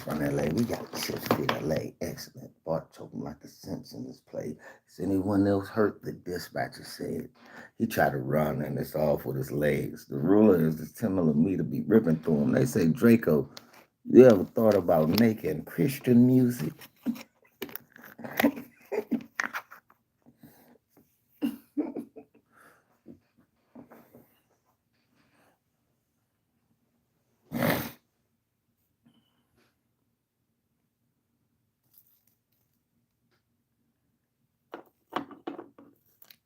From LA, we got Chips Fit LA. Excellent. Bart talking like the sense in this play. Is anyone else hurt? The dispatcher said. He tried to run and it's off with his legs. The ruler is determined me to be ripping through him. They say, Draco, you ever thought about making Christian music?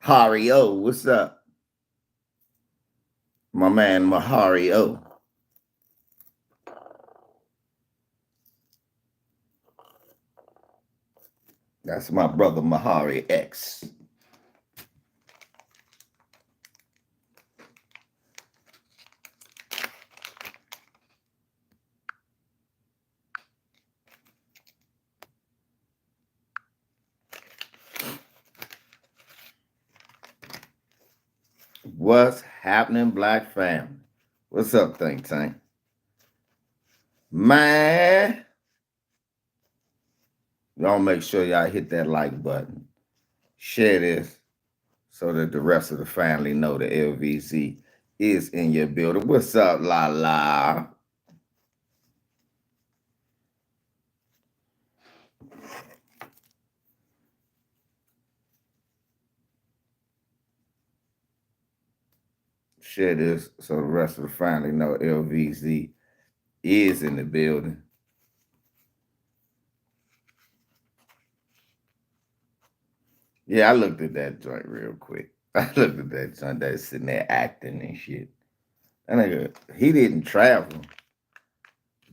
Hario, what's up? My man Mahario. That's my brother Mahari X. What's happening, Black family? What's up, Think Tank? Man, y'all make sure y'all hit that like button. Share this so that the rest of the family know the LVC is in your building. What's up, La La? Share this so the rest of the family know LVZ is in the building. Yeah, I looked at that joint real quick. I looked at that joint that's sitting there acting and shit. That nigga, he didn't travel.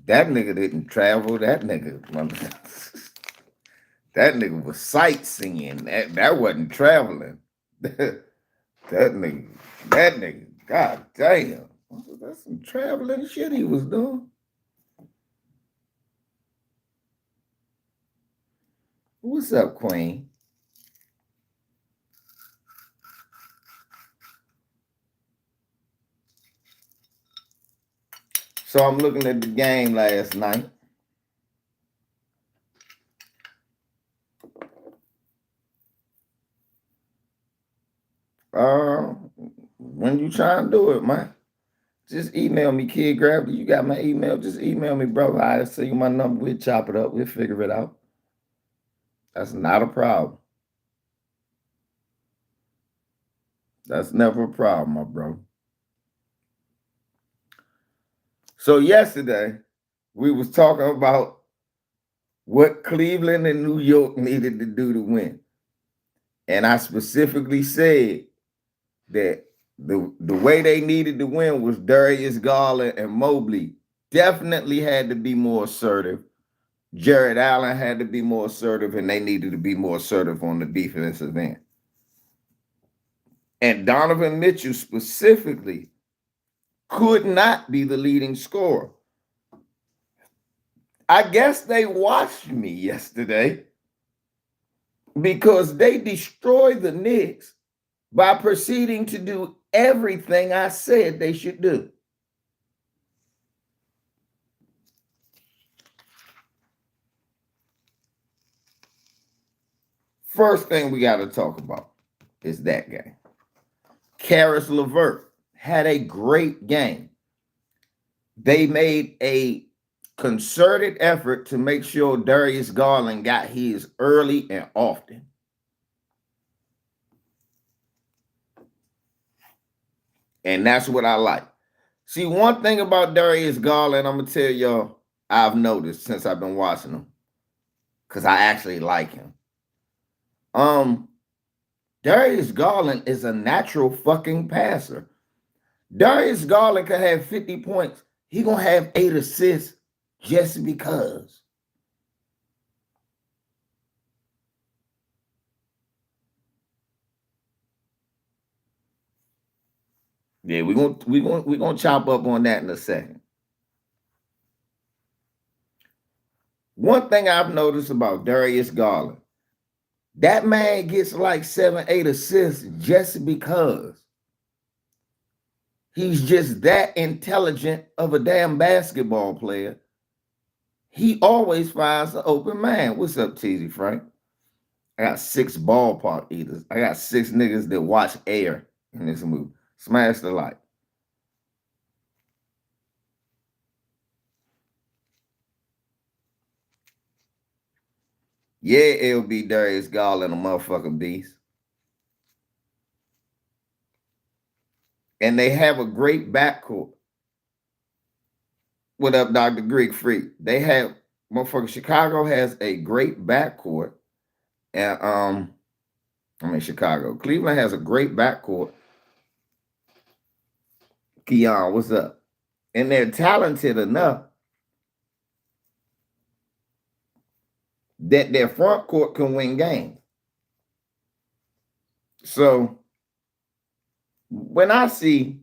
That nigga didn't travel. That nigga, that nigga was sightseeing. That wasn't traveling. that nigga, god damn. That's some traveling shit he was doing. What's up, Queen? So I'm looking at the game last night. When you try and do it, man, just email me, Kid Gravity. You got my email. Just email me, brother. I'll send you my number. We'll chop it up. We'll figure it out. That's not a problem. That's never a problem, my bro. So yesterday, we was talking about what Cleveland and New York needed to do to win. And I specifically said that the way they needed to win was Darius Garland and Mobley definitely had to be more assertive. Jared Allen had to be more assertive, and they needed to be more assertive on the defensive end. And Donovan Mitchell specifically could not be the leading scorer. I guess they watched me yesterday because they destroyed the Knicks by proceeding to do everything I said they should do. First thing we got to talk about is that game. Karis LeVert had a great game. They made a concerted effort to make sure Darius Garland got his early and often. And that's what I like. See, one thing about Darius Garland, I'm going to tell y'all, I've noticed since I've been watching him, because I actually like him. Darius Garland is a natural fucking passer. Darius Garland could have 50 points. He going to have 8 assists just because. Yeah, we're gonna chop up on that in a second. One thing I've noticed about Darius Garland, that man gets like 7, 8 assists just because he's just that intelligent of a damn basketball player. he always finds an open man. What's up, Teasy Frank? I got 6 ballpark eaters. I got 6 niggas that watch air in this movie. Smash the like. Yeah, LB Darius Garland, a motherfucking beast. And they have a great backcourt. What up, Dr. Greek Freak? They have motherfucking Chicago has a great backcourt. And Chicago. Cleveland has a great backcourt. Keon, what's up? And they're talented enough that their front court can win games. So when I see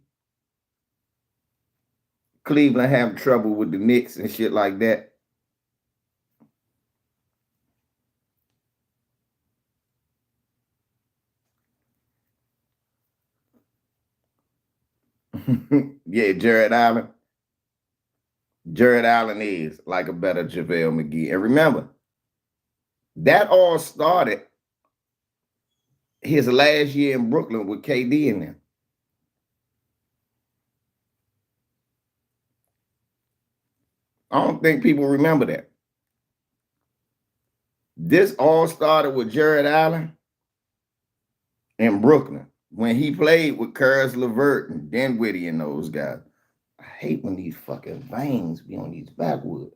Cleveland having trouble with the Knicks and shit like that, yeah, Jared Allen. Jared Allen is like a better JaVale McGee. And remember, that all started his last year in Brooklyn with KD in there. I don't think people remember that. This all started with Jared Allen in Brooklyn when he played with Caris LeVert and Dinwiddie and those guys. I hate when these fucking veins be on these backwoods.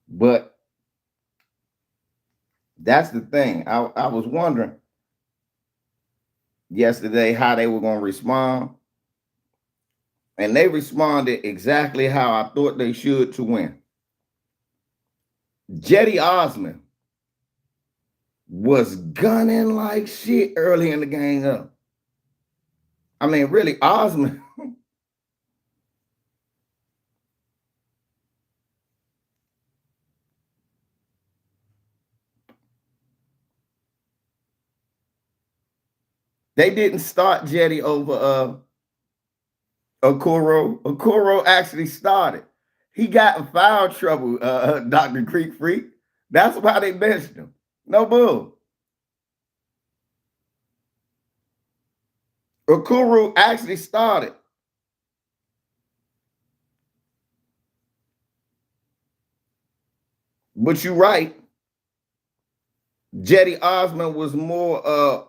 But that's the thing. I was wondering yesterday how they were going to respond. And they responded exactly how I thought they should to win. Jetty Osman was gunning like shit early in the game up. I mean, really, Osman. They didn't start Jetty over Okoro. Okoro actually started. He got in foul trouble, Dr. Creek Freak. That's why they benched him. No bull. Okoro actually started. But you're right. Jetty Osman was more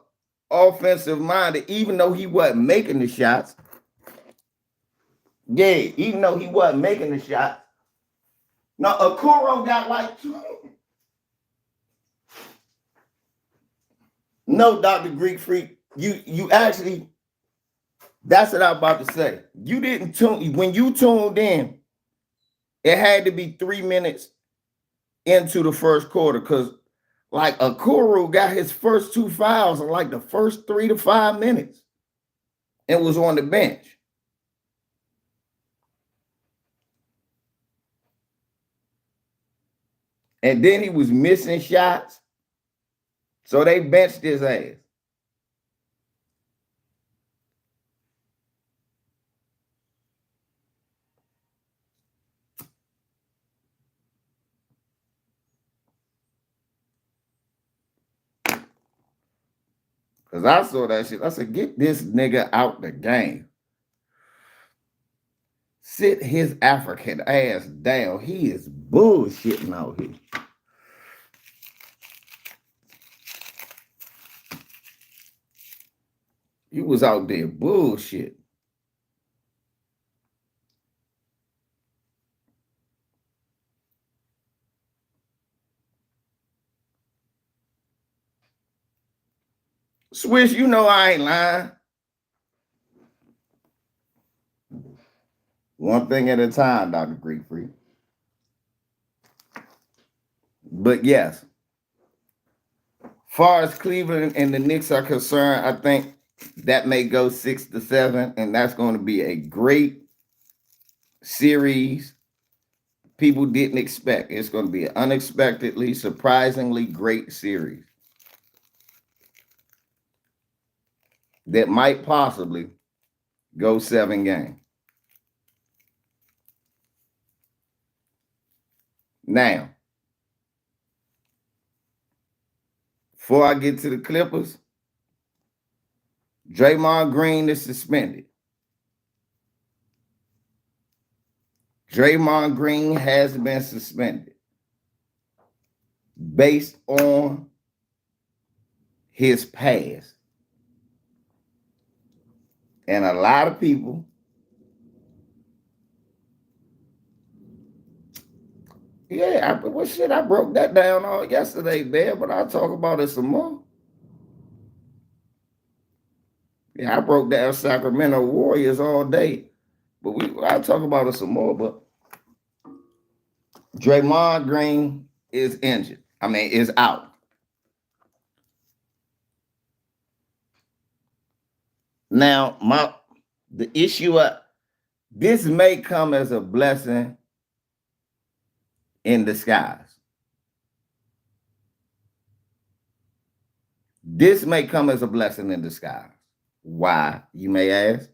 offensive minded, even though he wasn't making the shots. Yeah, even though he wasn't making the shots. Now, Okoro got like 2. No, Dr. Greek Freak, you actually, that's what I'm about to say. You didn't tune, when you tuned in, it had to be 3 minutes into the first quarter because like Okoro got his first 2 fouls in like the first 3 to 5 minutes and was on the bench. And then he was missing shots. So they benched his ass. Because I saw that shit. I said, get this nigga out the game. Sit his African ass down. He is bullshitting out here. He was out there bullshit. Swish, you know I ain't lying. One thing at a time, Dr. Greek Freak. But yes, far as Cleveland and the Knicks are concerned, I think that may go 6-7, and that's going to be a great series. people didn't expect. It's going to be an unexpectedly, surprisingly great series that might possibly go 7 games. Now, before I get to the Clippers, Draymond Green is suspended. Draymond Green has been suspended based on his past. And a lot of people I broke that down all yesterday, man, but I'll talk about it some more. Yeah, I broke down Sacramento Warriors all day, but I'll talk about it some more. But Draymond Green is injured. Is out. Now, the issue, this may come as a blessing in disguise. This may come as a blessing in disguise. Why, you may ask?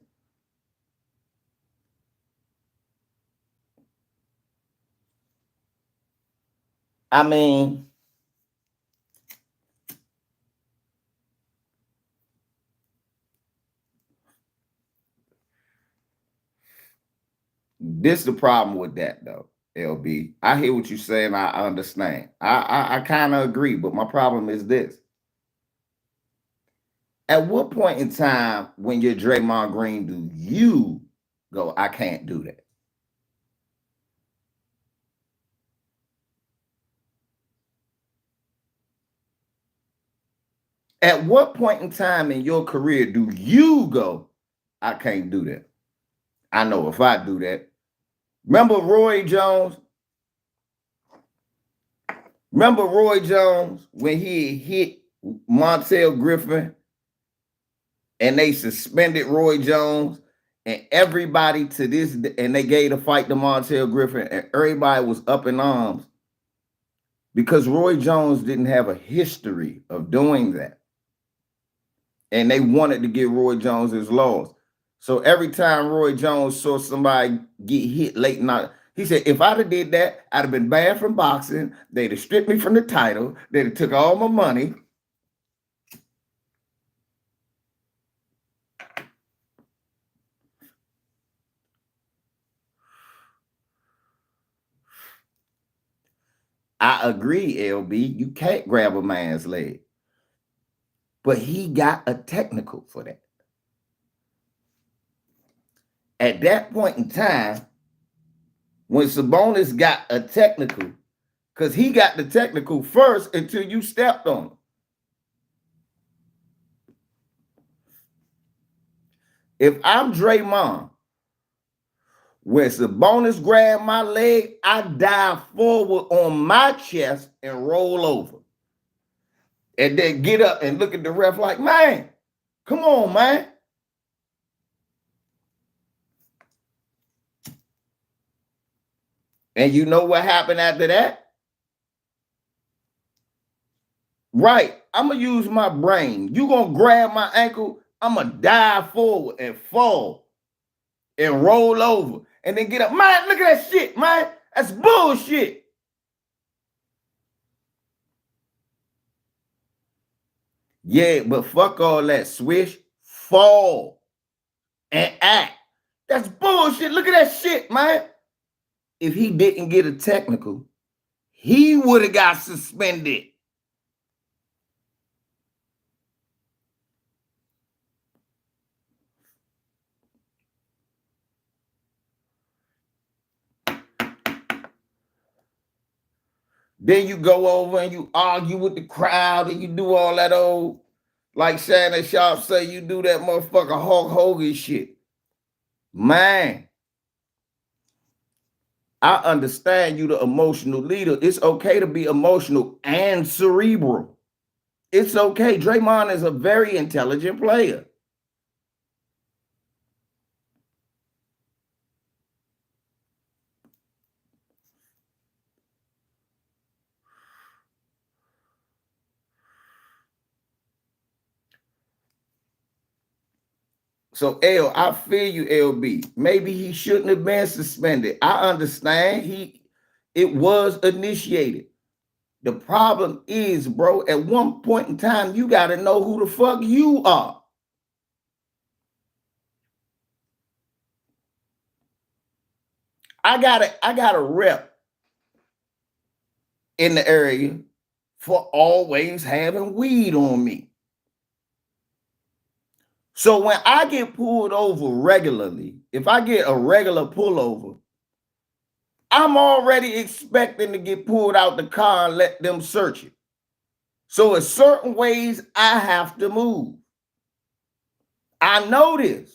This is the problem with that, though, LB. I hear what you're saying. I understand. I kind of agree, but my problem is this. At what point in time when you're Draymond Green do you go, I can't do that? At what point in time in your career do you go, I can't do that? I know if I do that. Remember Roy Jones? Remember Roy Jones when he hit Montel Griffin and they suspended Roy Jones and everybody to this, and they gave the fight to Montel Griffin and everybody was up in arms because Roy Jones didn't have a history of doing that. And they wanted to give Roy Jones his loss. So every time Roy Jones saw somebody get hit late night, he said, if I'd have did that, I'd have been banned from boxing. They'd have stripped me from the title. They'd have took all my money. I agree, LB. You can't grab a man's leg. But he got a technical for that. At that point in time, when Sabonis got a technical, because he got the technical first until you stepped on him. If I'm Draymond, when Sabonis grabbed my leg, I dive forward on my chest and roll over. And then get up and look at the ref like, man, come on, man. And you know what happened after that? Right. I'm going to use my brain. You going to grab my ankle, I'm going to dive forward and fall and roll over and then get up. Man, look at that shit, man. That's bullshit. Yeah, but fuck all that. Swish, fall, and act. That's bullshit. Look at that shit, man. If he didn't get a technical, he would have got suspended. Then you go over and you argue with the crowd and you do all that old, like Shannon Sharp say, you do that motherfucker Hulk Hogan shit. Man, I understand you the emotional leader. It's okay to be emotional and cerebral. It's okay. Draymond is a very intelligent player. So I feel you, LB. Maybe he shouldn't have been suspended. I understand it was initiated. The problem is, bro, at one point in time, you got to know who the fuck you are. I got a rep in the area for always having weed on me. So when I get pulled over regularly, if I get a regular pullover, I'm already expecting to get pulled out the car and let them search it. So in certain ways, I have to move. I know this.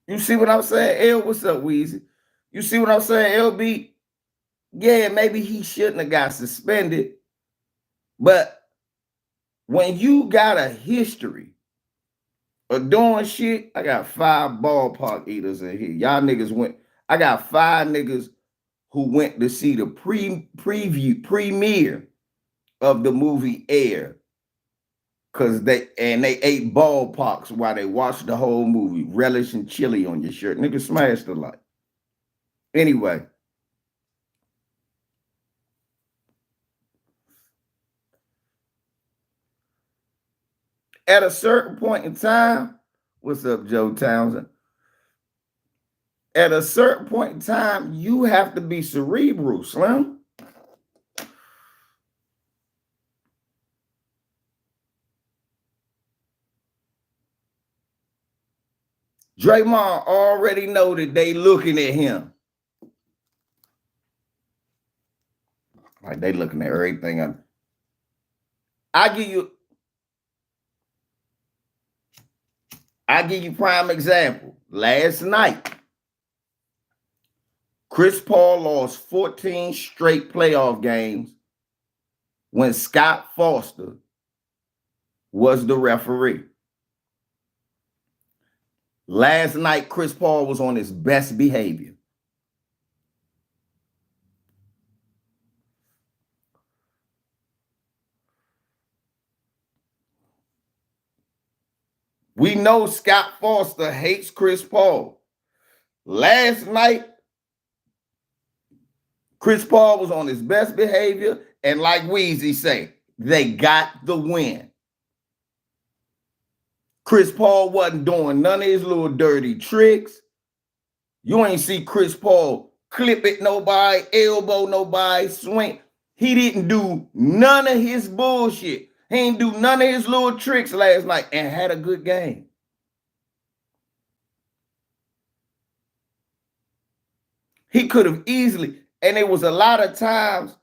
You see what I'm saying? L, what's up, Weezy? You see what I'm saying, LB? Yeah, maybe he shouldn't have got suspended. But when you got a history of doing shit, I got 5 ballpark eaters in here. Y'all niggas went. I got 5 niggas who went to see the premiere of the movie Air. Cause they ate ballparks while they watched the whole movie, relish and chili on your shirt. Nigga smashed the light. Anyway. At a certain point in time, what's up, Joe Townsend? At a certain point in time, you have to be cerebral, Slim. Draymond already know that they looking at him. Like they looking at everything. I give you prime example. Last night, Chris Paul lost 14 straight playoff games when Scott Foster was the referee. Last night, Chris Paul was on his best behavior. We know Scott Foster hates Chris Paul. Last night, Chris Paul was on his best behavior, and like Weezy say, they got the win. Chris Paul wasn't doing none of his little dirty tricks. You ain't see Chris Paul clip at nobody, elbow nobody, swing. He didn't do none of his bullshit. He ain't do none of his little tricks last night and had a good game. He could have easily, and there was a lot of times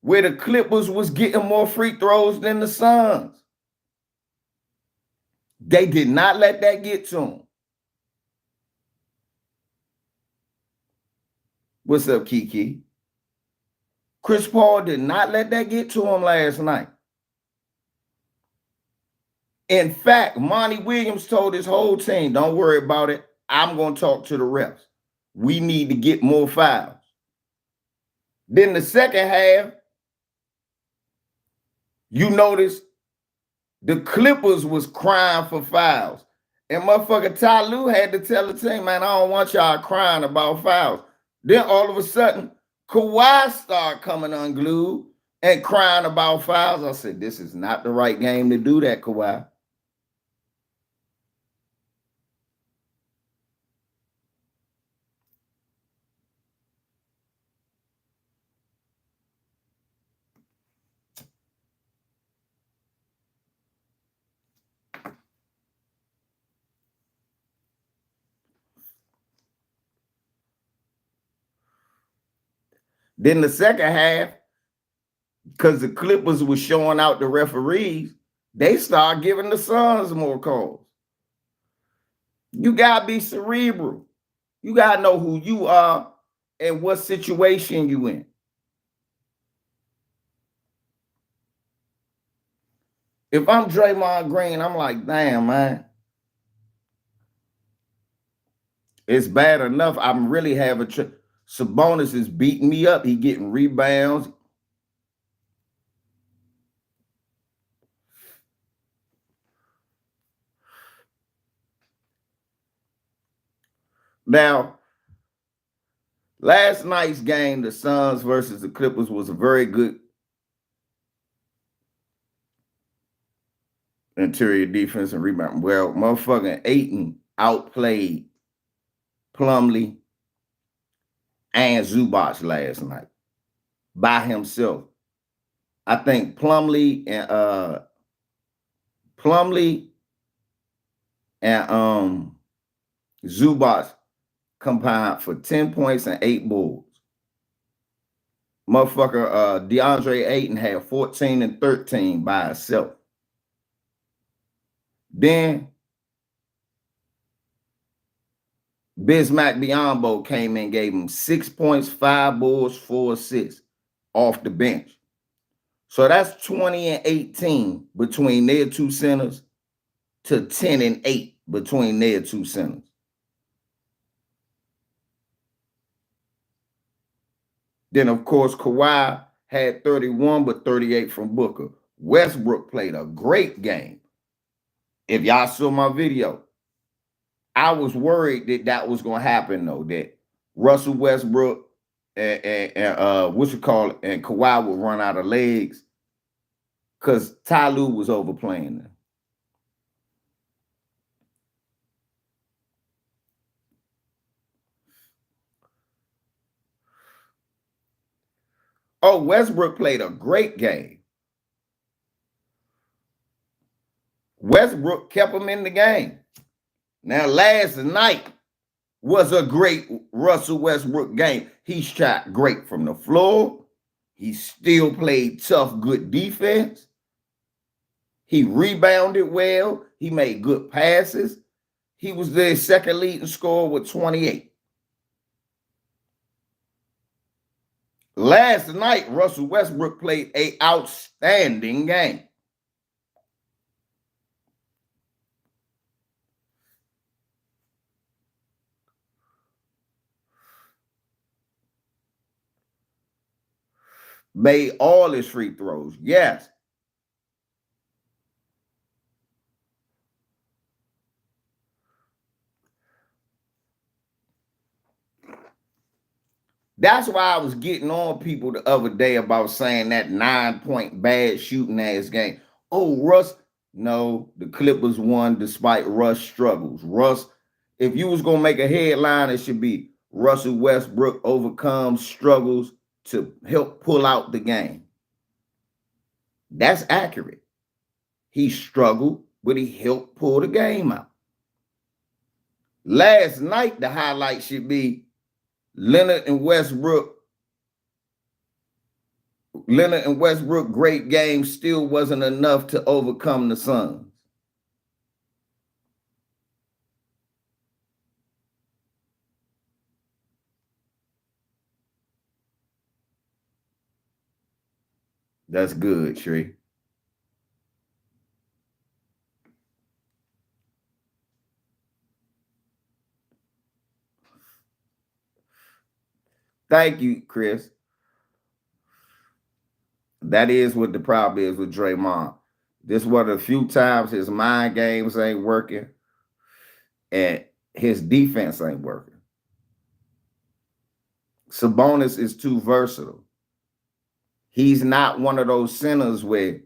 where the Clippers was getting more free throws than the Suns. They did not let that get to him. What's up, Kiki? Chris Paul did not let that get to him last night. In fact, Monty Williams told his whole team, don't worry about it. I'm going to talk to the refs. We need to get more fouls. Then the second half, you notice the Clippers was crying for fouls. And motherfucker Ty Lue had to tell the team, man, I don't want y'all crying about fouls. Then all of a sudden, Kawhi started coming unglued and crying about fouls. I said, this is not the right game to do that, Kawhi. Then the second half, because the Clippers were showing out the referees, they start giving the Suns more calls. You got to be cerebral. You got to know who you are and what situation you in. If I'm Draymond Green, I'm like, damn, man. It's bad enough. I'm really having Sabonis is beating me up. He getting rebounds. Now, last night's game, the Suns versus the Clippers, was a very good interior defense and rebound. Well, motherfucking Ayton outplayed Plumlee and Zubac last night by himself. I think Plumlee and Zubac combined for 10 points and 8 boards. Motherfucker, DeAndre Ayton had 14 and 13 by himself. Then Bismack Biyombo came in and gave him 6 points, 5 boards, 4 assists off the bench. So that's 20 and 18 between their two centers to 10 and 8 between their two centers. Then, of course, Kawhi had 31, but 38 from Booker. Westbrook played a great game. If y'all saw my video, I was worried that was going to happen, though, that Russell Westbrook and and Kawhi would run out of legs because Ty Lue was overplaying them. Oh, Westbrook played a great game. Westbrook kept him in the game. Now, last night was a great Russell Westbrook game. He shot great from the floor. He still played tough, good defense. He rebounded well. He made good passes. He was their second leading scorer with 28. Last night, Russell Westbrook played an outstanding game. Made all his free throws. Yes. That's why I was getting on people the other day about saying that 9-point bad shooting ass game. Oh, Russ. No, the Clippers won despite Russ struggles. Russ, if you was going to make a headline, it should be Russell Westbrook overcomes struggles to help pull out the game. That's accurate. He struggled, but he helped pull the game out. Last night, the highlight should be Leonard and Westbrook, great game, still wasn't enough to overcome the Suns. That's good, Tree. Thank you, Chris. That is what the problem is with Draymond. This one of the few times his mind games ain't working and his defense ain't working. Sabonis is too versatile. He's not one of those centers where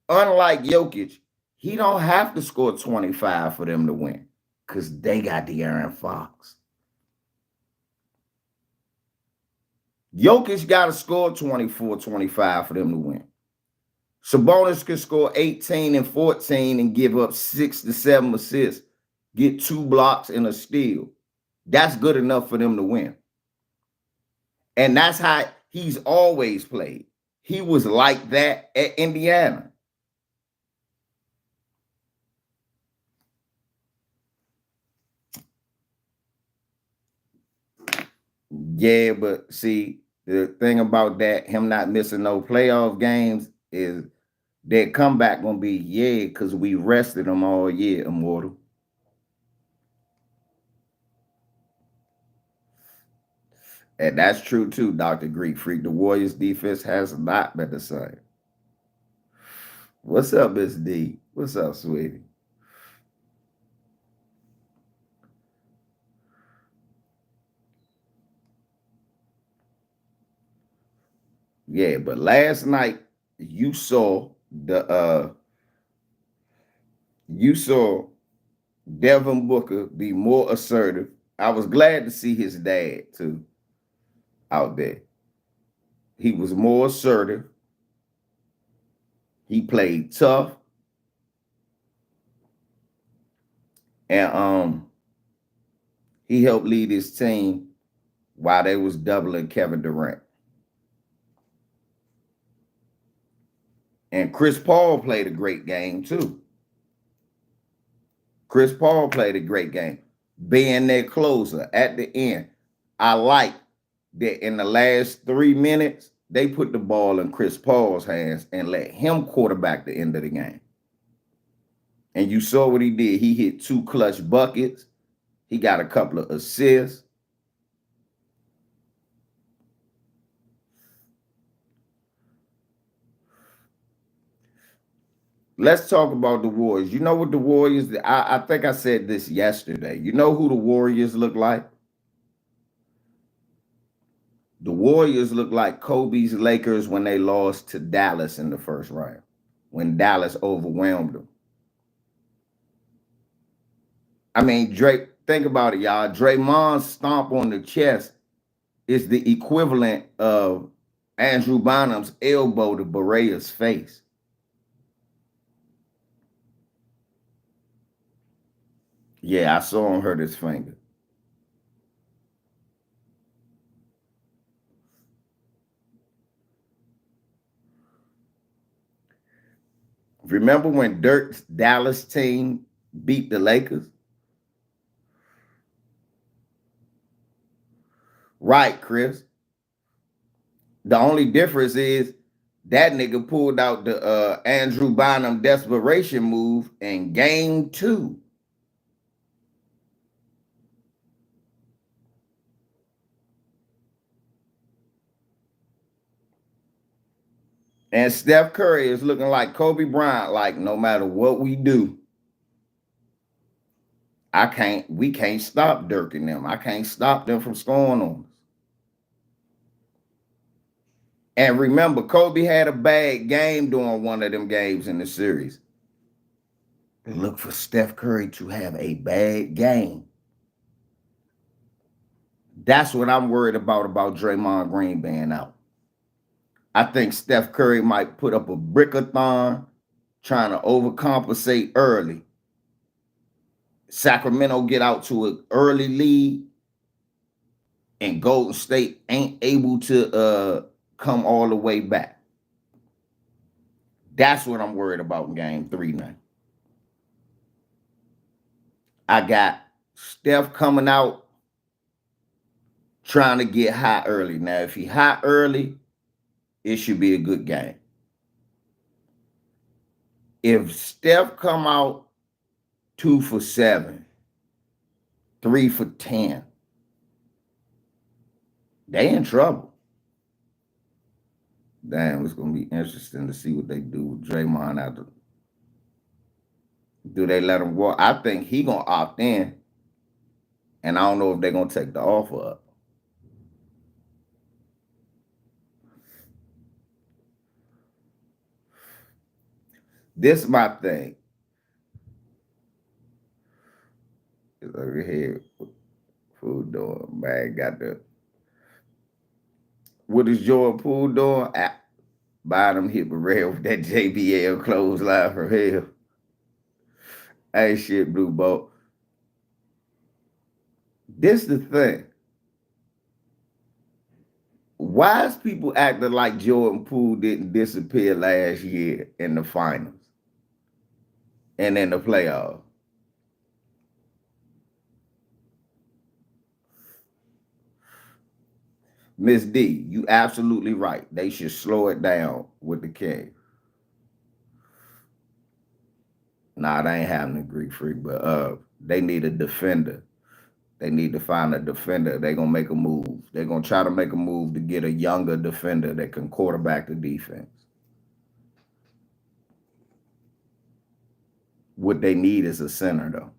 unlike Jokic, he don't have to score 25 for them to win because they got De'Aaron Fox. Jokic got to score 24, 25 for them to win. Sabonis could score 18 and 14 and give up 6 to 7 assists, get 2 blocks and a steal. That's good enough for them to win. And that's how he's always played. He was like that at Indiana. Yeah, but see, the thing about that, him not missing no playoff games, is Their comeback gonna be, yeah, because we rested them all year, Immortal. And that's true too, Dr. Greek Freak. The Warriors defense has not been the same. What's up, Miss D? What's up, sweetie? Yeah, but last night the you saw Devin Booker be more assertive. I was glad to see his dad too out there. He was more assertive. He played tough, and he helped lead his team while they was doubling Kevin Durant. And Chris Paul played a great game too. Chris Paul played a great game, being their closer at the end. I like that in the last 3 minutes, they put the ball in Chris Paul's hands and let him quarterback the end of the game. And you saw what he did. He hit 2 clutch buckets. He got a couple of assists. Let's talk about the Warriors. You know what the Warriors, I think I said this yesterday. You know who the Warriors look like? The Warriors look like Kobe's Lakers when they lost to Dallas in the first round, when Dallas overwhelmed them. I mean, Drake, think about it, y'all. Draymond's stomp on the chest is the equivalent of Andrew Bynum's elbow to Barea's face. Yeah, I saw him hurt his finger. Remember when Dirk's Dallas team beat the Lakers? Right, Chris. The only difference is that nigga pulled out the Andrew Bynum desperation move in game 2. And Steph Curry is looking like Kobe Bryant, like no matter what we do, we can't stop Dirk and them. I can't stop them from scoring on us. And remember, Kobe had a bad game during one of them games in the series. Look for Steph Curry to have a bad game. That's what I'm worried about Draymond Green being out. I think Steph Curry might put up a brickathon trying to overcompensate early. Sacramento get out to an early lead, and Golden State ain't able to come all the way back. That's what I'm worried about in game 3 now. I got Steph coming out trying to get hot early. Now, if he hot early, it should be a good game. If Steph come out 2 for 7, 3 for 10, they in trouble. Damn, it's gonna be interesting to see what they do with Draymond after. Do they let him walk? I think he gonna opt in, and I don't know if they're gonna take the offer up. This is my thing. It's over here. Food doing, man. Got the what is Jordan Poole doing? Bottom hit Barrel with that JBL clothesline from hell. Ain't shit, Blue Boat. This the thing. Why is people acting like Jordan Poole didn't disappear last year in the finals and in the playoffs? Miss D, you absolutely right. They should slow it down with the King. Nah, they ain't having a Greek freak, but they need a defender. They need to find a defender. They're gonna make a move. They're gonna try to make a move to get a younger defender that can quarterback the defense. What they need is a center, though.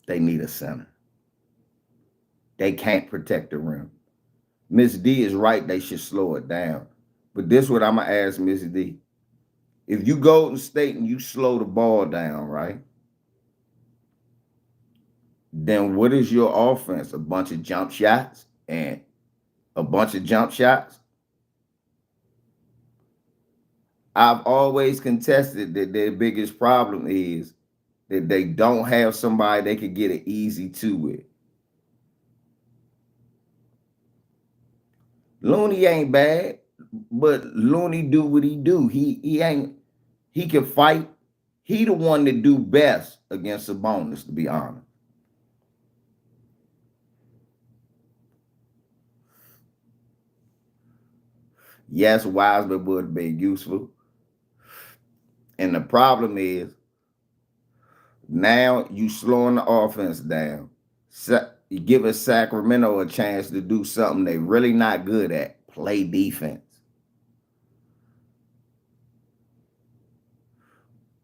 They need a center. They can't protect the rim. Miss D is right. They should slow it down. But this is what I'm gonna ask Miss D. If you Golden State and you slow the ball down, right? Then what is your offense? A bunch of jump shots and a bunch of jump shots? I've always contested that their biggest problem is that they don't have somebody they could get an easy two with. Looney ain't bad, but Looney do what he do. He can fight. He the one that do best against Sabonis, to be honest. Yes, Wiseman would have been useful. And the problem is now you slowing the offense down. You give a Sacramento a chance to do something they really not good at, play defense.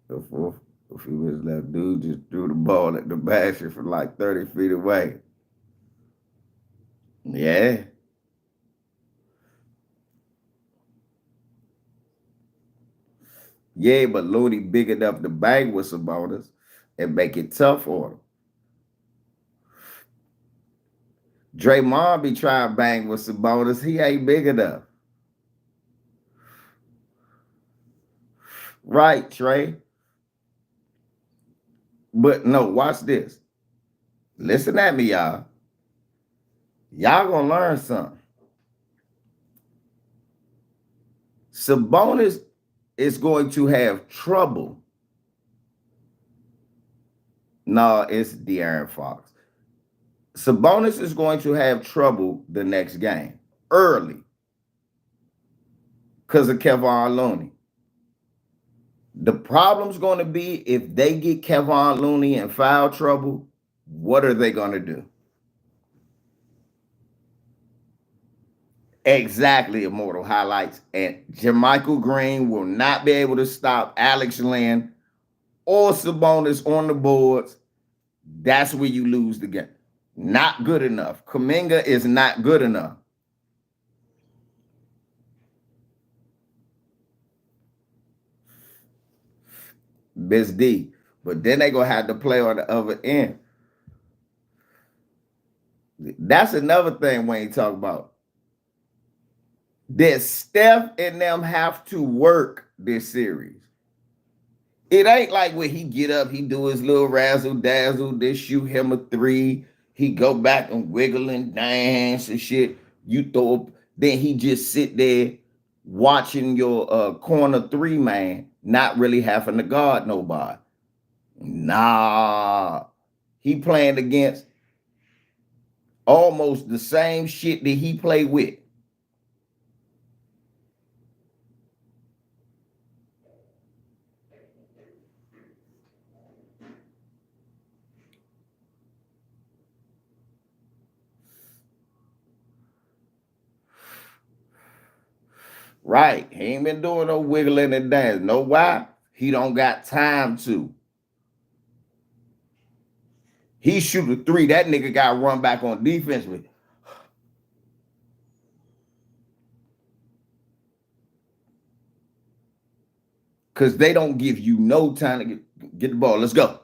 If he was left, dude just threw the ball at the basket from like 30 feet away. Yeah. Yeah, but Looney big enough to bang with Sabonis and make it tough for him. Draymond be trying to bang with Sabonis. He ain't big enough. Right, Trey? But no, watch this. Listen at me, y'all. Y'all gonna learn something. Sabonis is going to have trouble. No, it's De'Aaron Fox. Sabonis is going to have trouble the next game early because of Kevon Looney. The problem's going to be if they get Kevon Looney in foul trouble, what are they going to do? Exactly, Immortal Highlights. And Jermichael Green will not be able to stop Alex Len or Sabonis on the boards. That's where you lose the game. Not good enough. Kuminga is not good enough. Miss D. But then they gonna have to play on the other end. That's another thing we ain't talk about. That Steph and them have to work this series. It ain't like when he get up, he do his little razzle dazzle, they shoot him a three, he go back and wiggle and dance and shit. You throw up, then he just sit there watching your corner three man, not really having to guard nobody. Nah, he playing against almost the same shit that he played with. Right. He ain't been doing no wiggling and dancing. Know why? He don't got time to. He shoot a three. That nigga got run back on defense with. Because they don't give you no time to get the ball. Let's go.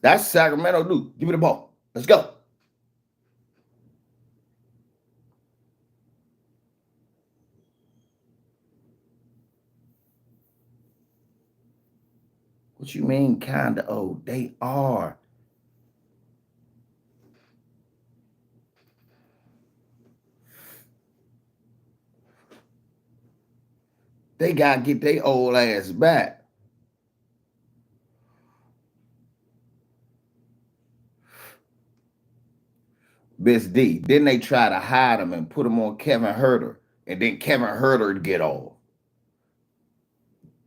That's Sacramento do. Give me the ball. Let's go. What you mean, kinda? Oh, they are. They gotta get their old ass back. Miss D. Then they try to hide him and put him on Kevin Herter. And then Kevin Herter get off.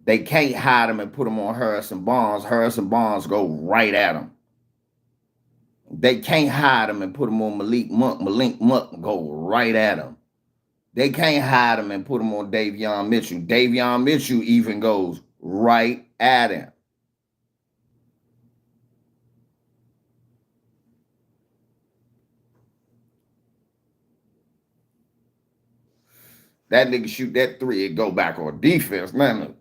They can't hide him and put him on Harrison Barnes. Harrison Barnes go right at him. They can't hide him and put him on Malik Monk. Malik Monk go right at him. They can't hide him and put him on Davion Mitchell. Davion Mitchell even goes right at him. That nigga shoot that three and go back on defense, man.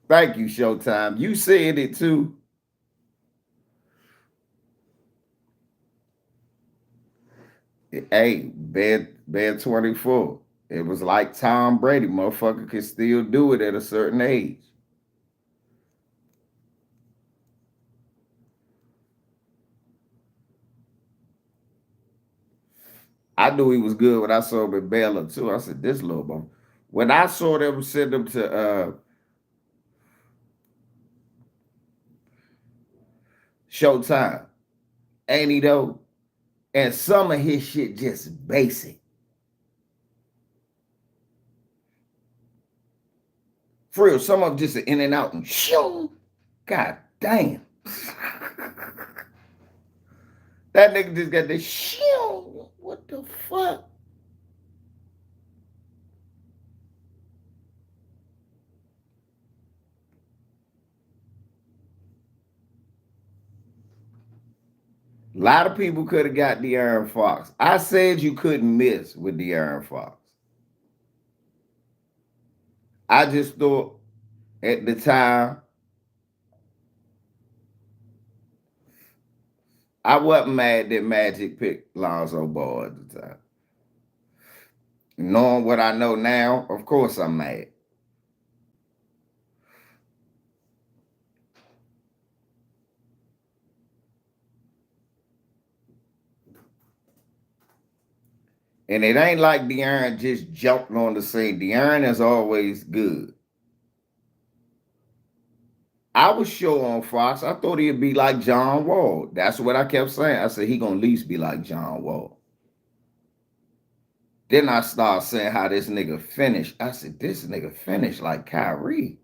Thank you, Showtime. You said it too. Hey, bed 24. It was like Tom Brady. Motherfucker could still do it at a certain age. I knew he was good when I saw him in Baylor too. I said, this little boy. When I saw them send him to Showtime, ain't he though? And some of his shit just basic. For real, some of them just in and out and shoo. God damn. That nigga just got this shoo. What the fuck? A lot of people could have got De'Aaron Fox. I said you couldn't miss with De'Aaron Fox. I just thought at the time, I wasn't mad that Magic picked Lonzo Ball at the time. Knowing what I know now, of course I'm mad. And it ain't like De'Aaron just jumped on the scene. De'Aaron is always good. I was sure on Fox. I thought he'd be like John Wall. That's what I kept saying. I said he gonna at least be like John Wall. Then I started saying how this nigga finished. I said, this nigga finished like Kyrie.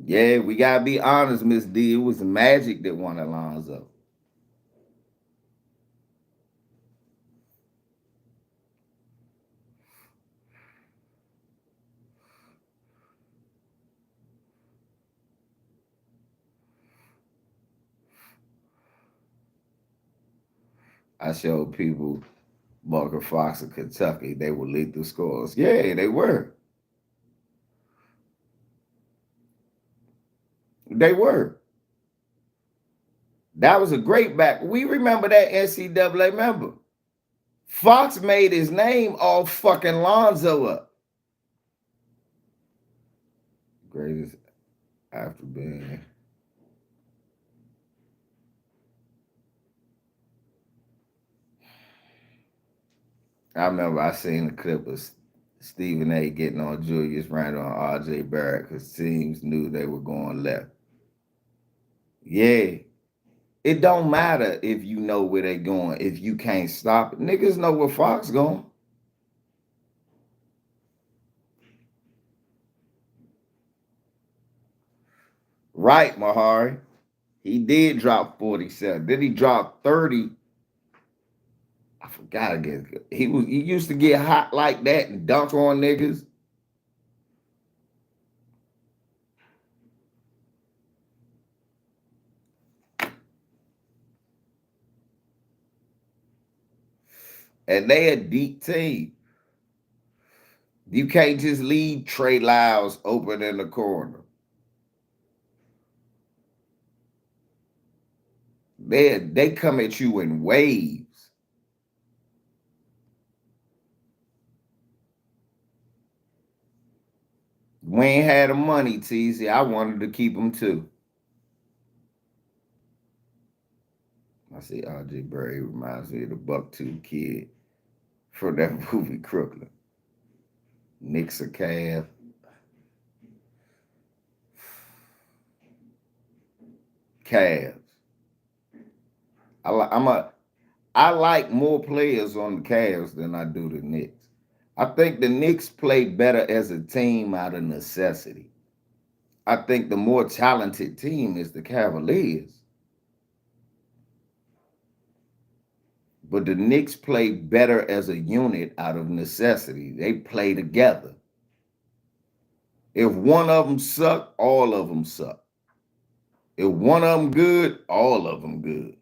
Yeah, we gotta be honest, Miss D. It was Magic that won Alonzo. I showed people Marker Fox of Kentucky. They were lethal scores. Yeah, they were. They were. That was a great back. We remember that NCAA member. Fox made his name off fucking Lonzo up. Greatest after being. I remember I seen the clip of Stephen A getting on Julius Randle and RJ Barrett because teams knew they were going left. Yeah. It don't matter if you know where they going. If you can't stop it. Niggas know where Fox going. Right, Mahari. He did drop 47. Then he dropped 30. I forgot again. He used to get hot like that and dunk on niggas. And they a deep team. You can't just leave Trey Lyles open in the corner. They come at you in waves. Wayne had the money, TZ. I wanted to keep him too. I see RJ Berry reminds me of the Buck 2 kid from that movie Crooklyn. Knicks or Cavs. Cavs. I like more players on the Cavs than I do the Knicks. I think the Knicks play better as a team out of necessity. I think the more talented team is the Cavaliers. But the Knicks play better as a unit out of necessity. They play together. If one of them suck, all of them suck. If one of them good, all of them good.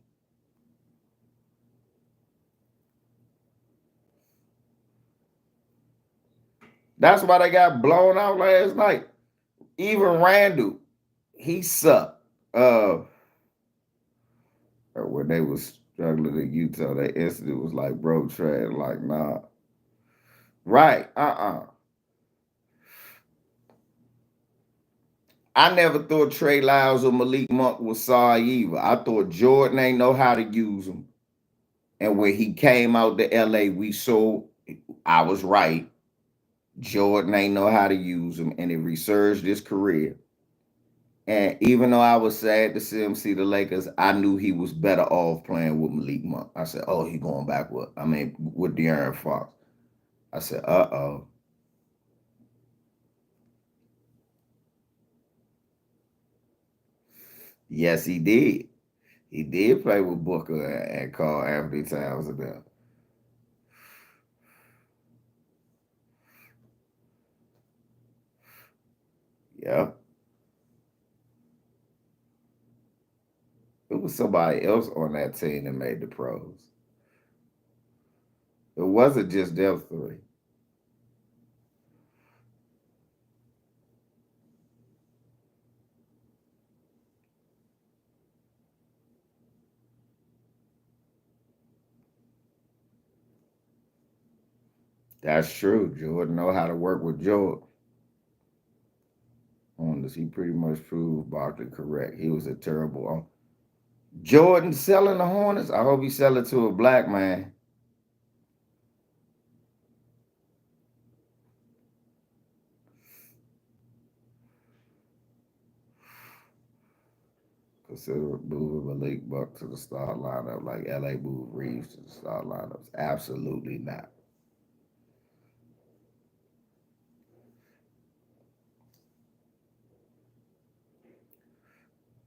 That's why they got blown out last night. Even Randall, he sucked. When they was struggling in Utah, that incident was like, bro, trash. Like, nah. Right. I never thought Trey Lyles or Malik Monk was sorry either. I thought Jordan ain't know how to use them. And when he came out to LA, we saw I was right. Jordan ain't know how to use them, and it resurged his career. And even though I was sad to see him see the Lakers, I knew he was better off playing with Malik Monk. I said, oh, he going back with De'Aaron Fox. I said, uh-oh. Yes, he did. He did play with Booker and Carl Anthony Towns and them. Yeah. It was somebody else on that team that made the pros. It wasn't just them three. That's true. Jordan know how to work with Jordan. On this, he pretty much proved Barkley correct. He was a terrible. Jordan selling the Hornets. I hope he sell it to a black man. Consider moving Malik Buck to the start lineup like LA moved Reeves to the start lineups. Absolutely not.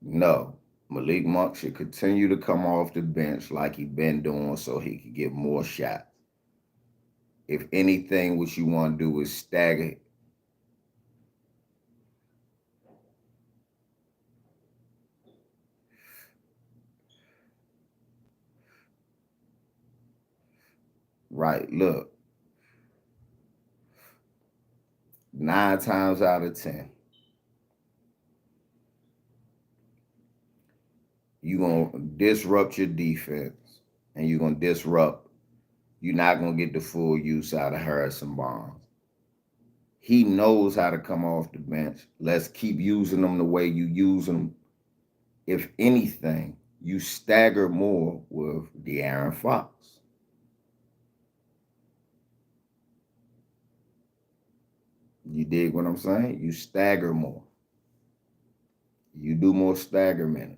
No. Malik Monk should continue to come off the bench like he been doing so he could get more shots. If anything, what you want to do is stagger. Right, look, 9 times out of 10, you're going to disrupt your defense and you're going to disrupt. You're not going to get the full use out of Harrison Barnes. He knows how to come off the bench. Let's keep using them the way you use them. If anything, you stagger more with De'Aaron Fox. You dig what I'm saying? You stagger more. You do more stagger minutes.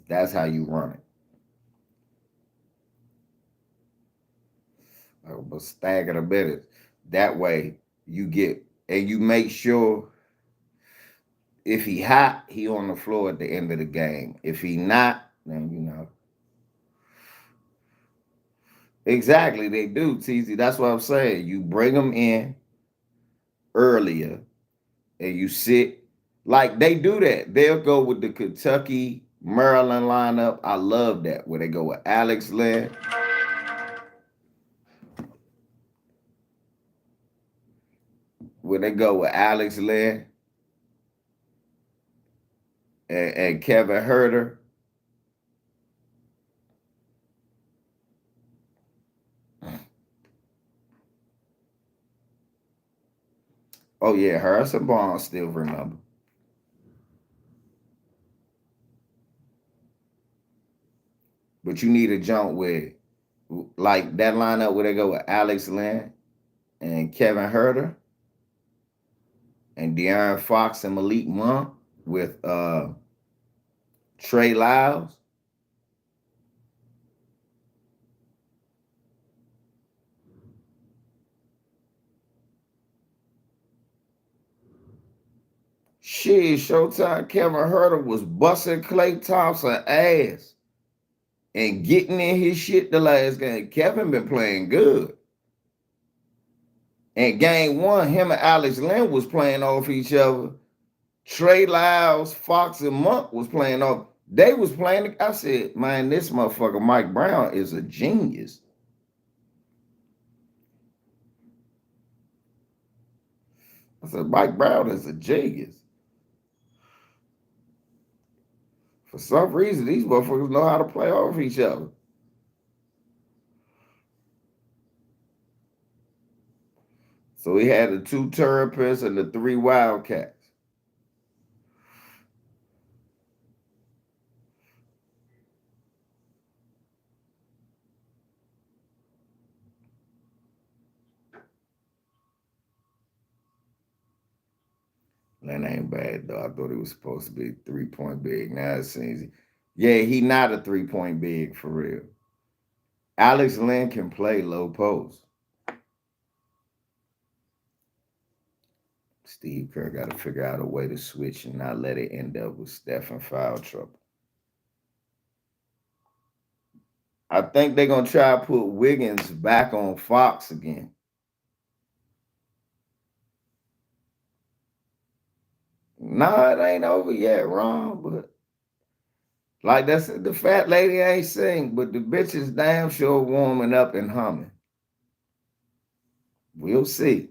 That's how you run it. But stagger the minutes. That way you get, and you make sure if he hot, he on the floor at the end of the game. If he not, then you know. Exactly, they do, TZ. That's what I'm saying. You bring them in earlier and you sit like they do that. They'll go with the Kentucky Maryland lineup. I love that where they go with Alex Len. Where they go with Alex Len and Kevin Herter. Oh yeah, Harrison Barnes still remember. But you need a jump with like that lineup where they go with Alex Len and Kevin Herter and De'Aaron Fox and Malik Monk with Trey Lyles. Shit, Showtime Kevin Herter was busting Klay Thompson ass and getting in his shit the last game. Kevin been playing good. And game one, him and Alex Len was playing off each other. Trey Lyles, Fox, and Monk was playing off. They was playing. I said, man, this motherfucker Mike Brown is a genius. I said, Mike Brown is a genius. For some reason, these motherfuckers know how to play off each other. So he had the 2 Terrapins and the 3 Wildcats. That ain't bad though. I thought he was supposed to be 3-point big. Now it seems, yeah, he not a 3-point big for real. Alex Len can play low post. Steve Kerr got to figure out a way to switch and not let it end up with Steph in foul trouble. I think they're going to try to put Wiggins back on Fox again. Nah, it ain't over yet, Ron, but like that's the fat lady ain't sing, but the bitch is damn sure warming up and humming. We'll see.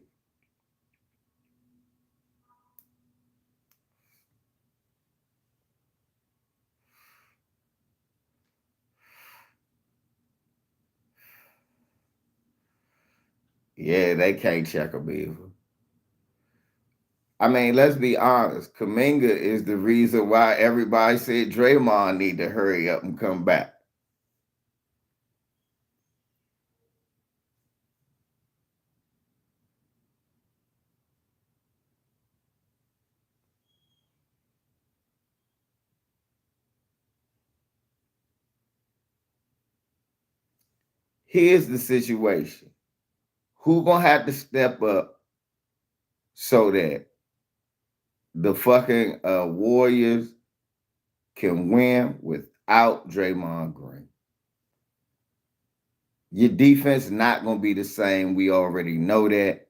Yeah, they can't check a beaver. I mean, let's be honest. Kuminga is the reason why everybody said Draymond need to hurry up and come back. Here's the situation. Who gonna have to step up so that the fucking Warriors can win without Draymond Green? Your defense not gonna be the same. We already know that.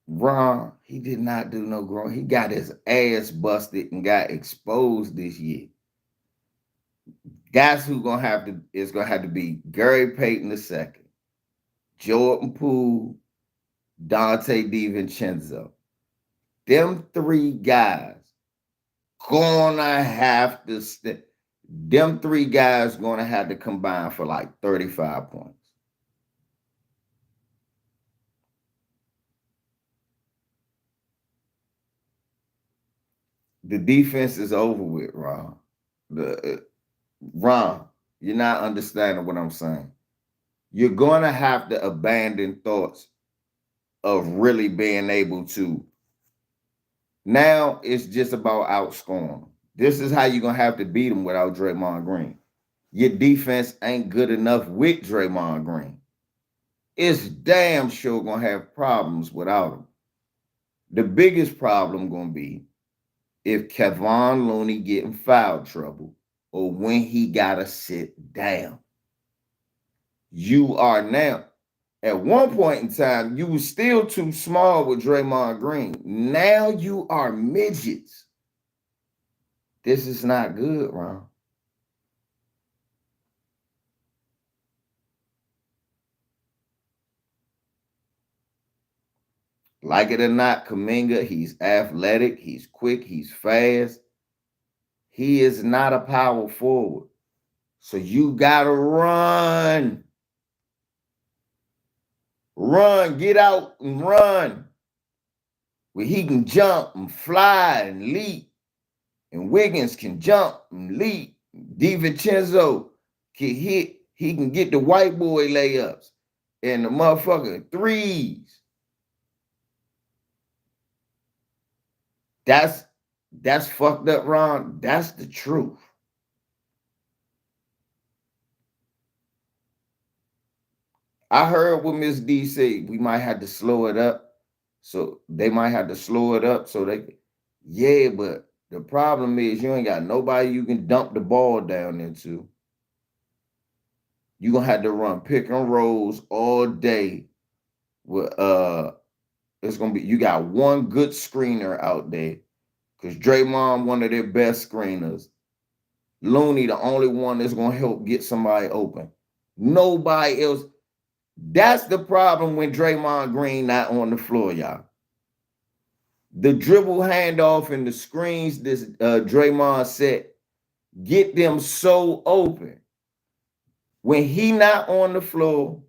Ron, he did not do no growing. He got his ass busted and got exposed this year. Guys who gonna have to is gonna have to be Gary Payton II, Jordan Poole, Dante DiVincenzo. Them 3 guys gonna have to them 3 guys gonna have to combine for like 35 points. The defense is over with, Ron. Ron, you're not understanding what I'm saying. You're gonna have to abandon thoughts of really being able to. Now it's just about outscoring. This is how you're gonna have to beat them without Draymond Green. Your defense ain't good enough with Draymond Green. It's damn sure gonna have problems without him. The biggest problem gonna be if Kevon Looney get in foul trouble or when he gotta sit down. You are now. At one point in time, you were still too small with Draymond Green. Now you are midgets. This is not good, Ron. Like it or not, Kuminga, he's athletic, he's quick, he's fast. He is not a power forward. So you gotta run. Run, get out and run. Where he can jump and fly and leap. And Wiggins can jump and leap. DiVincenzo can hit. He can get the white boy layups and the motherfucking threes. That's fucked up, Ron. That's the truth. I heard what Miss D said. We might have to slow it up. So they might have to slow it up so they, yeah, but the problem is you ain't got nobody you can dump the ball down into. You're gonna have to run pick and rolls all day. With it's gonna be, you got one good screener out there. Because Draymond, one of their best screeners. Looney, the only one that's gonna help get somebody open. Nobody else. That's the problem when Draymond Green not on the floor, y'all. The dribble handoff and the screens this Draymond set get them so open. When he not on the floor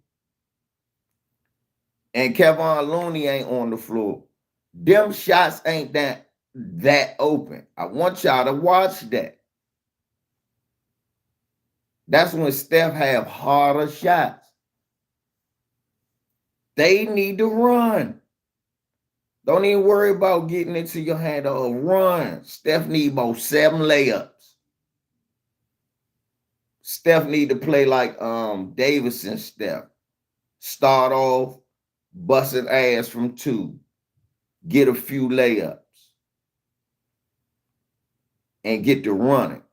and Kevon Looney ain't on the floor, them shots ain't that open. I want y'all to watch that. That's when Steph have harder shots. They need to run. Don't even worry about getting into your hand or run. Steph need about 7 layups. Steph need to play like Davidson Steph. Start off busting ass from 2. Get a few layups. And get to running.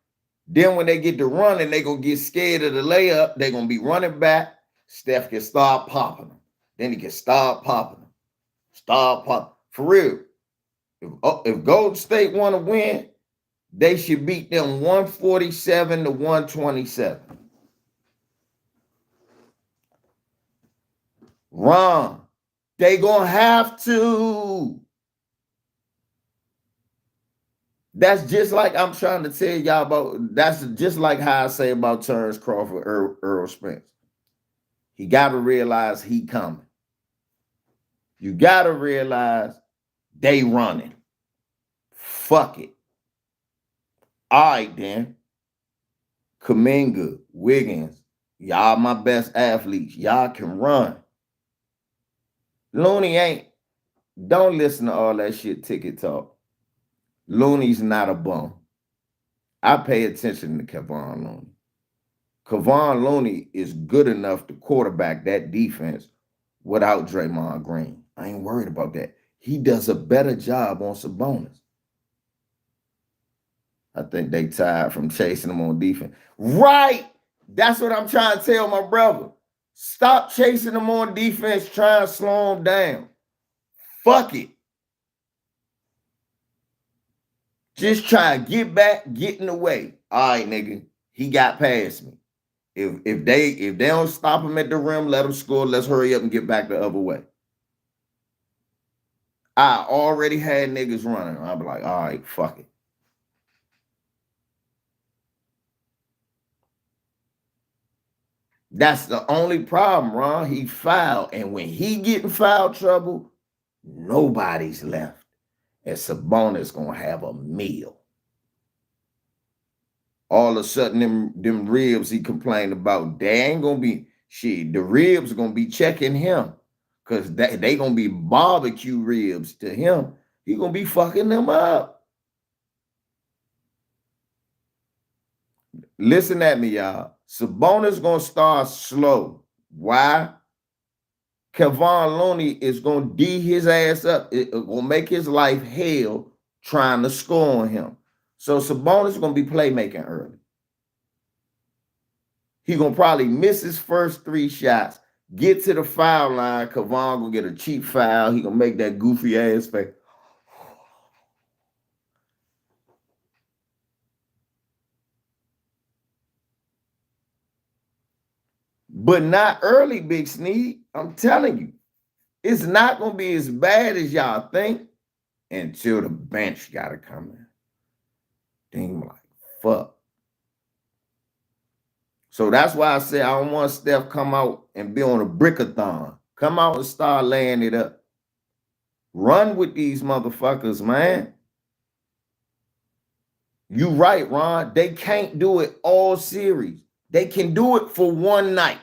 Then when they get to running, they're going to get scared of the layup. They're going to be running back. Steph can start popping them. Then he can start popping them. Start popping. For real. If Golden State want to win, they should beat them 147 to 127. Ron, they gonna have to. That's just like I'm trying to tell y'all about. That's just like how I say about Terrence Crawford, Earl Spence. He got to realize he coming. You got to realize they running. Fuck it. All right, then. Kuminga, Wiggins, y'all my best athletes. Y'all can run. Looney ain't. Don't listen to all that shit ticket talk. Looney's not a bum. I pay attention to Kevon Looney. Kevon Looney is good enough to quarterback that defense without Draymond Green. I ain't worried about that. He does a better job on Sabonis. I think they tired from chasing him on defense. Right. That's what I'm trying to tell my brother. Stop chasing him on defense, trying to slow him down. Fuck it. Just try to get back, get in the way. All right, nigga. He got past me. If they don't stop him at the rim, let him score. Let's hurry up and get back the other way. I already had niggas running. I'll be like, all right, fuck it. That's the only problem, Ron. He fouled. And when he get in foul trouble, nobody's left. And Sabonis gonna have a meal. All of a sudden, them ribs he complained about, they ain't gonna be shit. The ribs gonna be checking him. Because they gonna be barbecue ribs to him. He gonna be fucking them up. Listen at me, y'all. Sabonis gonna start slow. Why? Kevon Looney is gonna D his ass up. It will make his life hell trying to score on him. So Sabonis is gonna be playmaking early. He gonna probably miss his first 3 shots, get to the foul line. Kevon gonna get a cheap foul. He gonna make that goofy ass face. But not early, Big Sneed. I'm telling you. It's not going to be as bad as y'all think until the bench got to come in. Then you're like, fuck. So that's why I say I don't want Steph come out and be on a brickathon. Come out and start laying it up. Run with these motherfuckers, man. You right, Ron. They can't do it all series. They can do it for one night.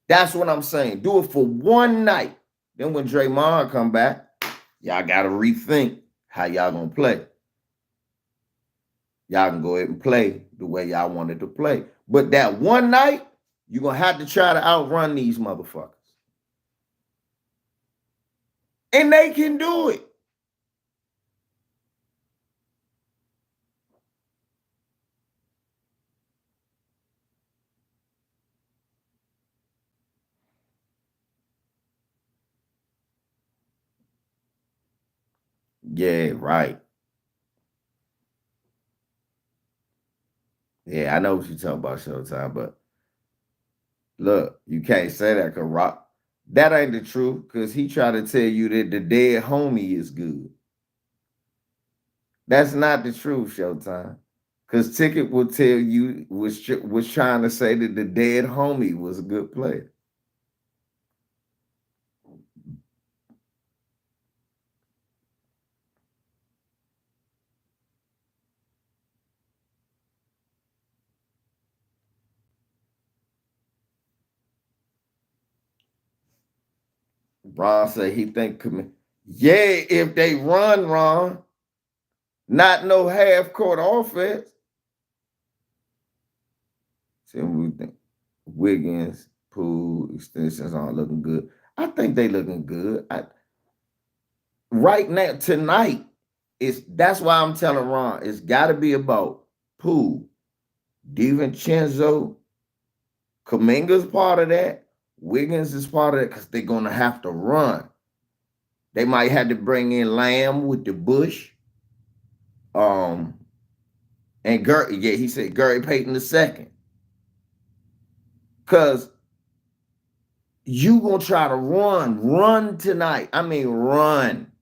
That's what I'm saying. Do it for one night. Then when Draymond come back, y'all got to rethink how y'all going to play. Y'all can go ahead and play the way y'all wanted to play. But that one night, you're going to have to try to outrun these motherfuckers. And they can do it. Yeah, right. Yeah, I know what you're talking about, Showtime, but look, you can't say that because Rock, that ain't the truth, because he tried to tell you that the dead homie is good. That's not the truth, Showtime. Because Ticket will tell you was trying to say that the dead homie was a good player. Ron said he think yeah, if they run, Ron, not no half court offense. So we think Wiggins, Poole, extensions aren't looking good. I think they looking good. Right now, tonight, that's why I'm telling Ron, it's got to be about Poole, DiVincenzo, Kuminga's part of that. Wiggins is part of it because they're going to have to run. They might have to bring in Lamb with the Bush. And he said Gary Payton II. Because you going to try to run tonight. I mean, run.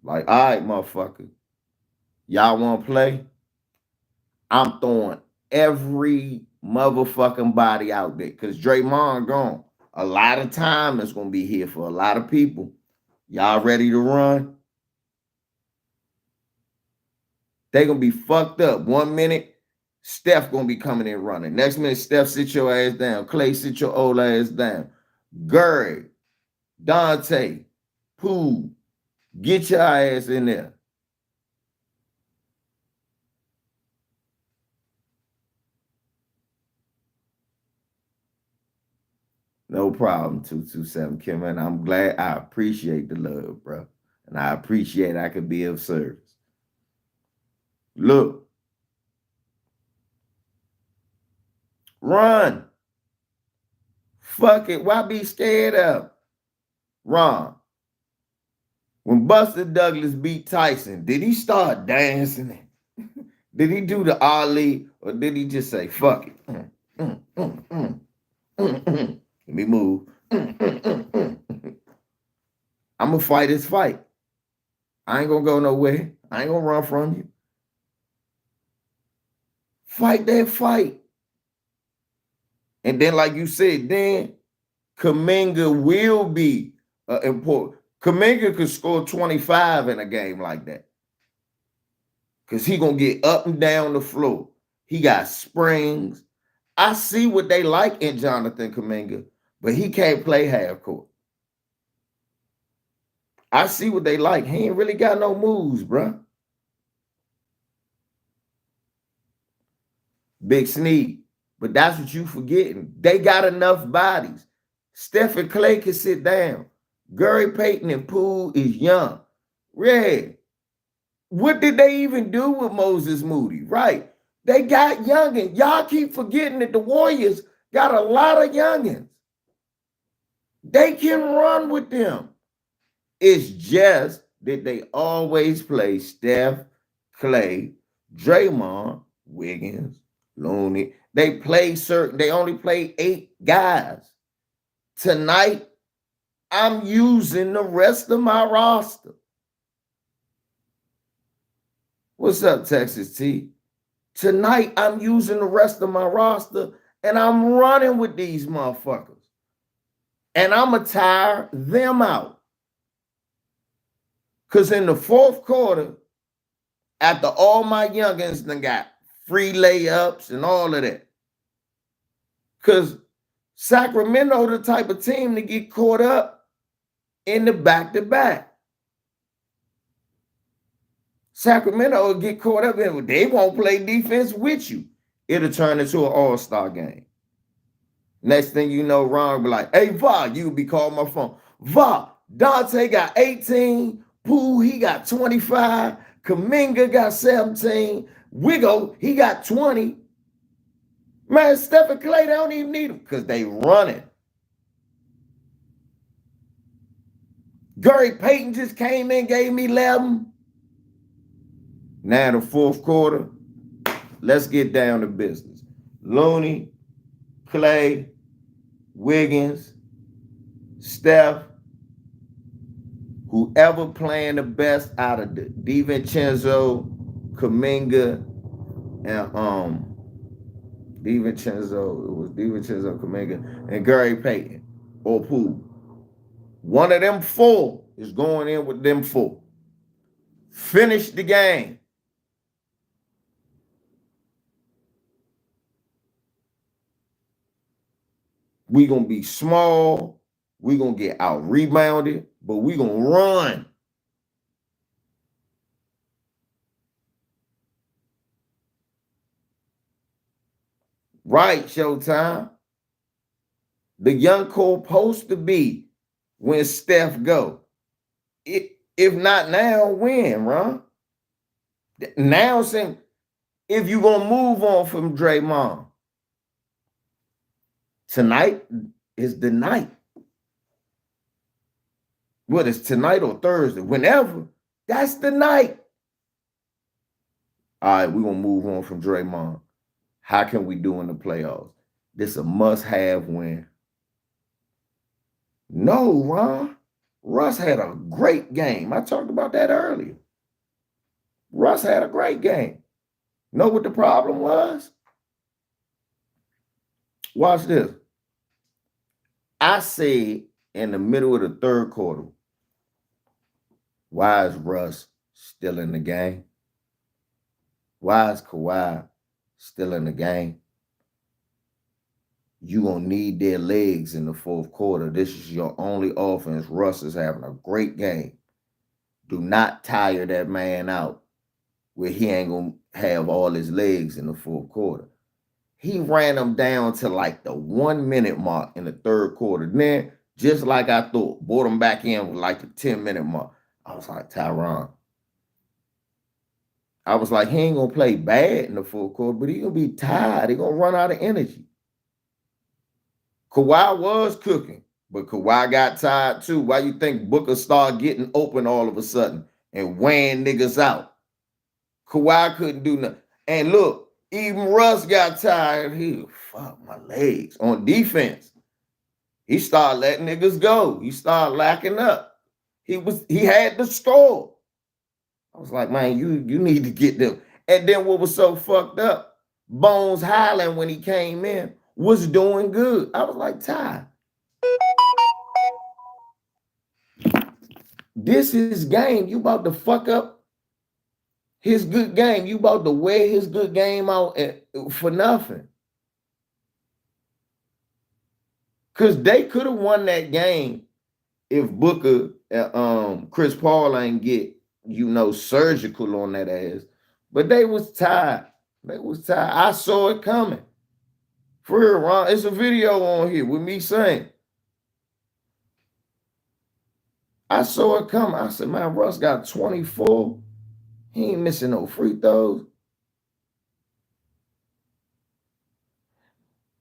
Like, all right, motherfucker. Y'all want to play? I'm throwing every motherfucking body out there because Draymond gone. A lot of time is going to be here for a lot of people. Y'all ready to run? They going to be fucked up. 1 minute, Steph going to be coming in running. Next minute, Steph, sit your ass down. Clay, sit your old ass down. Gary, Dante, Poole, get your ass in there. No problem, 227 Kim. And I'm glad. I appreciate the love, bro. And I appreciate I could be of service. Look. Run. Fuck it. Why be scared of? Ron. When Buster Douglas beat Tyson, did he start dancing? Did he do the Ali or did he just say, fuck it? Let me move. I'm going to fight this fight. I ain't going to go nowhere. I ain't going to run from you. Fight that fight. And then, like you said, then Kuminga will be important. Kuminga could score 25 in a game like that. Because he going to get up and down the floor. He got springs. I see what they like in Jonathan Kuminga, but he can't play half court. I see what they like. He ain't really got no moves, bro. Big Sneed. But that's what you forgetting. They got enough bodies. Steph and Clay can sit down. Gary Payton and Poole is young. Red. What did they even do with Moses Moody? Right. They got youngins. Y'all keep forgetting that the Warriors got a lot of youngins. They can run with them. It's just that they always play Steph, Clay, Draymond, Wiggins, Looney. They only play 8 guys. Tonight, I'm using the rest of my roster. What's up, Texas T? Tonight, I'm using the rest of my roster, and I'm running with these motherfuckers. And I'm going to tire them out. Because in the fourth quarter, After all my youngins done got free layups and all of that. Because Sacramento the type of team to get caught up in the back-to-back. Sacramento will get caught up in it. They won't play defense with you. It'll turn into an all-star game. Next thing you know, Ron will be like, hey, Va, you'll be calling my phone. Va, Dante got 18. Pooh, he got 25. Kuminga got 17. Wiggo, he got 20. Man, Steph and Clay, they don't even need them because they running. Gary Payton just came in, gave me 11. Now the fourth quarter, let's get down to business. Looney, Clay, Wiggins, Steph, whoever playing the best out of the DiVincenzo, Kuminga, and DiVincenzo, Kuminga, and Gary Payton or Pooh. One of them four is going in with them four. Finish the game. We gonna be small. We gonna get out rebounded, but we gonna run. Right, Showtime. The young core supposed to be when Steph go. If not now, when, Ron? Now, saying if you gonna move on from Draymond, tonight is the night. Whether it's tonight or Thursday, whenever, that's the night. All right, we're going to move on from Draymond. How can we do in the playoffs? This is a must-have win. No, Ron. Russ had a great game. I talked about that earlier. Russ had a great game. Know what the problem was? Watch this. I said in the middle of the third quarter, why is Russ still in the game? Why is Kawhi still in the game? You're going to need their legs in the fourth quarter. This is your only offense. Russ is having a great game. Do not tire that man out where he ain't going to have all his legs in the fourth quarter. He ran them down to like the 1 minute mark in the third quarter. Then, just like I thought, brought him back in with like the 10-minute mark. I was like, Tyron. I was like, he ain't going to play bad in the fourth quarter, but he going to be tired. He going to run out of energy. Kawhi was cooking, but Kawhi got tired too. Why you think Booker started getting open all of a sudden and weighing niggas out? Kawhi couldn't do nothing. And look, even Russ got tired. He, fuck my legs. On defense, he started letting niggas go. He started lacking up. He had to score. I was like, man, you need to get them. And then what was so fucked up, Bones Highland, when he came in, was doing good. I was like, Ty, this is game. You about to fuck up his good game. You about to wear his good game out for nothing. Because they could have won that game if Booker, Chris Paul ain't get, surgical on that ass. But they was tired. I saw it coming. For real, Ron, it's a video on here with me saying. I saw it coming. I said, man, Russ got 24. He ain't missing no free throws.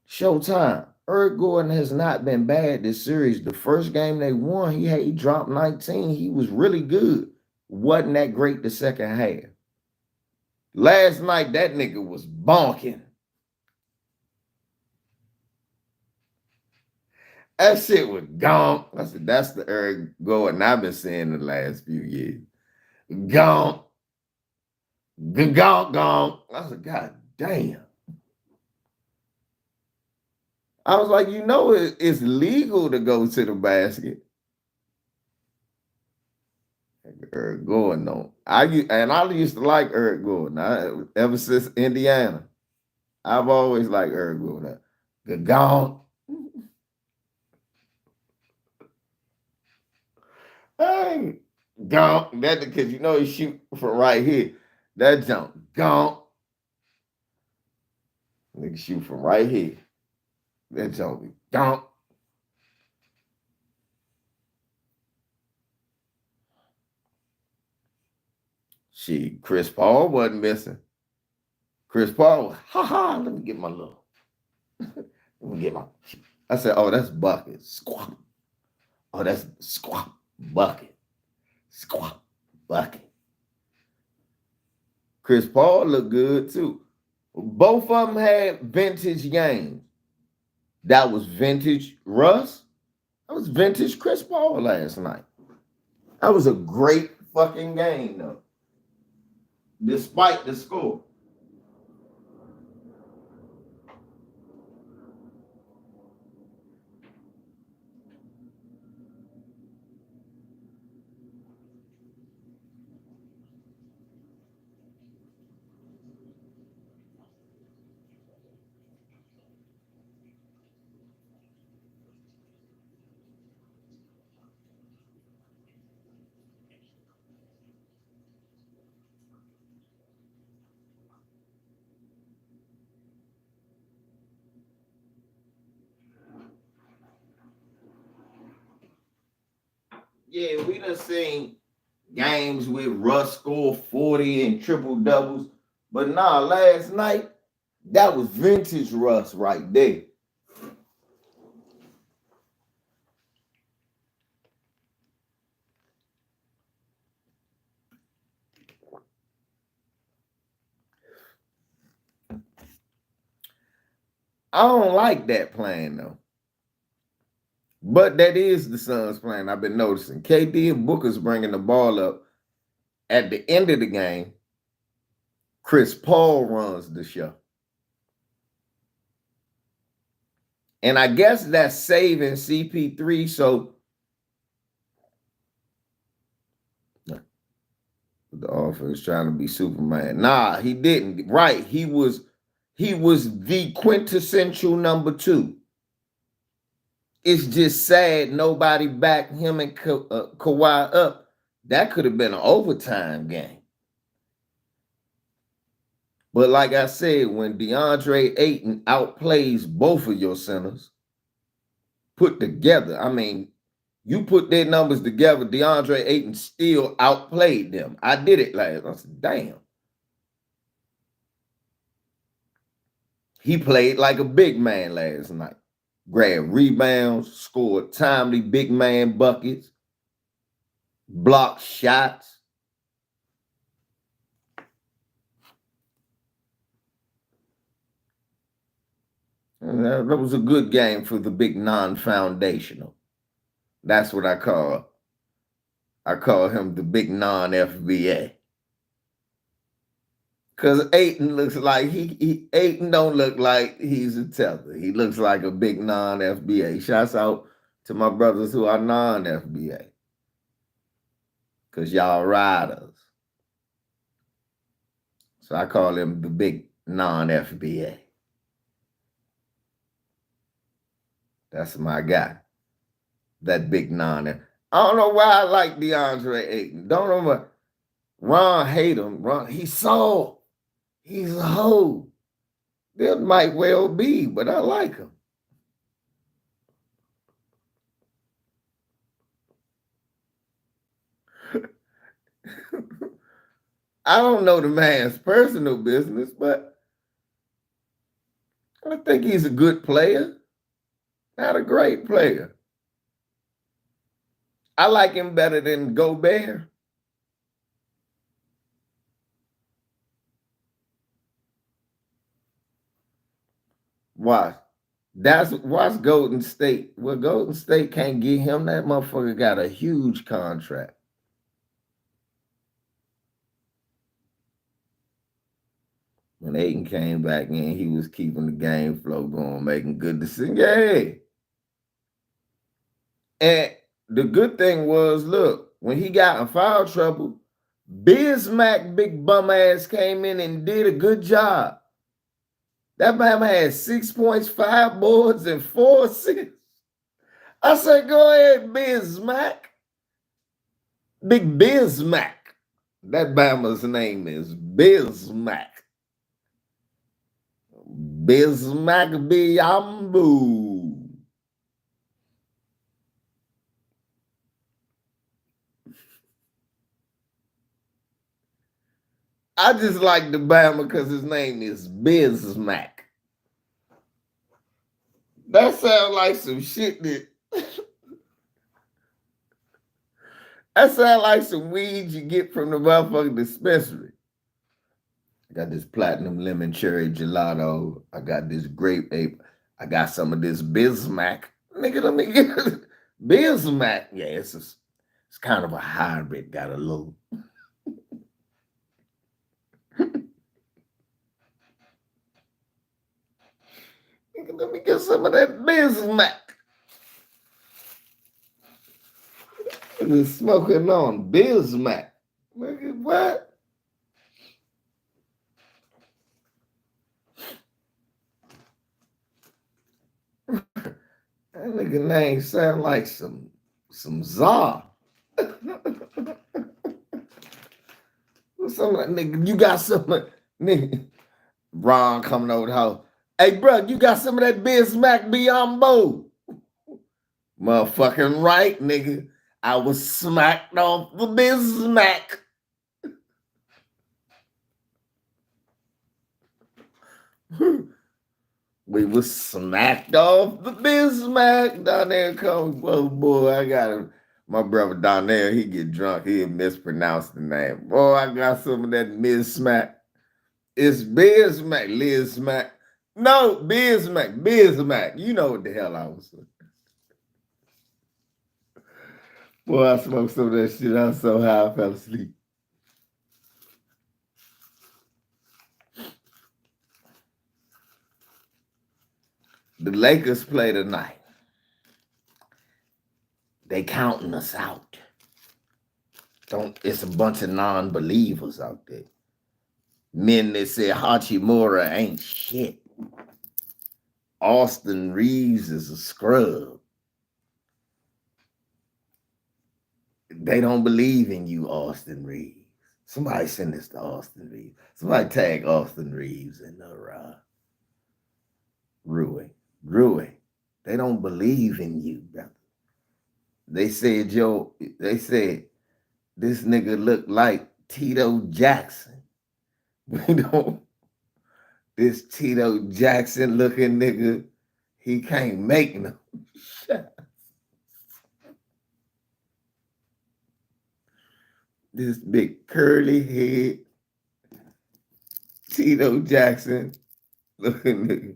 Showtime. Eric Gordon has not been bad this series. The first game they won, he dropped 19. He was really good. Wasn't that great the second half. Last night, that nigga was bonking. That shit was gone. I said, that's the Eric Gordon I've been seeing the last few years. Gone. Gone. I said, God damn. I was like, it's legal to go to the basket. Eric Gordon. No, I used to like Eric Gordon. Ever since Indiana, I've always liked Eric Gordon. The gone. Hey, gone. That because you know he shoot from right here. That jump gone. Nigga shoot from right here. That jump gone. Shit, Chris Paul wasn't missing. Chris Paul was, let me get my little. Let me get my. I said, oh, that's bucket. Squat. Oh, that's squat. Bucket. Squat. Bucket. Chris Paul looked good too. Both of them had vintage games. That was vintage Russ. That was vintage Chris Paul last night. That was a great fucking game, though. Despite the score. Yeah, we done seen games with Russ score 40 and triple doubles. But nah, last night, that was vintage Russ right there. I don't like that plan though. But that is the Suns' plan. I've been noticing. KD and Booker's bringing the ball up. At the end of the game, Chris Paul runs the show. And I guess that's saving CP3. So the offense trying to be Superman. Nah, he didn't. Right. He was the quintessential number 2. It's just sad nobody backed him and Kawhi up. That could have been an overtime game. But like I said, when DeAndre Ayton outplays both of your centers put together, I mean, you put their numbers together, DeAndre Ayton still outplayed them. I did it last. I said, damn. He played like a big man last night. Grabbed rebounds, scored timely big man buckets, blocked shots. And that was a good game for the big non-foundational. That's what I call him the big non-FBA. Because Ayton looks like Ayton don't look like he's a tether. He looks like a big non-FBA. Shouts out to my brothers who are non-FBA. Because y'all riders. So I call him the big non-FBA. That's my guy. That big non. I don't know why I like DeAndre Ayton. Don't know why. Ron hate him. Ron, he's soft. He's a hoe. That might well be, but I like him. I don't know the man's personal business, but I think he's a good player. Not a great player. I like him better than Gobert. Watch. Watch Golden State. Well, Golden State can't get him. That motherfucker got a huge contract. When Ayton came back in, he was keeping the game flow going, making good decisions. Yeah. And the good thing was, look, when he got in foul trouble, Bismack big bum ass came in and did a good job. That Bama had 6 points, 5 boards, and 4 assists. I said, go ahead, Bismack. Big Bismack. That Bama's name is Bismack. Bismack Biyambu. I just like the Bama because his name is Bismack. That sounds like some shit that sounds like some weed you get from the motherfucking dispensary. I got this platinum lemon cherry gelato. I got this grape ape. I got some of this Bismack. Nigga, let me get it. Bismack. Yeah, it's kind of a hybrid. Got a little. Nigga, let me get some of that Bismack. Just smoking on Bismack. Nigga, what? That nigga name sound like some czar. Some nigga, you got some nigga. Ron coming over the house. Hey, bro, you got some of that Bismack Biyambo? Motherfucking right, nigga. I was smacked off the Bismack. We was smacked off the Bismack. Down there comes, oh boy, I got him. My brother down there, he get drunk, he'll mispronounce the name. Boy, I got some of that Bismack. It's Bismack, Liz Smack. No, Bismack. You know what the hell I was saying. Boy, I smoked some of that shit. I was so high I fell asleep. The Lakers play tonight. They counting us out. It's a bunch of non-believers out there. Men that say Hachimura ain't shit. Austin Reeves is a scrub. They don't believe in you, Austin Reeves. Somebody send this to Austin Reeves. Somebody tag Austin Reeves in the Rui. They don't believe in you, brother. They said this nigga look like Tito Jackson. We don't. This Tito Jackson looking nigga, he can't make no shots. This big curly head Tito Jackson looking nigga.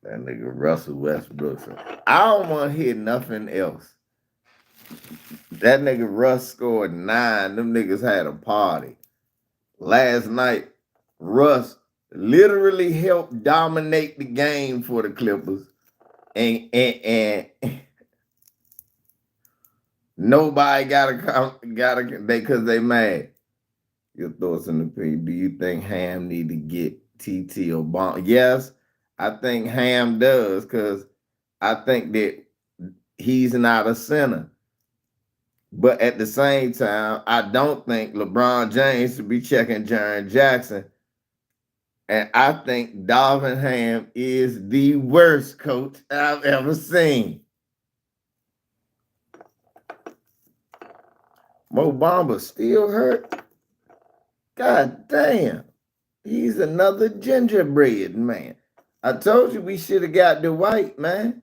That nigga Russell Westbrook. I don't want to hear nothing else. That nigga Russ scored 9. Them niggas had a party. Last night, Russ literally helped dominate the game for the Clippers. And nobody gotta because they mad. Your thoughts on the page. Do you think Ham need to get TT Obama? Yes, I think Ham does, because I think that he's not a center. But at the same time, I don't think LeBron James should be checking Jaren Jackson. And I think Darvin Ham is the worst coach I've ever seen. Mo Bamba still hurt. God damn. He's another gingerbread man. I told you we should have got the white, man.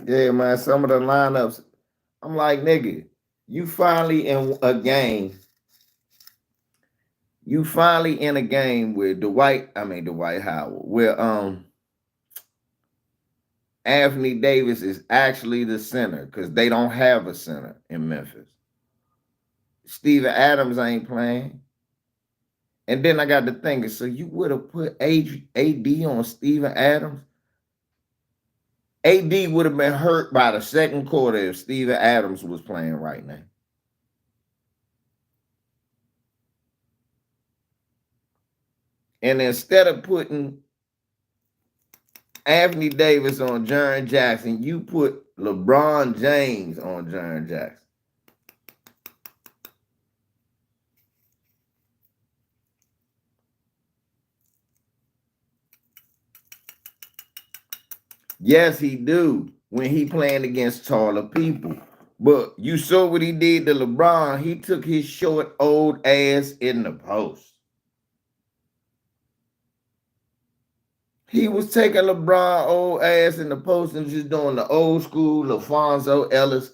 Yeah, man, some of the lineups, I I'm like, nigga, you finally in a game. You finally in a game where Dwight Howard, where Anthony Davis is actually the center because they don't have a center in Memphis. Steven Adams ain't playing. And then I got to thinking, so you would have put AD on Steven Adams? AD would have been hurt by the second quarter if Steven Adams was playing right now. And instead of putting Anthony Davis on Jaren Jackson, you put LeBron James on Jaren Jackson. Yes, he do when he playing against taller people. But you saw what he did to LeBron. He took his short old ass in the post. He was taking LeBron old ass in the post and just doing the old school LaFonso Ellis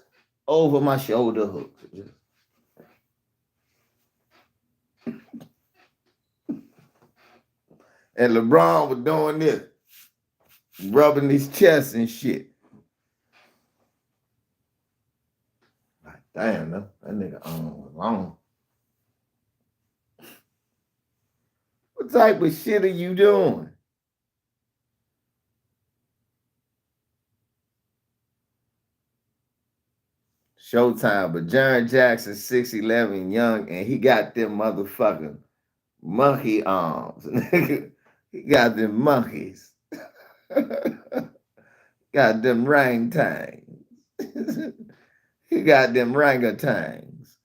over my shoulder hook. And LeBron was doing this, rubbing his chest and shit. Like, damn, that nigga was on. What type of shit are you doing? Showtime, but Jaren Jackson 6'11", young, and he got them motherfucking monkey arms. He got them monkeys. Got them rangtangs. He got them orangutans.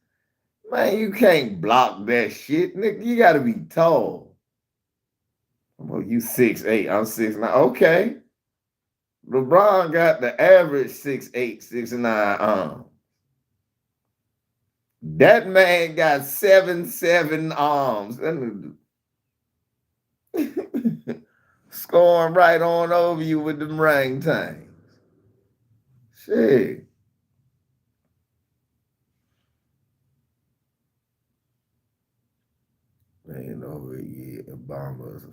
Man, you can't block that shit, nigga. You gotta be tall. Well, you 6'8", I'm 6'9". Okay. LeBron got the average 6'8", 6'9" arms. That man got 7'7" arms. Scoring right on over you with them orangutans. Shit. Ain't over here, Obama's.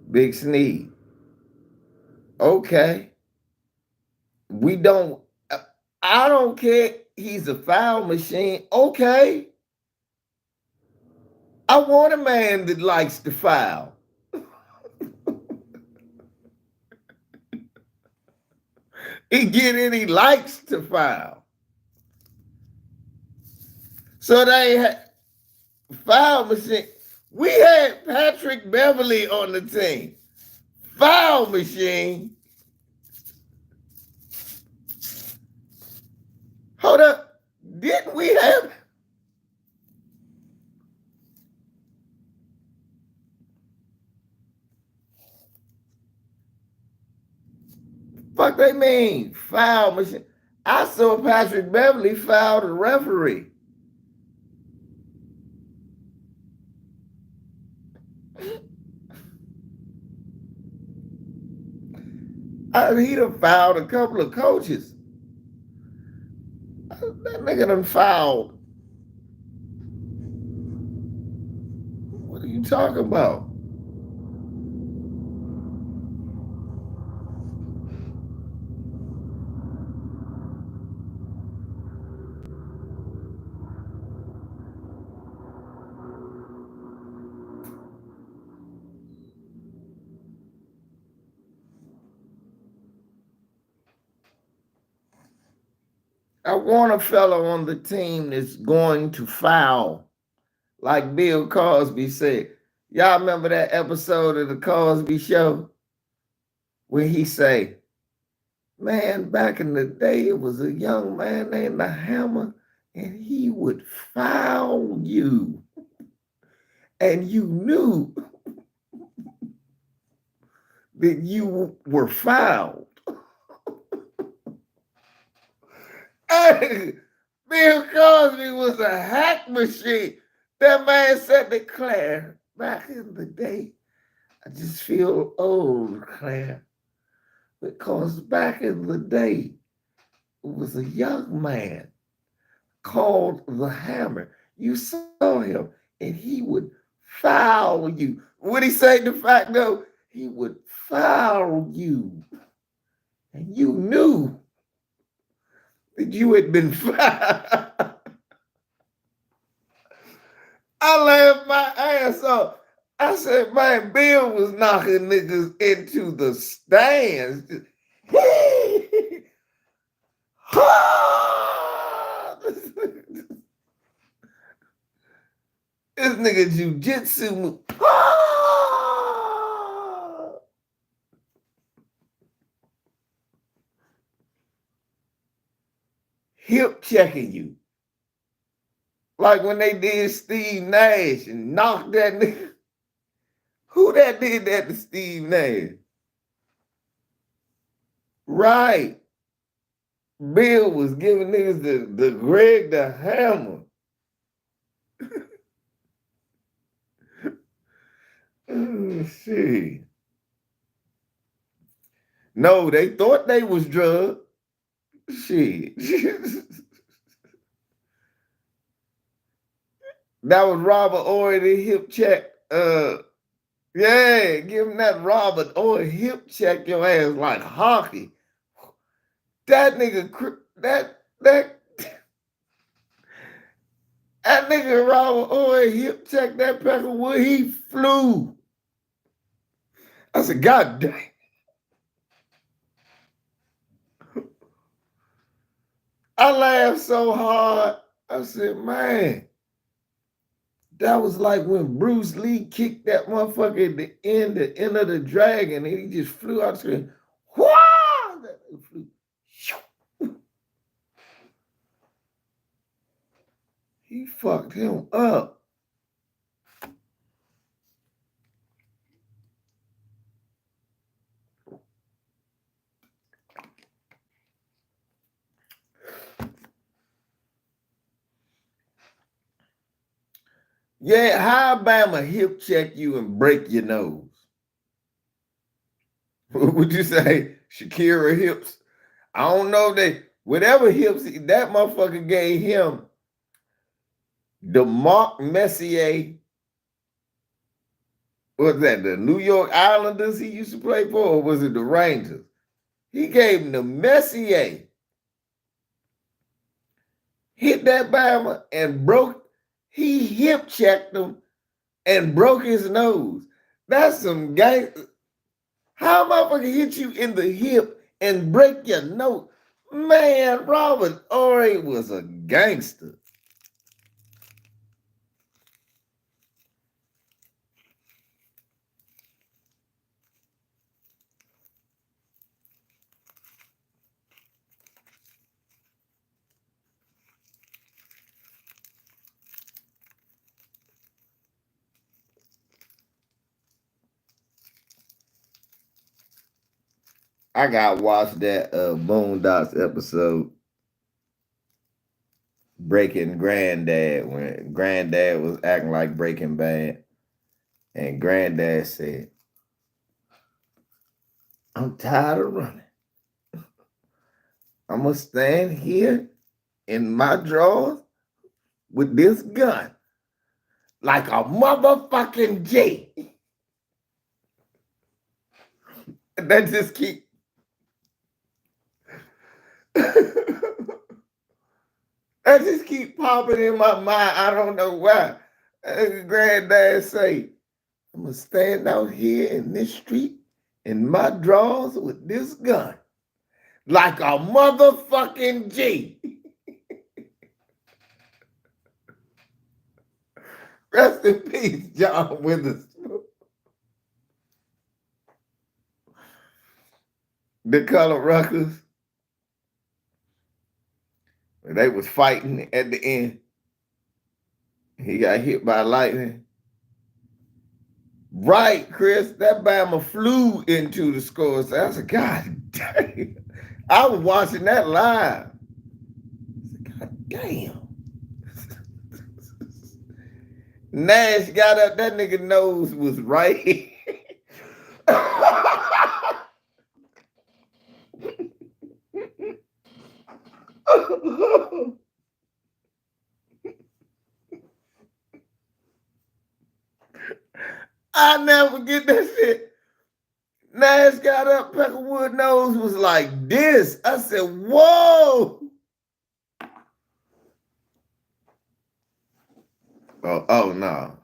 Big Sneed. Okay. I don't care. He's a foul machine. Okay. I want a man that likes to foul. He get in, he likes to foul. So they had foul machine. We had Patrick Beverly on the team. Foul machine. Hold up. Didn't we have? Fuck they mean? Foul machine. I saw Patrick Beverly foul the referee. He done fouled a couple of coaches. That nigga done fouled. What are you talking about? I want a fellow on the team that's going to foul, like Bill Cosby said. Y'all remember that episode of the Cosby Show where he say, man, back in the day, it was a young man named the Hammer, and he would foul you. And you knew that you were fouled. Hey, Bill Cosby was a hack machine. That man said to Claire, back in the day, I just feel old, Claire, because back in the day, was a young man called the Hammer. You saw him, and he would foul you. What he say de facto? He would foul you. And you knew that you had been fouled. I laughed my ass off. I said, man, Bill was knocking niggas into the stands. This nigga jujitsu move. Hip checking you. Like when they did Steve Nash and knocked that nigga. Who that did that to Steve Nash? Right. Bill was giving niggas the Greg the Hammer. Shit. No, they thought they was drugged. Shit. That was Robert Ory, the hip check. Yeah, give him that Robert Ory hip check your ass like hockey. That nigga, that nigga Robert Ory hip check that Peckerwood, he flew. I said, God damn. I laughed so hard. I said, man, that was like when Bruce Lee kicked that motherfucker at the end of the dragon, and he just flew out the screen. Whoa! That flew. He fucked him up. Yeah, how Bama hip check you and break your nose? Would you say Shakira hips? I don't know that whatever hips that motherfucker gave him. The Mark Messier, was that the New York Islanders he used to play for, or was it the Rangers? He gave him the Messier. Hit that Bama and he hip checked him and broke his nose. That's some gang. How motherfucker hit you in the hip and break your nose? Man, Robert Ory was a gangster. I got watched that Boondocks episode, Breaking Granddad, when Granddad was acting like Breaking Bad. And Granddad said, I'm tired of running. I'm going to stand here in my drawers with this gun like a motherfucking G. That just keep that just keep popping in my mind. I don't know why. Granddad say, I'm gonna stand out here in this street in my drawers with this gun like a motherfucking G. Rest in peace, John Witherspoon. The Color Ruckers. They was fighting at the end. He got hit by lightning. Right, Chris. That Bama flew into the score. So I said, God damn. I was watching that live. I said, God damn. Nash got up. That nigga nose was right. I never forget that shit. Nash got up, Peckerwood nose was like this. I said, whoa. Oh no.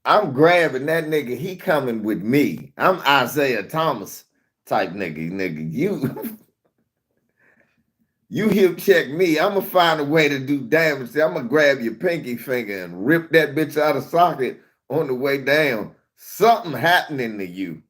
I'm grabbing that nigga. He coming with me. I'm Isaiah Thomas type nigga. You hip check me. I'm gonna find a way to do damage. I'm gonna grab your pinky finger and rip that bitch out of socket on the way down. Something happening to you.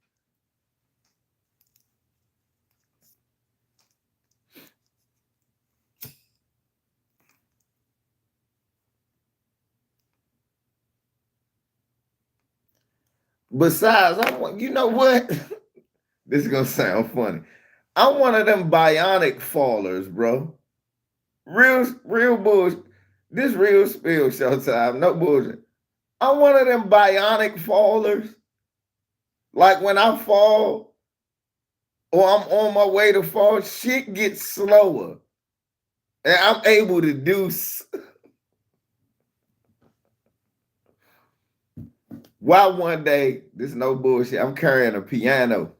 Besides, you know what? This is gonna sound funny. I'm one of them bionic fallers, bro. Real bullshit. This real spill showtime. No bullshit. I'm one of them bionic fallers. Like when I fall or I'm on my way to fall, shit gets slower. And I'm able to do. Why one day, this is no bullshit, I'm carrying a piano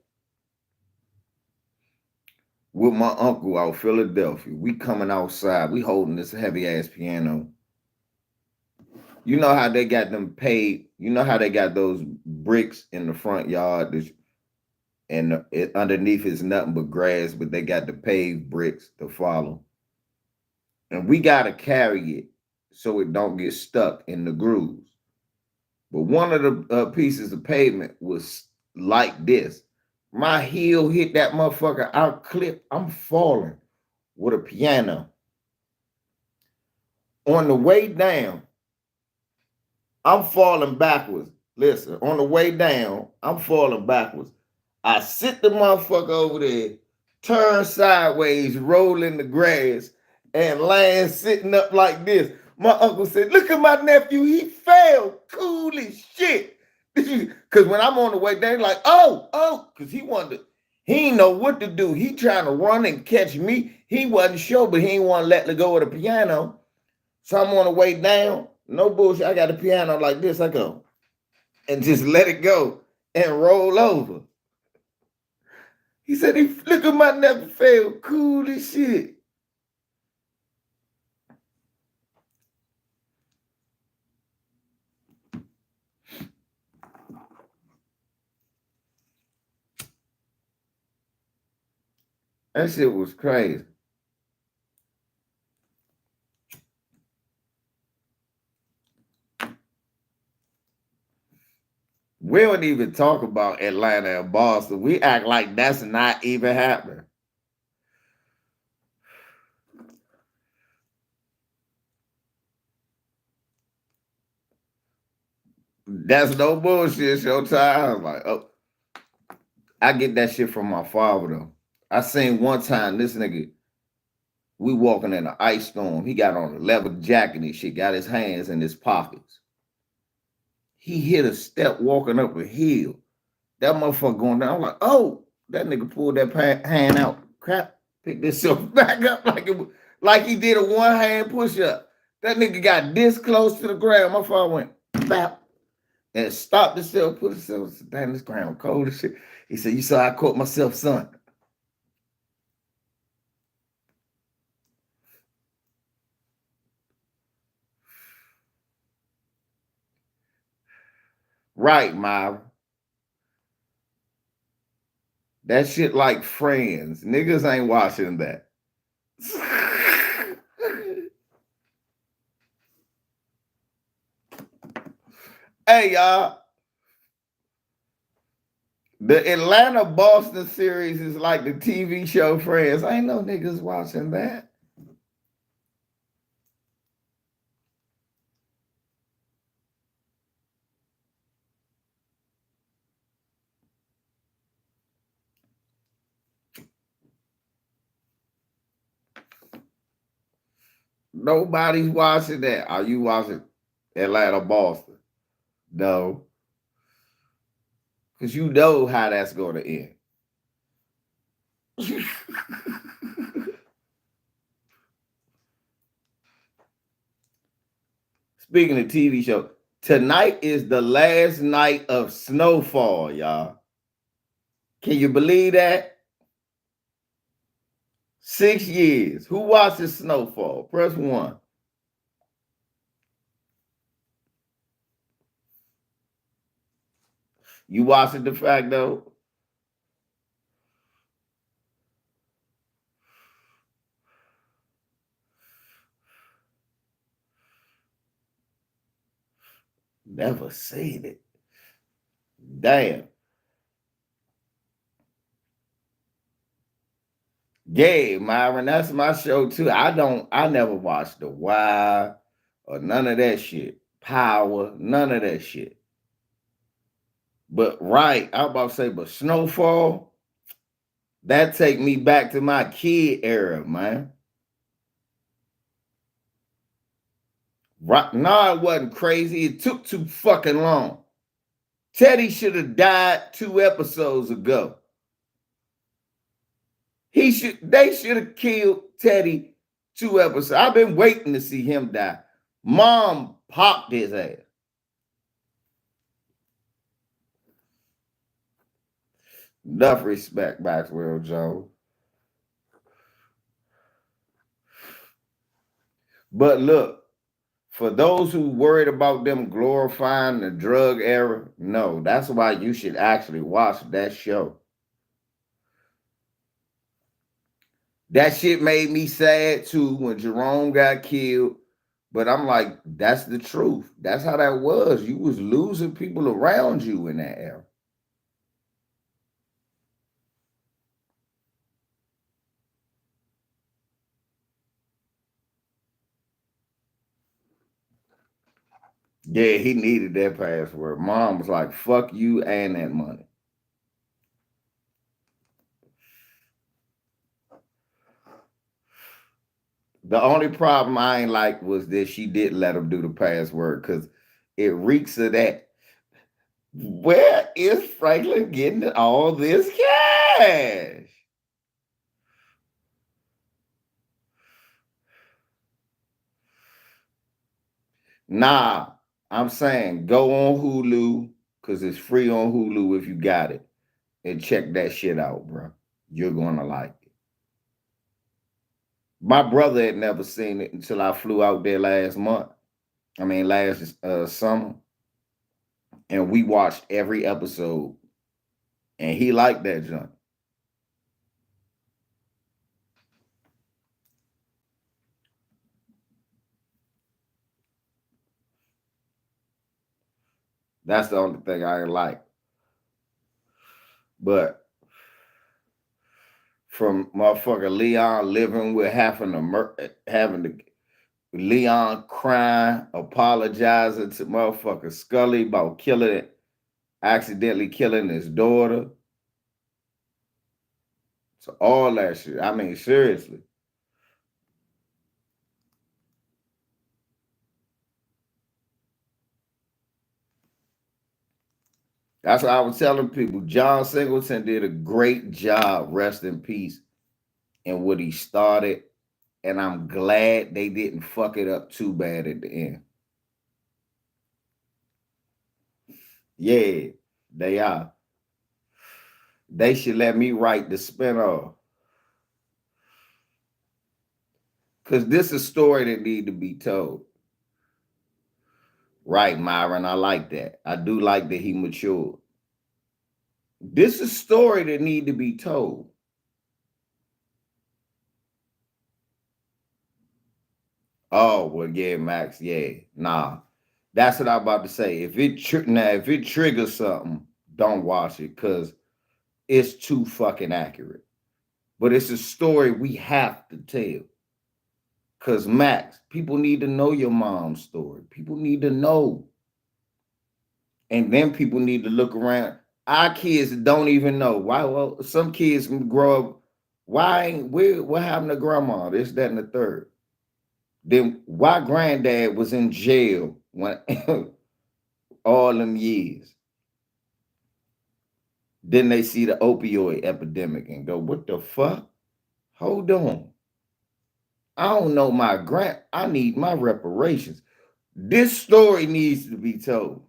with my uncle out Philadelphia. We coming outside. We holding this heavy ass piano. You know how they got them paid. You know how they got those bricks in the front yard, and underneath is nothing but grass, but they got the paved bricks to follow. And we got to carry it so it don't get stuck in the grooves. But one of the pieces of pavement was like this. My heel hit that motherfucker out clip. I'm falling with a piano. On the way down, I'm falling backwards. Listen, on the way down, I'm falling backwards. I sit the motherfucker over there, turn sideways, roll in the grass, and land sitting up like this. My uncle said, look at my nephew, he fell. Cool as shit. Because when I'm on the way down, like, because he didn't know what to do. He trying to run and catch me. He wasn't sure, but he didn't want to let go of the piano. So I'm on the way down. No bullshit. I got the piano like this. I go and just let it go and roll over. He said, look at my nephew fell. Cool as shit. That shit was crazy. We don't even talk about Atlanta and Boston. We act like that's not even happening. That's no bullshit, Showtime. I'm like, oh, I get that shit from my father, though. I seen one time this nigga, we walking in an ice storm. He got on a leather jacket and shit, got his hands in his pockets. He hit a step walking up a hill. That motherfucker going down. I'm like, oh, that nigga pulled that hand out. Crap, picked himself back up like he did a one-hand push-up. That nigga got this close to the ground. My father went, bap, and stopped himself, put himself down this ground, cold as shit. He said, you saw I caught myself, son. Right, Myra. That shit like Friends. Niggas ain't watching that. Hey, y'all. The Atlanta-Boston series is like the TV show Friends. Ain't no niggas watching that. Nobody's watching that. Are you watching Atlanta, Boston? No. Because you know how that's going to end. Speaking of TV show, tonight is the last night of Snowfall, y'all. Can you believe that? 6 years. Who watches Snowfall? Press 1. You watching the fact though? Never seen it. Damn. Yeah, Myron, that's my show too. I never watched The Wire or none of that shit. Power, none of that shit. But right, I was about to say, but Snowfall, that take me back to my kid era, man. Right, no, it wasn't crazy. It took too fucking long. Teddy should have died 2 episodes ago. They should have killed Teddy 2 episodes. I've been waiting to see him die. Mom popped his ass. Enough respect, Maxwell Jones. But look, for those who worried about them glorifying the drug era, no, that's why you should actually watch that show. That shit made me sad too when Jerome got killed. But I'm like, that's the truth. That's how that was. You was losing people around you in that era. Yeah, he needed that password. Mom was like, fuck you and that money. The only problem I ain't like was that she did let him do the password because it reeks of that. Where is Franklin getting all this cash? Nah, I'm saying go on Hulu because it's free on Hulu if you got it. And check that shit out, bro. You're gonna like it. My brother had never seen it until I flew out there last month. I mean, last summer, and we watched every episode, and he liked that junk. That's the only thing I like. But from motherfucker Leon living with having to Leon crying, apologizing to motherfucker Scully about accidentally killing his daughter. So all that shit. I mean, seriously. That's what I was telling people. John Singleton did a great job, rest in peace, in what he started. And I'm glad they didn't fuck it up too bad at the end. Yeah, they are. They should let me write the spinoff. Because this is a story that need to be told. Right, Myron. I like that. I do like that he matured. This is a story that need to be told. Oh, well, yeah, Max. Yeah. Nah. That's what I'm about to say. If it triggers something, don't watch it because it's too fucking accurate. But it's a story we have to tell. Because, Max, people need to know your mom's story. People need to know. And then people need to look around. Our kids don't even know. Why? Well, some kids grow up. Why ain't what happened to grandma? This, that, and the third. Then why granddad was in jail when all them years? Then they see the opioid epidemic and go, what the fuck? Hold on. I don't know my grant. I need my reparations. This story needs to be told.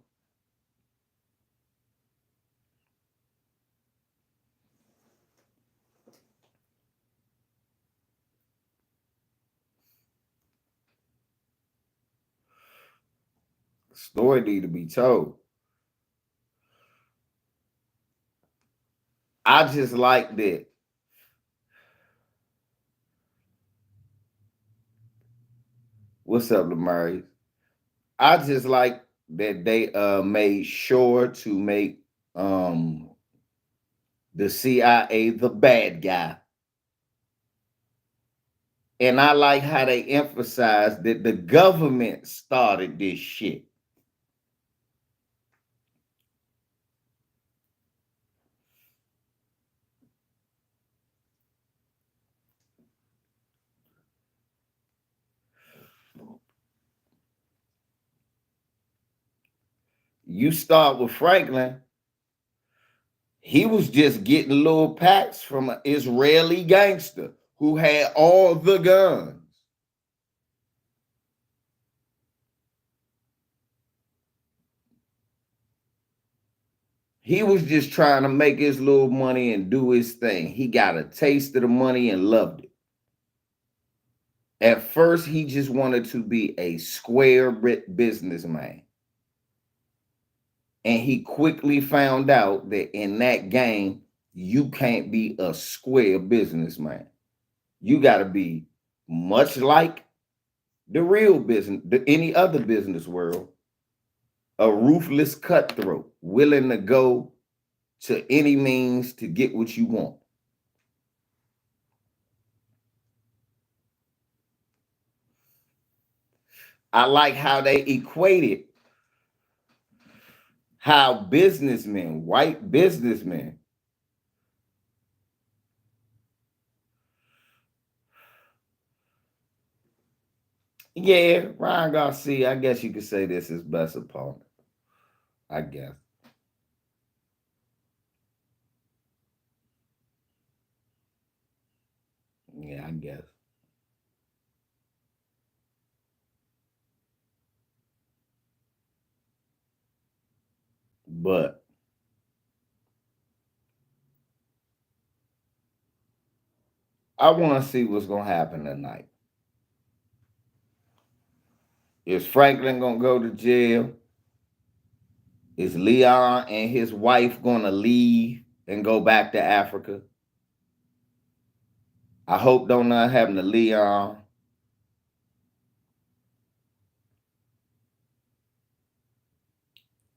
Story need to be told. I just like that. What's up, Lamar? I just like that they made sure to make um the CIA the bad guy. And I like how they emphasize that the government started this shit. You start with Franklin, he was just getting little packs from an Israeli gangster who had all the guns. He was just trying to make his little money and do his thing. He got a taste of the money and loved it. At first, he just wanted to be a square businessman. And he quickly found out that in that game, you can't be a square businessman. You got to be much like the real business, any other business world, a ruthless cutthroat, willing to go to any means to get what you want. I like how they equated how businessmen, white businessmen, yeah, Ryan Garcia, I guess you could say this is best opponent. I guess. Yeah, I guess. But I want to see what's going to happen tonight. Is Franklin going to go to jail? Is Leon and his wife going to leave and go back to Africa? I hope don't nothing happen to Leon.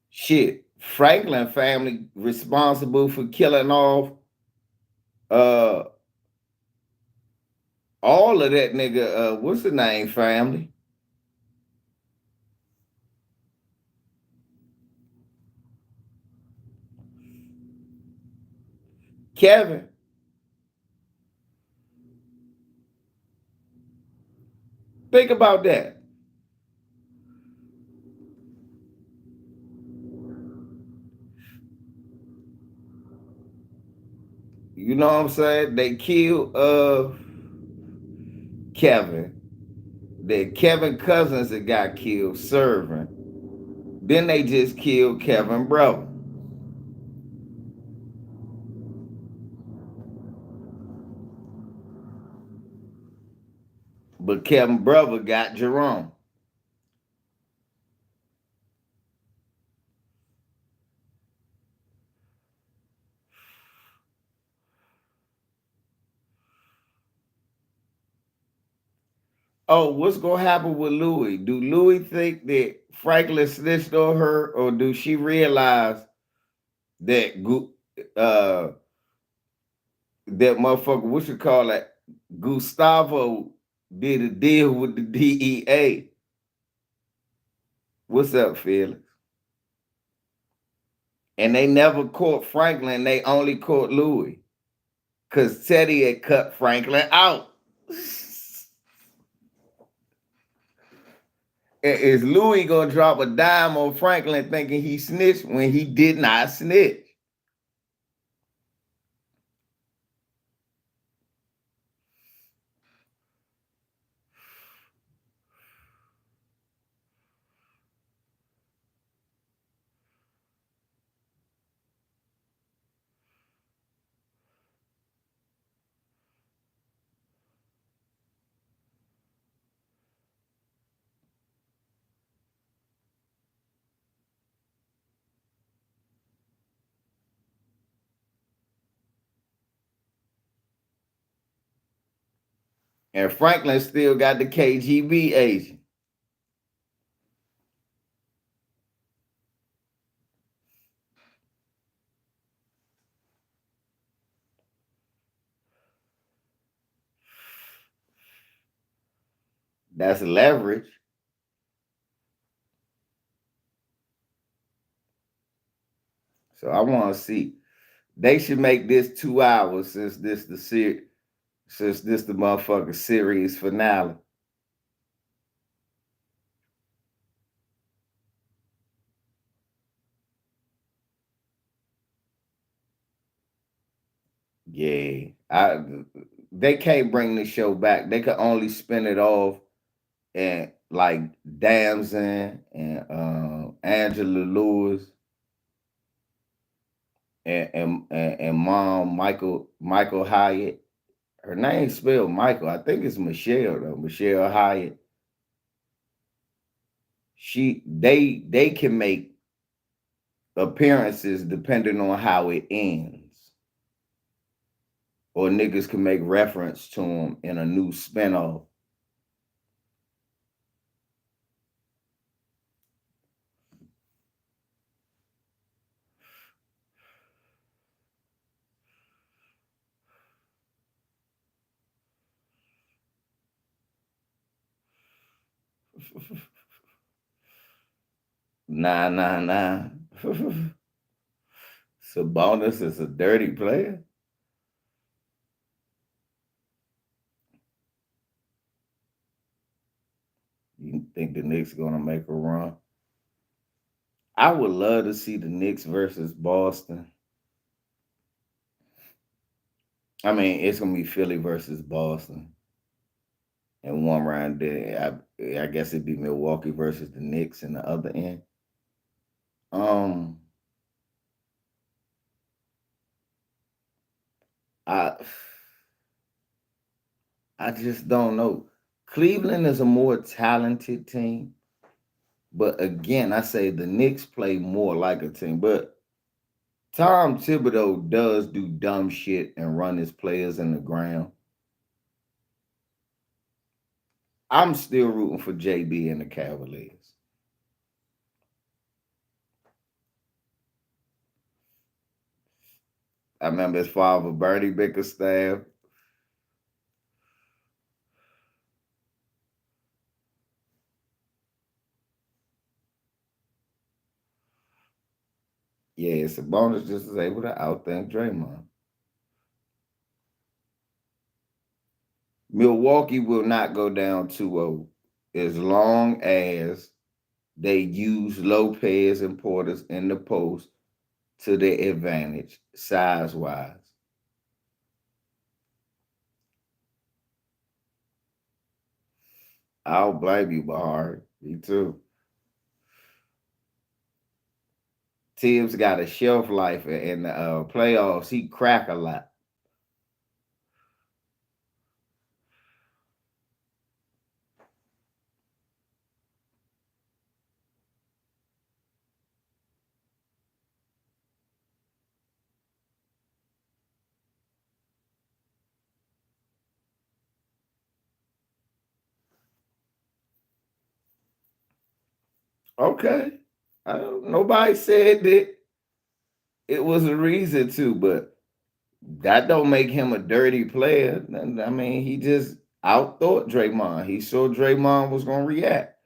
Shit, Franklin family responsible for killing off uh all of that nigga. What's the name? Family. Kevin. Think about that. You know what I'm saying? They killed Kevin. That Kevin Cousins that got killed serving. Then they just killed Kevin brother. But Kevin brother got Jerome. Oh, what's gonna happen with Louis? Do Louis think that Franklin snitched on her, or do she realize that uh that motherfucker, what you call it, Gustavo did a deal with the DEA? What's up, Felix? And they never caught Franklin, they only caught Louis. Cause Teddy had cut Franklin out. Is Louis gonna drop a dime on Franklin thinking he snitched when he did not snitch? And Franklin still got the KGB agent. That's leverage. So I want to see. They should make this 2 hours since this the motherfucking series finale. Yeah, they can't bring the show back. They could only spin it off and like Damson and Angela Lewis and mom Michael Hyatt. Her name's spelled Michael. I think it's Michelle though. Michelle Hyatt. They can make appearances depending on how it ends. Or niggas can make reference to them in a new spinoff. Nah. Sabonis is a dirty player. You think the Knicks gonna make a run? I would love to see the Knicks versus Boston. I mean, it's gonna be Philly versus Boston in one round. There, I guess it'd be Milwaukee versus the Knicks in the other end. Um, I I just don't know. Cleveland is a more talented team, but again, I say the Knicks play more like a team. But Tom Thibodeau does do dumb shit and run his players in the ground. I'm still rooting for JB and the Cavaliers. I remember his father, Bernie Bickerstaff. Yeah, Sabonis just was able to outthink Draymond. Milwaukee will not go down 2-0 as long as they use Lopez and Portis in the post to their advantage, size wise. I don't blame you, Bahar. Me too. Tibbs got a shelf life in the playoffs. He crack a lot. Okay. Nobody said that it was a reason to, but that don't make him a dirty player. I mean, he just outthought Draymond. He saw Draymond was gonna react.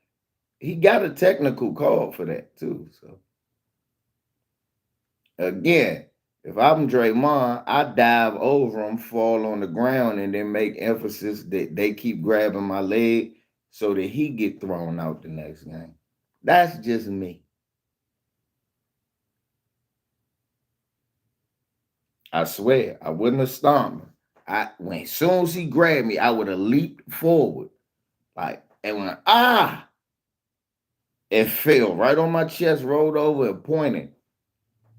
He got a technical call for that too. So again, if I'm Draymond, I dive over him, fall on the ground, and then make emphasis that they keep grabbing my leg so that he get thrown out the next game. That's just me. I swear, I wouldn't have stomped him. When as soon as he grabbed me, I would have leaped forward, like and went it fell right on my chest, rolled over and pointed.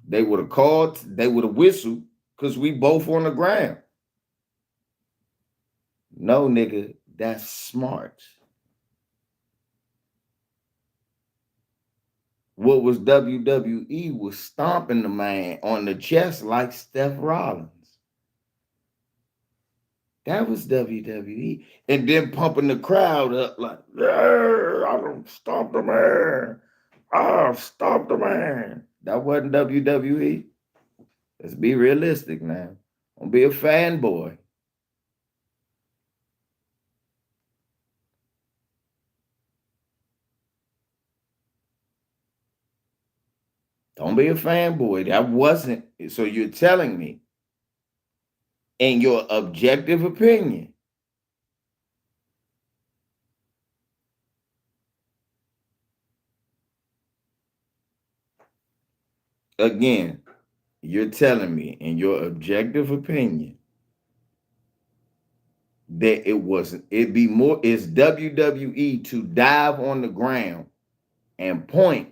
They would have called, they would have whistled because we both on the ground. No, nigga, that's smart. What was WWE was stomping the man on the chest like Steph Rollins. That was WWE. And then pumping the crowd up like, yeah, I don't stop the man. I'll stop the man. That wasn't WWE. Let's be realistic now. Don't be a fanboy. Don't be a fanboy. That wasn't. So you're telling me, in your objective opinion, again, you're telling me, in your objective opinion, that it'd be more, it's WWE to dive on the ground and point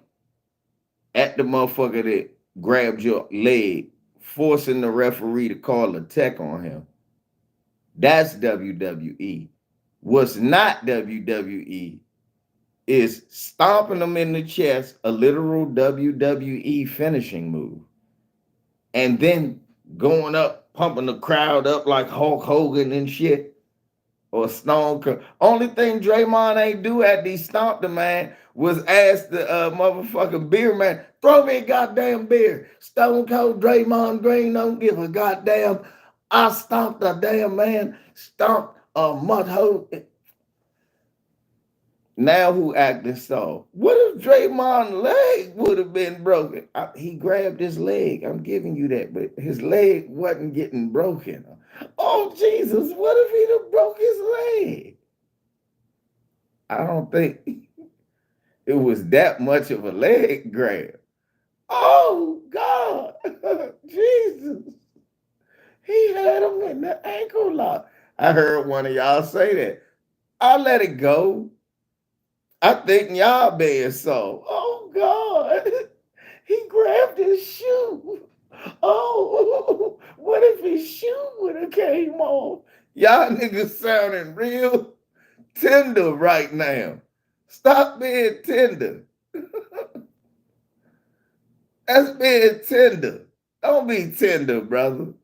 at the motherfucker that grabbed your leg, forcing the referee to call a tech on him. That's WWE. What's not WWE is stomping them in the chest, a literal WWE finishing move, and then going up, pumping the crowd up like Hulk Hogan and shit, or Stone Cold. Only thing Draymond ain't do after he stomped the man was ask the motherfucking beer man, throw me a goddamn beer. Stone Cold Draymond Green don't give a goddamn. I stomped a damn man, stomped a mud hole. Now who acting soft? What if Draymond's leg would have been broken? He grabbed his leg. I'm giving you that, but his leg wasn't getting broken. Oh Jesus! What if he'd have broke his leg? I don't think it was that much of a leg grab. Oh God, Jesus! He had him in the ankle lock. I heard one of y'all say that. I let it go. I think y'all being so. Oh God, he grabbed his shoe. Oh, what if his shoe would have came off? Y'all niggas sounding real tender right now. Stop being tender. That's being tender. Don't be tender, brother.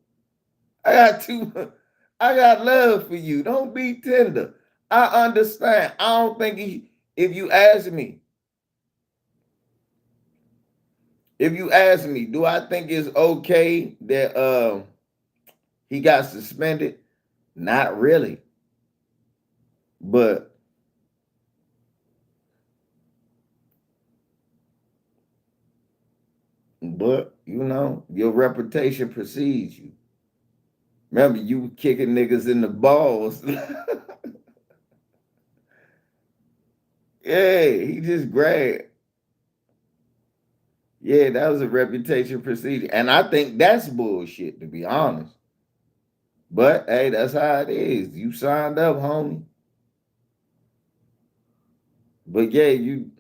I got too. I got love for you. Don't be tender. I understand. I don't think he. If you ask me, do I think it's okay that he got suspended? Not really. But you know, your reputation precedes you. Remember, you were kicking niggas in the balls. Yeah, he just grabbed. Yeah, that was a reputation procedure. And I think that's bullshit, to be honest. But hey, that's how it is. You signed up, homie. But yeah, you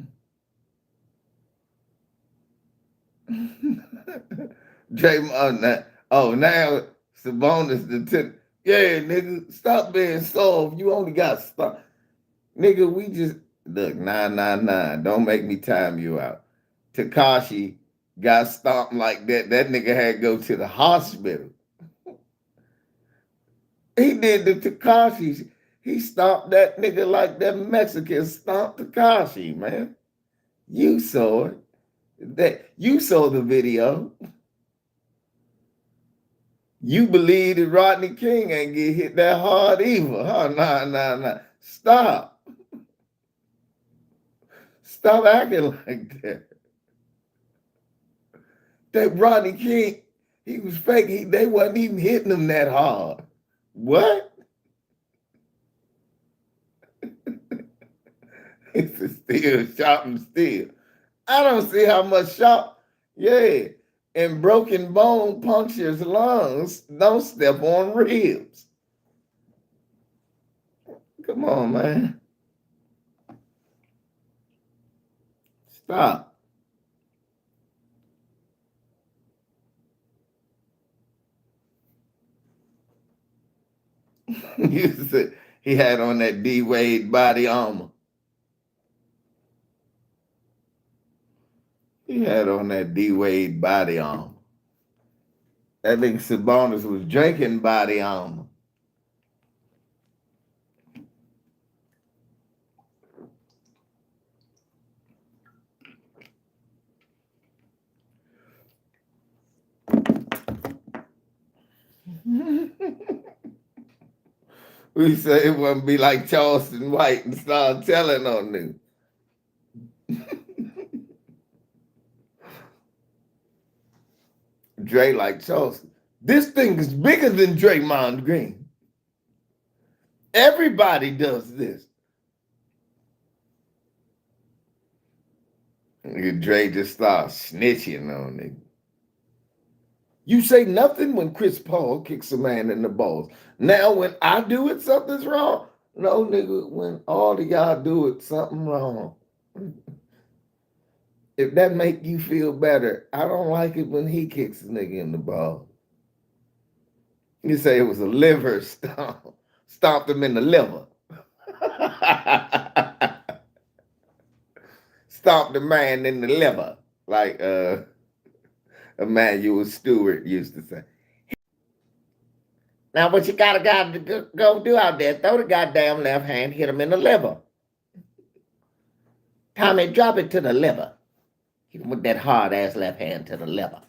Draymond now. Oh, now Sabonis the tip. Yeah, nigga, stop being soft. You only got stop. Nigga, we just look, 999. Don't make me time you out. Takashi got stomped like that. That nigga had to go to the hospital. He did the Takashi. He stomped that nigga like that Mexican stomped Takashi, man. You saw it. That you saw the video. You believe that Rodney King ain't get hit that hard either. Huh? Nah. Stop. Stop acting like that. That Rodney King, he was fake. They wasn't even hitting him that hard. What? It's still shopping still. I don't see how much shop. Yeah. And broken bone punctures lungs. Don't step on ribs. Come on, man. Stop. You said he had on that D Wade body armor. He had on that D Wade body armor. That nigga Sabonis was drinking body armor. We said it wouldn't be like Charleston White and start telling on them. Dre like Charleston. This thing is bigger than Draymond Green. Everybody does this. Dre just starts snitching on it. You say nothing when Chris Paul kicks a man in the balls. Now when I do it, something's wrong. No, nigga, when all of y'all do it, something wrong. If that make you feel better, I don't like it when he kicks a nigga in the ball. You say it was a liver stomp. Stomped him in the liver. Stomped the man in the liver. Like Emmanuel Stewart used to say. Now what you gotta go do out there, throw the goddamn left hand, hit him in the liver. Tommy, drop it to the liver. Hit him with that hard ass left hand to the liver.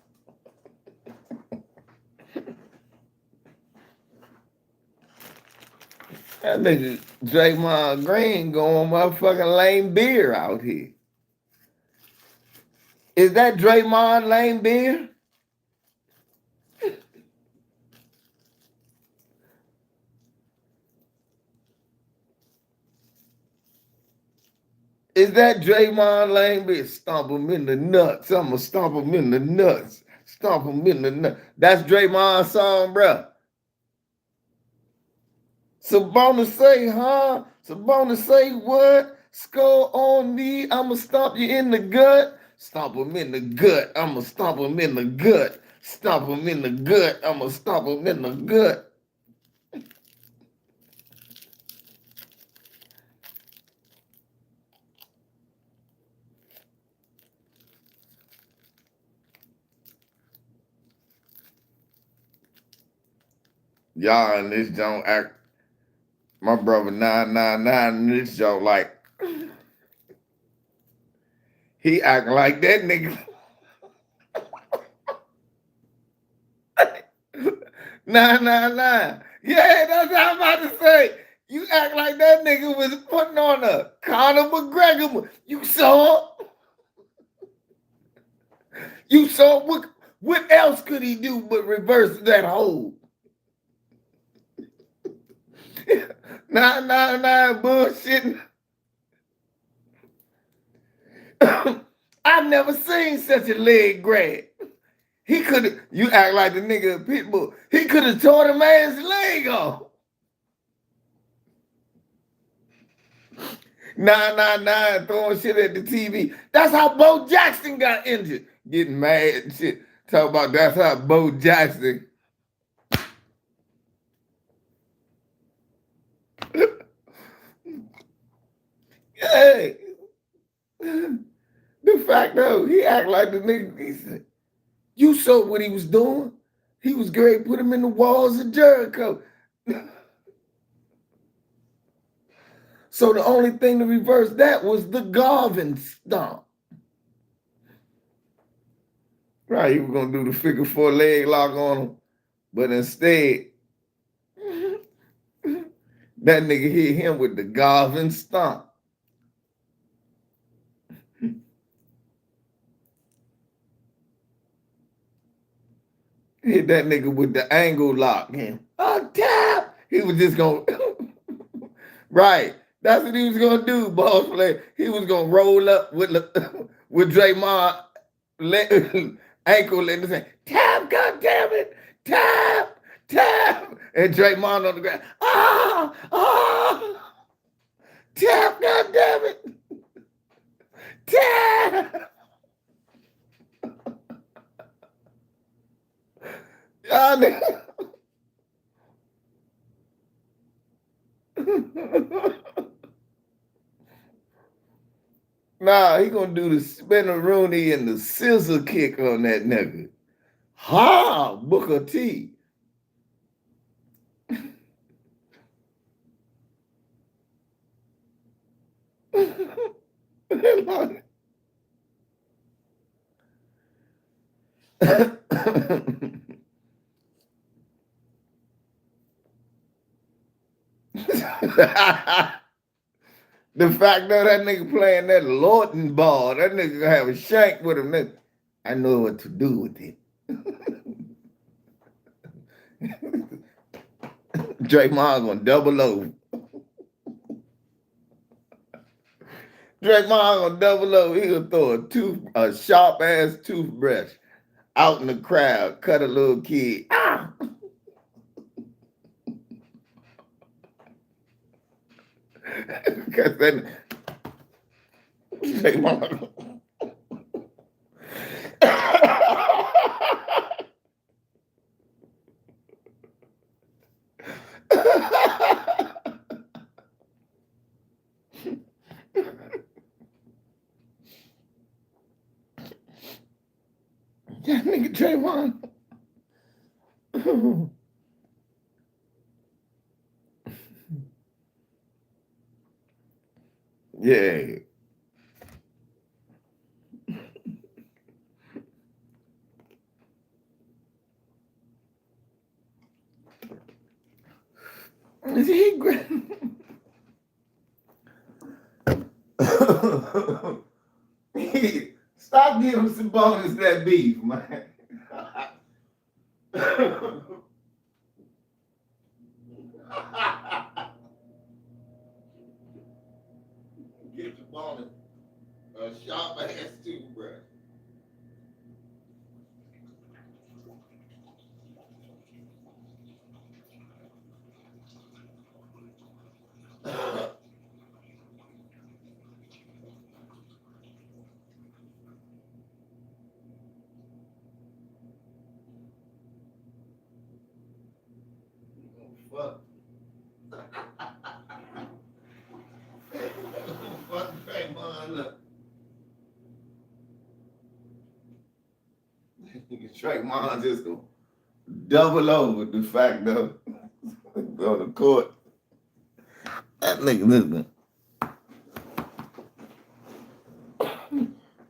That nigga Draymond Green going motherfucking lame beer out here. Is that Draymond lame beer? Is that Draymond lame beer? Stomp him in the nuts. I'm gonna stomp him in the nuts. Stomp him in the nuts. That's Draymond's song, bruh. Sabonis say, huh? Sabonis say what? Skull on me. I'ma stomp you in the gut. Stomp him in the gut. I'ma stomp him in the gut. Stomp him in the gut. I'ma stomp him in the gut. Y'all in this don't act. My brother 999 in this joke like he acting like that nigga. 999. Yeah, that's what I'm about to say. You act like that nigga was putting on a Conor McGregor. You saw him? You saw what else could he do but reverse that hold? 999 bullshitting. I've never seen such a leg grab. He could have, you act like the nigga Pitbull. He could have tore the man's leg off. 999 throwing shit at the TV. That's how Bo Jackson got injured. Getting mad and shit. Talk about that's how Bo Jackson. Hey. The fact though, he act like the nigga, he said, you saw what he was doing? He was great, put him in the walls of Jericho. So the only thing to reverse that was the Garvin stomp. Right, he was gonna do the figure four leg lock on him, but instead, that nigga hit him with the Garvin stomp. Hit that nigga with the angle lock. Oh, tap! He was just gonna, right. That's what he was gonna do, boss player. He was gonna roll up with Draymond ankle and say, tap, God damn it, tap, tap, and Draymond on the ground, tap, God damn it, tap. Nah, he gonna do the spin-a-rooney and the scissor kick on that nigga. Ha! Booker T. The fact that nigga playing that Lorton ball, that nigga gonna have a shank with him. I know what to do with it. Draymond gonna double over. Draymond gonna double over. He gonna throw a sharp ass toothbrush out in the crowd, cut a little kid. Ah! Because then Draymond. That nigga Draymond. Yeah. Stop giving some bonus that beef, man. Get the bonus. A sharp ass toothbrush. Fuck. Fuck Draymond up. Draymond just gonna double over the fact though. On the court. That nigga listen.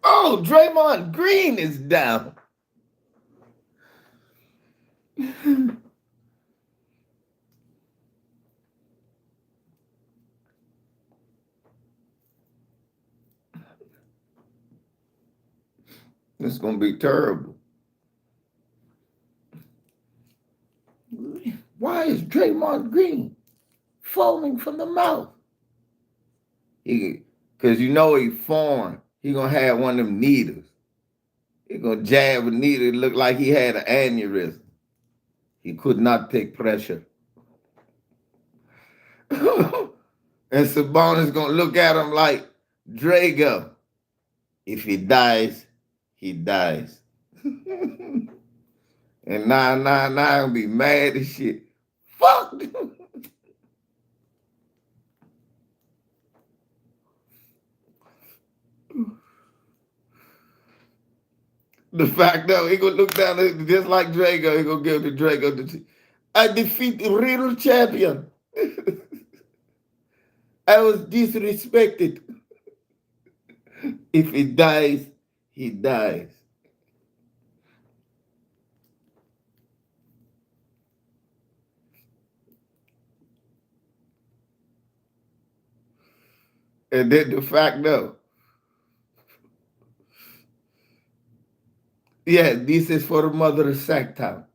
Oh, Draymond Green is down. It's gonna be terrible. Why is Draymond Green foaming from the mouth? Because you know he foreign. He gonna have one of them needles. He gonna jab a needle. It looked like he had an aneurysm. He could not take pressure. And Sabonis gonna look at him like, Drago, if he dies, he dies. And now I'll be mad as shit. Fuck. The fact that he gonna look down at just like Drago, he gonna give to Drago. I defeat the real champion. I was disrespected. If he dies, he dies. And then the fact though, yeah, this is for the mother of Sacktown.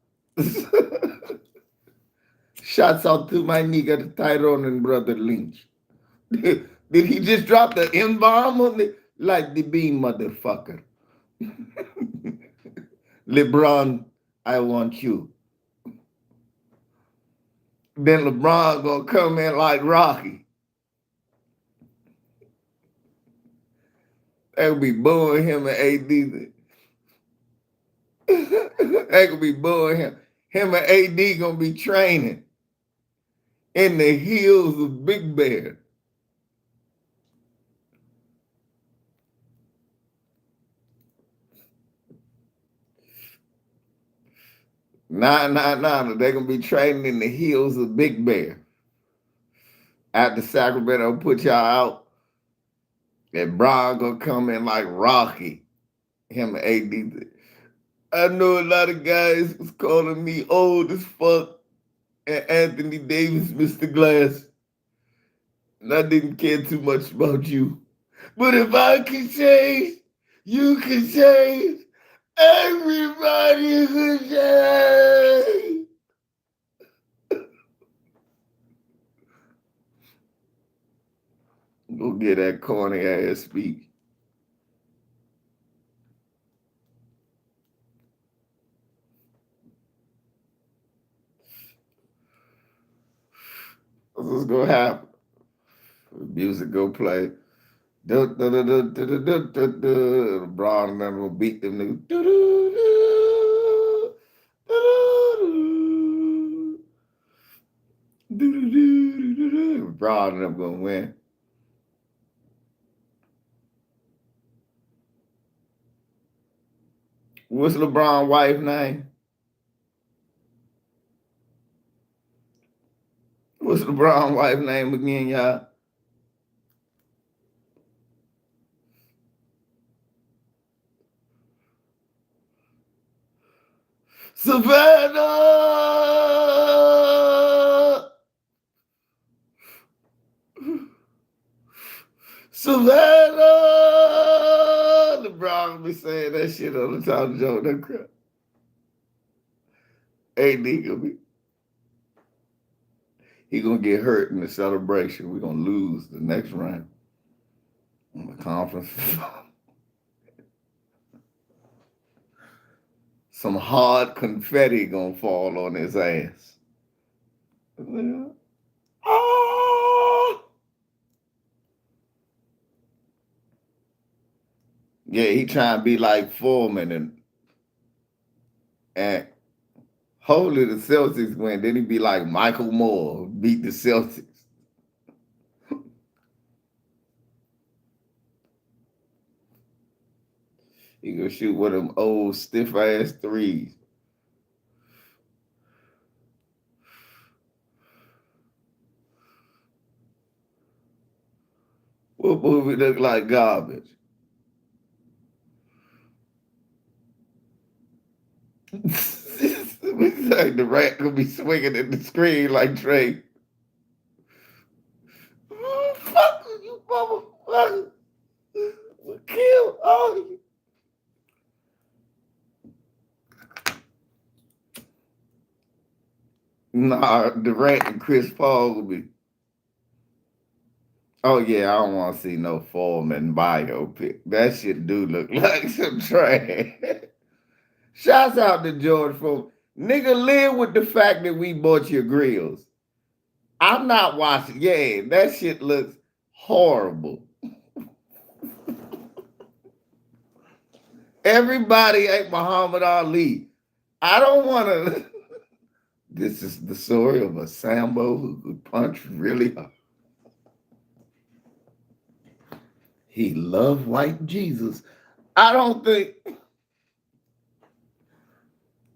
Shouts out to my nigga Tyrone and brother Lynch. Did he just drop the N-bomb on me? Like the beam, motherfucker. LeBron, I want you. Then LeBron gonna come in like Rocky. They'll be booing him and AD. They gonna be booing him. Him and AD gonna be training in the heels of Big Bear. Nah. They're gonna be training in the heels of Big Bear. After Sacramento put y'all out, and Bron gonna come in like Rocky. Him and AD. I know a lot of guys was calling me old as fuck and Anthony Davis, Mr. Glass. And I didn't care too much about you. But if I can change, you can change. Everybody can change. Go get that corny ass speech. What's gonna happen? Music go play. LeBron and them will beat them niggas. LeBron and them gonna win. What's LeBron's wife's name? What's LeBron's wife's name again, y'all? Savannah! Savannah! LeBron be saying that shit all the time, Joe. That crap. Ain't nigga be. He gonna get hurt in the celebration. We're gonna lose the next round on the conference. Some hard confetti gonna fall on his ass. Oh! Yeah, he trying to be like Foreman and hopefully the Celtics win. Then he be like Michael Moore, beat the Celtics. He gonna shoot one of them old stiff ass threes. What movie look like garbage? Like the rat gonna be swinging at the screen like Trey. Fuck you, motherfucker. We'll kill all of you. Nah, Durant and Chris Paul will be. Oh yeah, I don't want to see no Foreman biopic. That shit do look like some trash. Shouts out to George Foreman. Nigga, live with the fact that we bought your grills. I'm not watching. Yeah, that shit looks horrible. Everybody ain't Muhammad Ali. I don't want to. This is the story of a Sambo who could punch really hard. He loved white Jesus. I don't think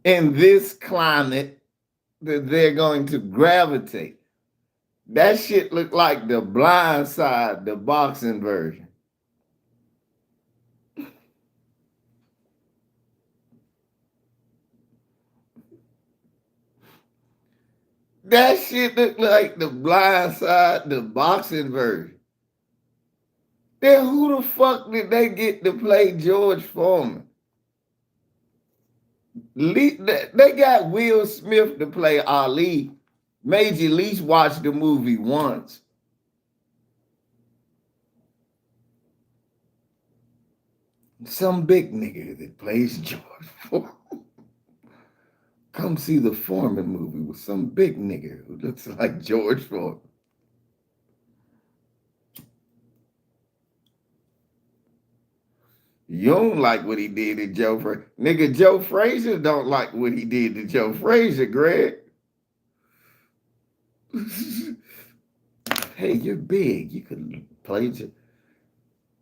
in this climate that they're going to gravitate. That shit looked like The Blind Side, the boxing version. That shit looked like The Blind Side, the boxing version. Then who the fuck did they get to play George Foreman? They got Will Smith to play Ali. Made you at least watch the movie once. Some big nigga that plays George Foreman. Come see the Foreman movie with some big nigga who looks like George Foreman. You don't like what he did to Joe Frazier. Nigga, Joe Frazier don't like what he did to Joe Frazier, Greg. Hey, you're big. You could play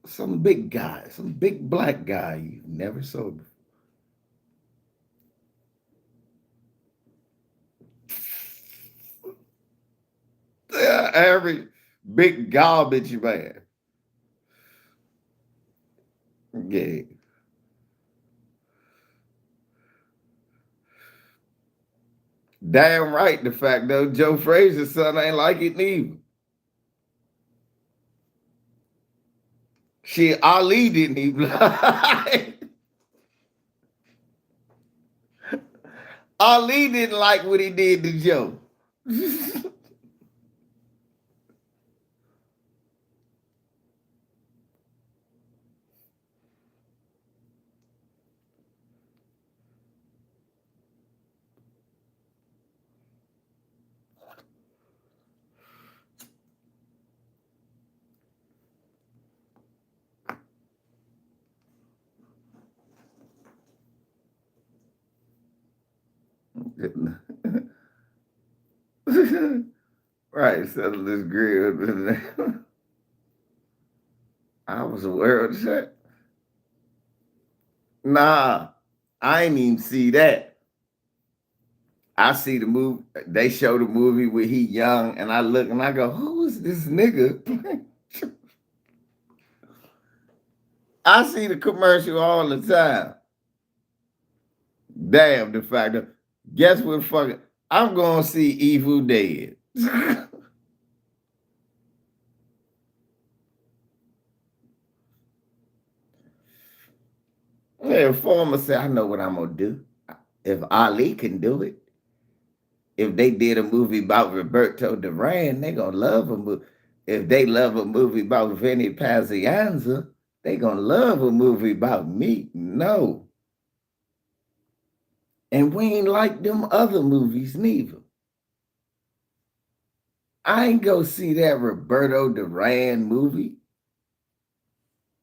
some big guy, some big black guy you never saw before. Average big garbage man. Yeah. Damn right, the fact though, Joe Frazier's son ain't like it neither. Shit, Ali didn't even like. Ali didn't like what he did to Joe. Right, settle this grill. I was aware of that. Nah, I ain't even see that. I see the movie. They show the movie where he young, and I look and I go, "Who is this nigga?" I see the commercial all the time. Damn, the fact that guess what? Fucking, I'm gonna see Evil Dead. Yeah, Former said, "I know what I'm gonna do. If Ali can do it, if they did a movie about Roberto Duran, they gonna love a movie. If they love a movie about Vinny Pazianza, they gonna love a movie about me. No, and we ain't like them other movies neither. I ain't go see that Roberto Duran movie.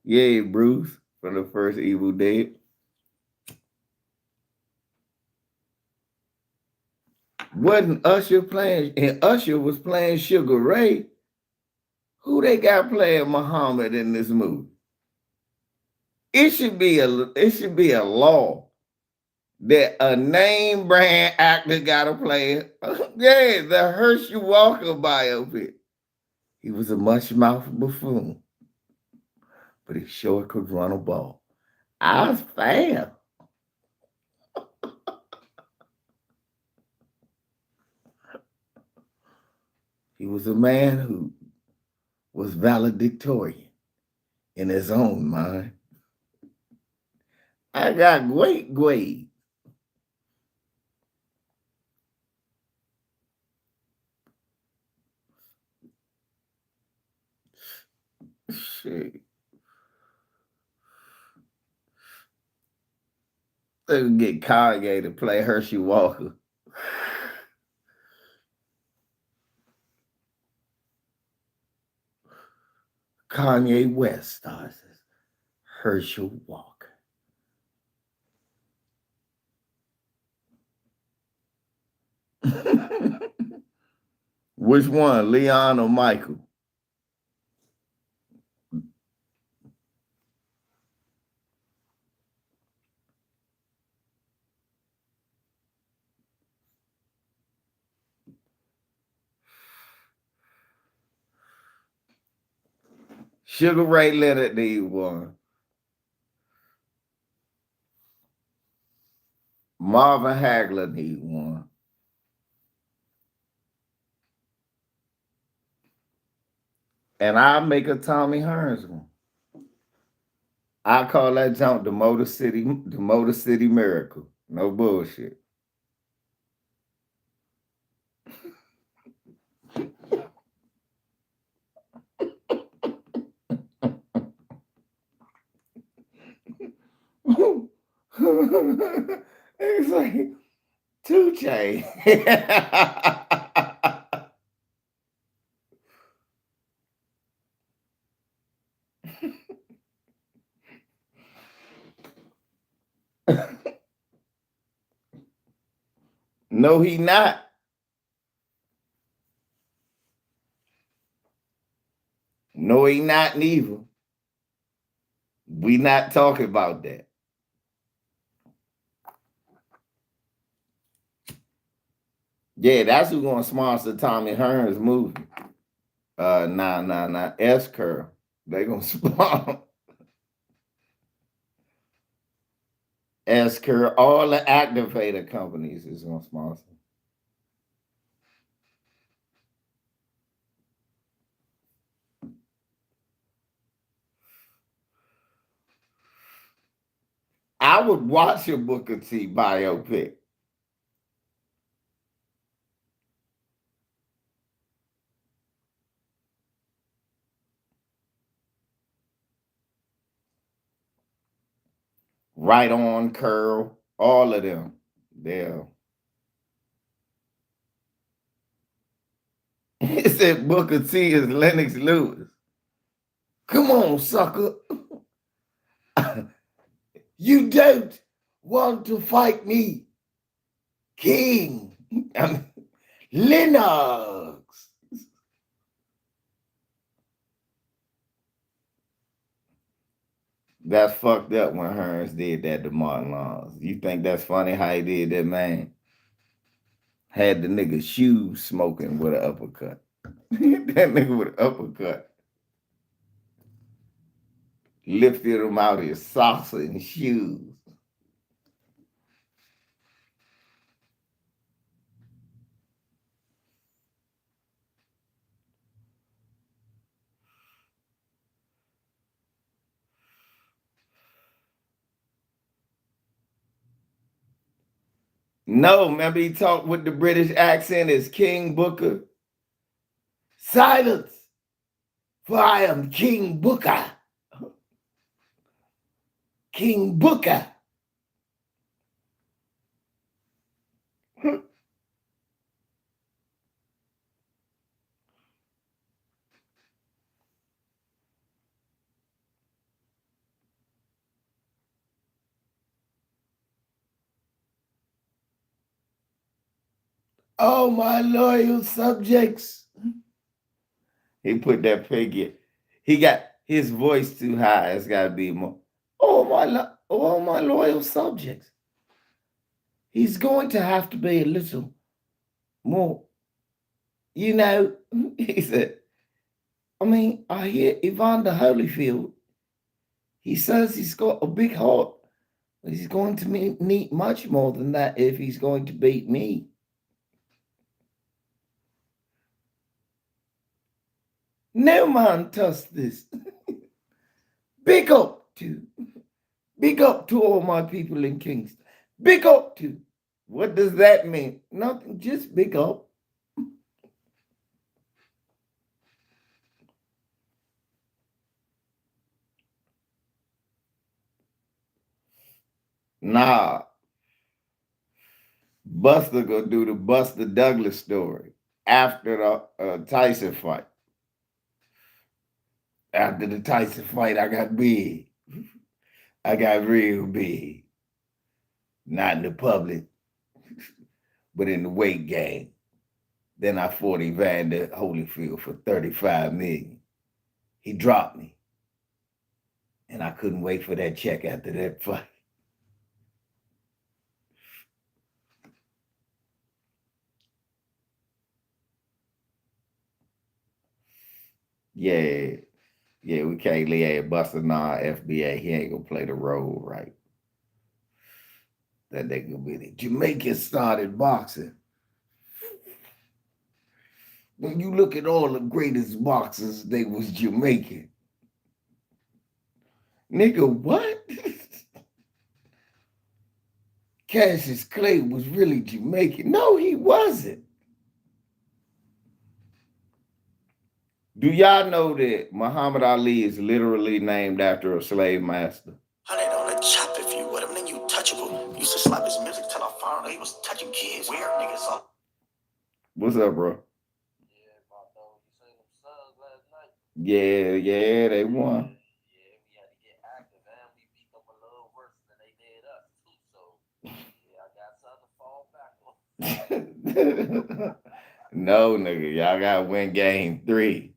Yeah, Bruce from the first Evil Dead. Wasn't Usher playing? And Usher was playing Sugar Ray. Who they got playing Muhammad in this movie? It should be a law that a name brand actor gotta play it. Yeah, the Herschel Walker biopic. He was a much mouthed buffoon, but he sure could run a ball. I was a fan. He was a man who was valedictorian in his own mind. I got great grades. Shit. They would get Kanye to play Hershey Walker. Kanye West stars as Herschel Walker. Which one, Leon or Michael? Sugar Ray Leonard need one. Marvin Hagler need one. And I'll make a Tommy Hearns one. I call that jump the Motor City Miracle. No bullshit. It's like 2 Chainz. No, he not. No, he not neither. We not talking about that. Yeah, that's who's gonna sponsor Tommy Hearns movie. Nah. S Curl. They gonna sponsor S Curl. All the activator companies is gonna sponsor. I would watch a Booker T biopic. Right on Curl, all of them. Yeah. He said Booker T is Lennox Lewis. Come on, sucker. You don't want to fight me, King. Lennox. That's fucked up when Hearns did that to Martin Lawrence. You think that's funny how he did that, man? Had the nigga shoes smoking with an uppercut. That nigga with an uppercut. Lifted him out of his socks and shoes. No, remember he talked with the British accent as King Booker. Silence, for I am King Booker. King Booker. Oh, my loyal subjects. He put that figure. He got his voice too high. It's got to be more. Oh, my loyal subjects. He's going to have to be a little more, you know. He said, I mean, I hear Evander Holyfield. He says he's got a big heart. But he's going to need much more than that if he's going to beat me. No man touched this. Big up to all my people in Kingston. Big up to. What does that mean? Nothing, just big up. Nah, Buster gonna do the Buster Douglas story after the Tyson fight. After the Tyson fight, I got big. I got real big. Not in the public, but in the weight game. Then I fought Evander Holyfield for 35 million. He dropped me. And I couldn't wait for that check after that fight. Yeah. Yeah, we can't leave Buster Nah FBA. He ain't gonna play the role right. That they gonna be the Jamaican started boxing. When you look at all the greatest boxers, they was Jamaican. Nigga, what? Cassius Clay was really Jamaican. No, he wasn't. Do y'all know that Muhammad Ali is literally named after a slave master? Honey, on the chop if you with him, then you touchable. Used to slap his music till I found out he was touching kids. Weird niggas up. What's up, bro? Yeah, Bartholomew, you seen them Suns last night? Yeah, they won. Yeah, we had to get active, and we beat them a little worse than they did us, too. So, yeah, I got something to fall back on. No, nigga, y'all gotta win game 3.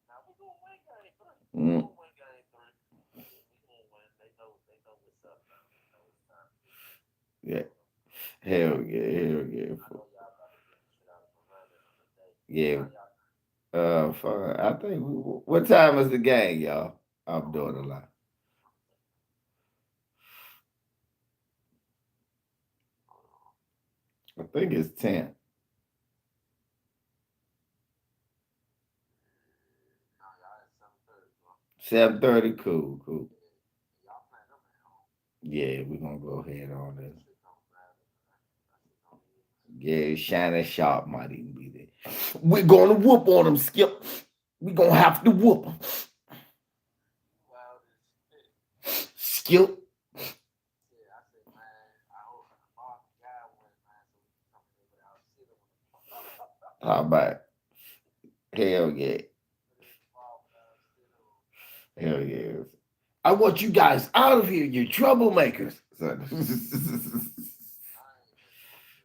Now, we gonna win game 3. We gonna win game 3. Yeah, we gonna win. They know what's up now. They know it's time to do Yeah, hell yeah. I know y'all about to get the shit out of Miranda today. Yeah. How y'all Fuck, I think, what time is the game, y'all? I'm doing a lot. I think it's 10. Nah, y'all at 7:30, bro. 7:30, cool. Y'all playing them at home. Yeah, we're gonna go ahead on That this. shit don't matter, man. That shit don't even. Yeah, Shannon Sharp might even be there. We're gonna whoop on them, Skip. We're gonna have to whoop them. You wild as shit. Skip. Shit, I said, man, I hope Mark guy win, man, so we can come in there without shit on him. How about hell yeah. Put it in the ball without shit on him. Hell yeah. I want you guys out of here, you troublemakers. So- I ain't been doing shit,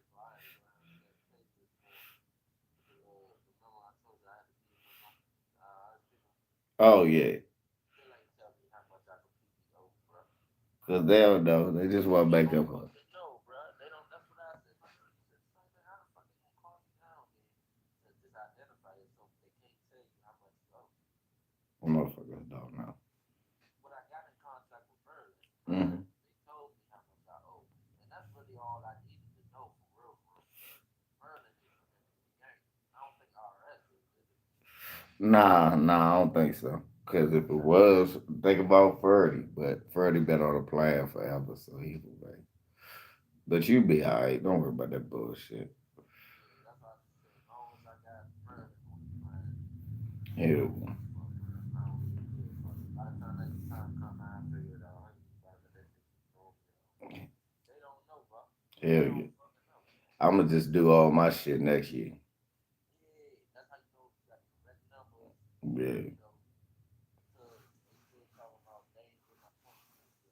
bro. I had to go down and get papers for the memo I told you I had to give them. People oh yeah. still ain't tell me how much I could PTO, bro. Cause they don't know. They just want to They make don't up for it. fucking know, bro. They don't. That's what I said. Man, you said the same thing. How the fuck they gonna call you down, man? To just identify yourself, they can't tell you how much you owe. Motherfuckers don't know. What I got in contact with Bird, Mm-hmm. they told me how much I owe, and that's really all I needed to know for real, because Merlin is in the game. I don't think RS is it. Nah, I don't think so. Cause if it was, think about Ferdy. But Ferdy been on the plan forever, so he was like. But you be alright. Don't worry about that bullshit. Yeah, that's why I just said, as long as I got Merlin on the plan, I Hell, don't give a fuck, bro. I don't even give a fuck. By the time that time come, I figure it out. I ain't about to let that shit just throw me off. They don't know, bro. They hell yeah. don't fucking know. I'ma just do all my shit next year. Yeah, that's how you know you got the correct numbers. Yeah. You know, because they still talking about they ain't get my 22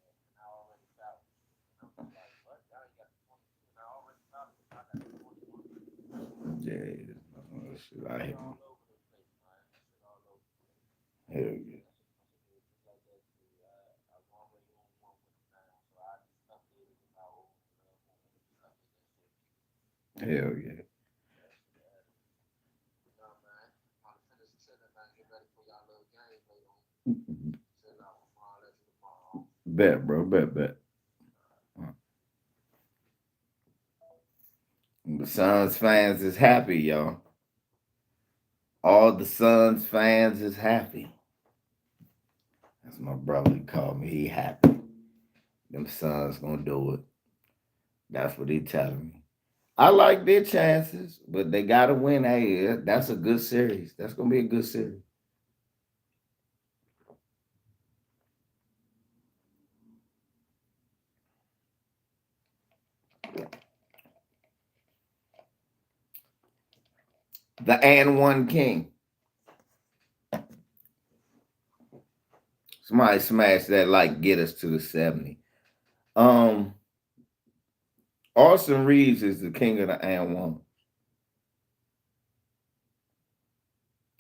yet, and I already filed it. And I'm just like, what? Y'all ain't got the 22, and I already filed it, so I got the 21. Yeah. Shit, I Shit hate all over the place, man. Shit all over the place. hell yeah. That's just what it is. Just like that too. I'm already on one with them now, so I just updated if I owe them whatever. Just update that shit. Hell yeah. That shit added. But no, man. I'm gonna finish chilling, man. Get ready for y'all little game later on. Chill out. I'll let you tomorrow. Bet, bro. Bet. The Suns fans is happy, y'all. All the Suns fans is happy. That's my brother. He called me. He happy. Them Suns gonna do it. That's what he telling me. I like their chances, but they gotta win. Hey, that's a good series. That's gonna be a good series. The and one king. Somebody smash that like get us to the 70. Um Austin Reeves is the king of the and one.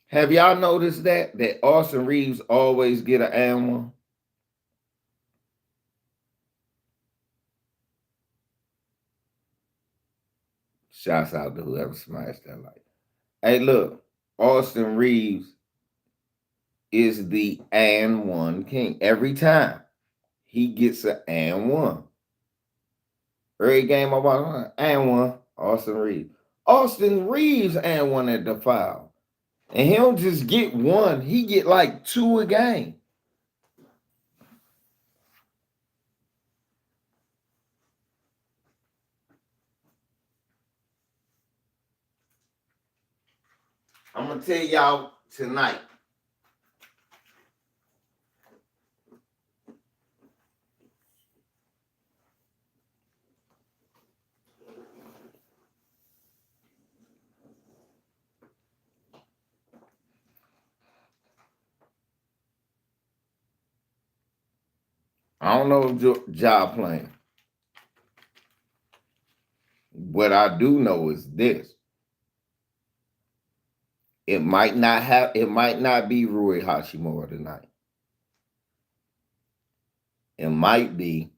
Have y'all noticed that Austin Reeves always get an and one? Shouts out to whoever smashed that like. Hey, look, Austin Reeves is the and one king. Every time he gets an and one. Every game I watch, and one, Austin Reeves. Austin Reeves and one at the foul. And he don't just get one, he get like two a game. I'm gonna tell y'all tonight. I don't know if job playing. What I do know is this. It might not be Rui Hachimura tonight. It might be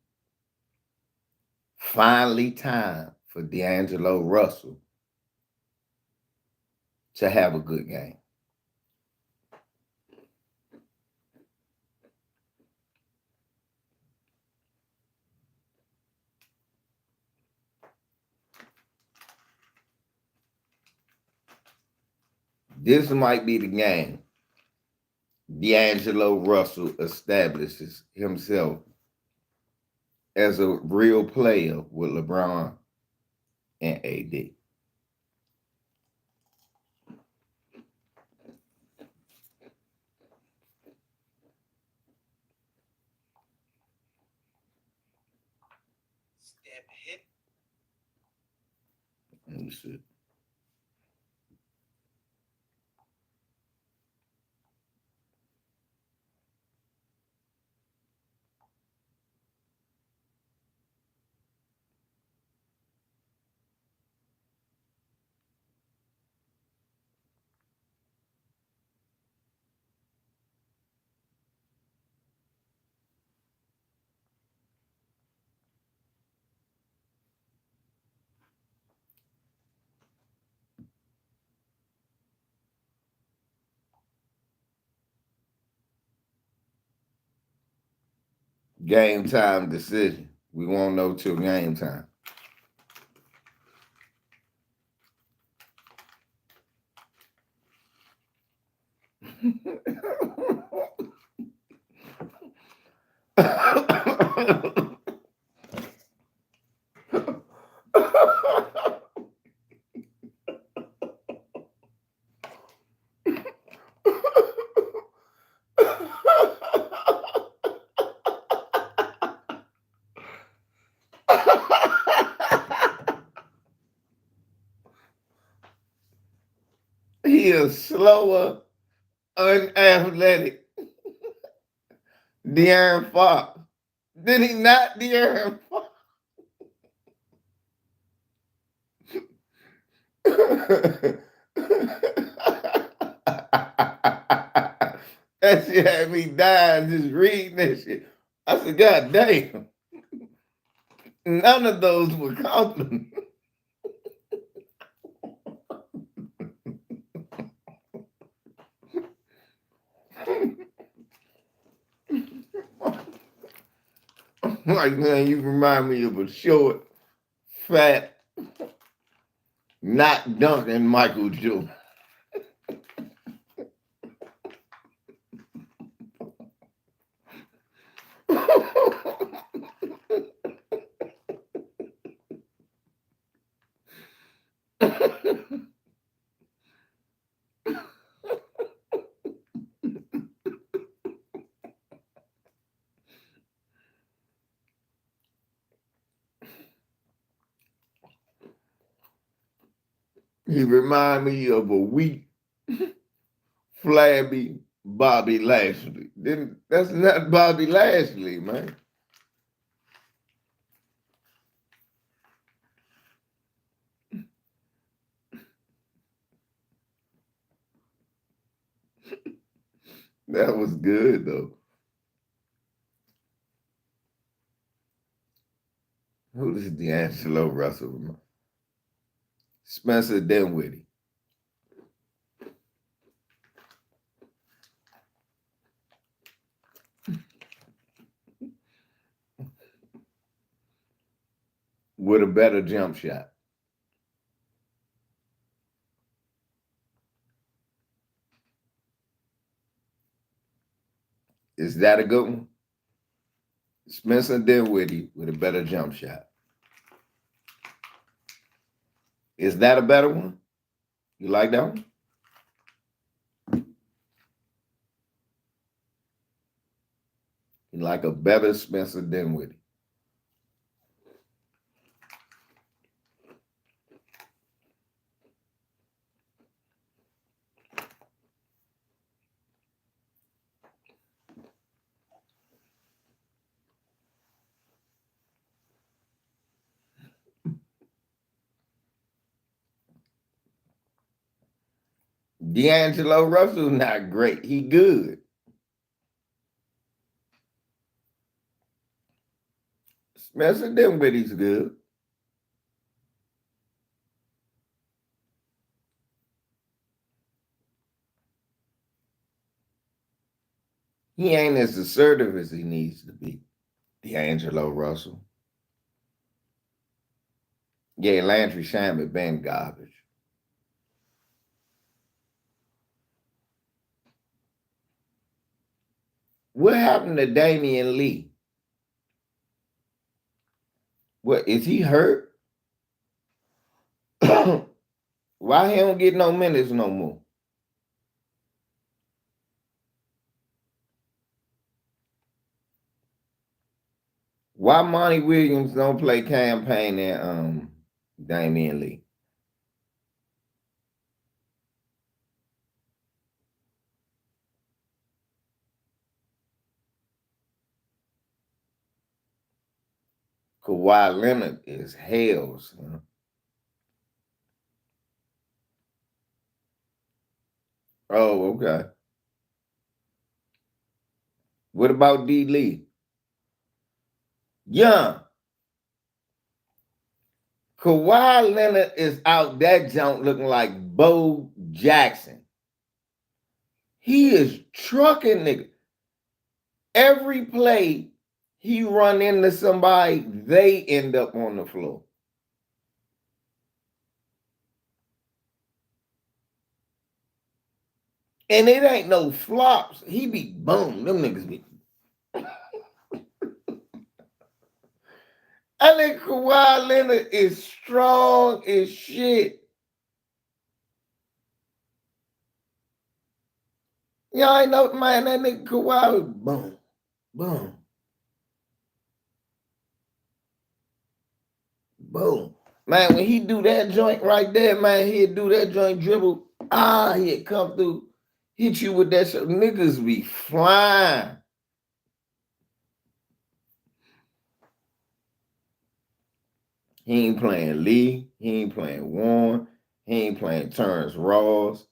finally time for D'Angelo Russell to have a good game. This might be the game D'Angelo Russell establishes himself as a real player with LeBron and AD. Step hit. Let me see. Game time decision. We won't know till game time. He is slower, unathletic. De'Aaron Fox. Did he not, De'Aaron Fox? That shit had me dying just reading that shit. I said, God damn. None of those were compliments. Like, man, you remind me of a short, fat, not dunking Michael Jordan. He remind me of a weak, flabby Bobby Lashley. That's not Bobby Lashley, man. That was good though. Who does D'Angelo Russell remind? Spencer Dinwiddie. With a better jump shot. Is that a good one? Spencer Dinwiddie with a better jump shot. Is that a better one? You like that one? You like a better Spencer Dinwiddie? D'Angelo Russell's not great. He good. Spencer Dinwiddie's good. He ain't as assertive as he needs to be. D'Angelo Russell. Yeah, Landry Shamet been garbage. What happened to Damian Lee? What is he hurt? Why he don't get no minutes no more? Why Monty Williams don't play campaign at Damian Lee? Kawhi Leonard is hell, son. Oh, okay. What about D Lee? Yeah. Kawhi Leonard is out that junk looking like Bo Jackson. He is trucking nigga. Every play he run into somebody, they end up on the floor. And it ain't no flops. He be boom. Them niggas be. I think Kawhi Leonard is strong as shit. Y'all ain't know, man, that nigga Kawhi was boom, boom, boom. Man, when he do that joint right there, man, he'd do that joint dribble. He'd come through, hit you with that shit. Niggas be flying. He ain't playing Lee. He ain't playing Warren. He ain't playing Terrence Ross.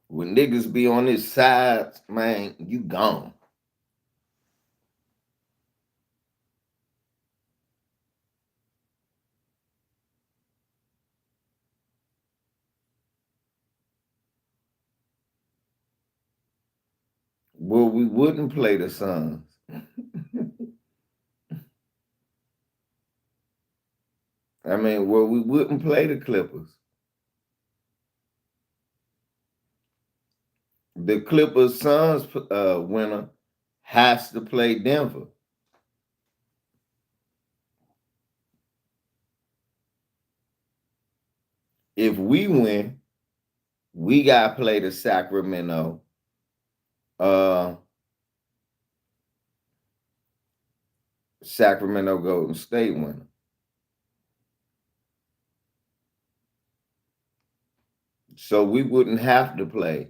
When niggas be on his side, man, you gone. Well, we wouldn't play the Suns. I mean, well, we wouldn't play the Clippers. The Clippers Suns winner has to play Denver. If we win, we gotta play the uh Sacramento Golden State winner. So we wouldn't have to play.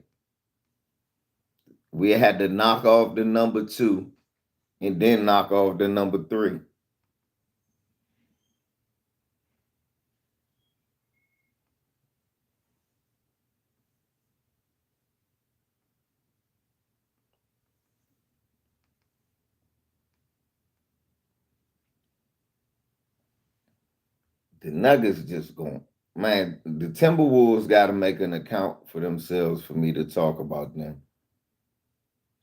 We had to knock off the number 2 and then knock off the number 3. The Nuggets just going, man, the Timberwolves got to make an account for themselves for me to talk about them.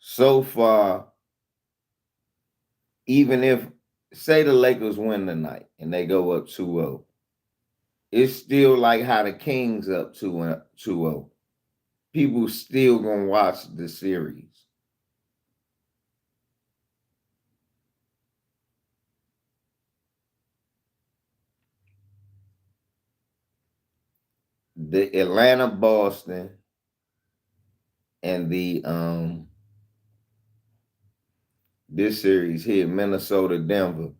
So far, even if, say the Lakers win tonight and they go up 2-0, it's still like how the Kings up 2-0. People still gonna watch the series. The Atlanta Boston and the this series here, Minnesota Denver.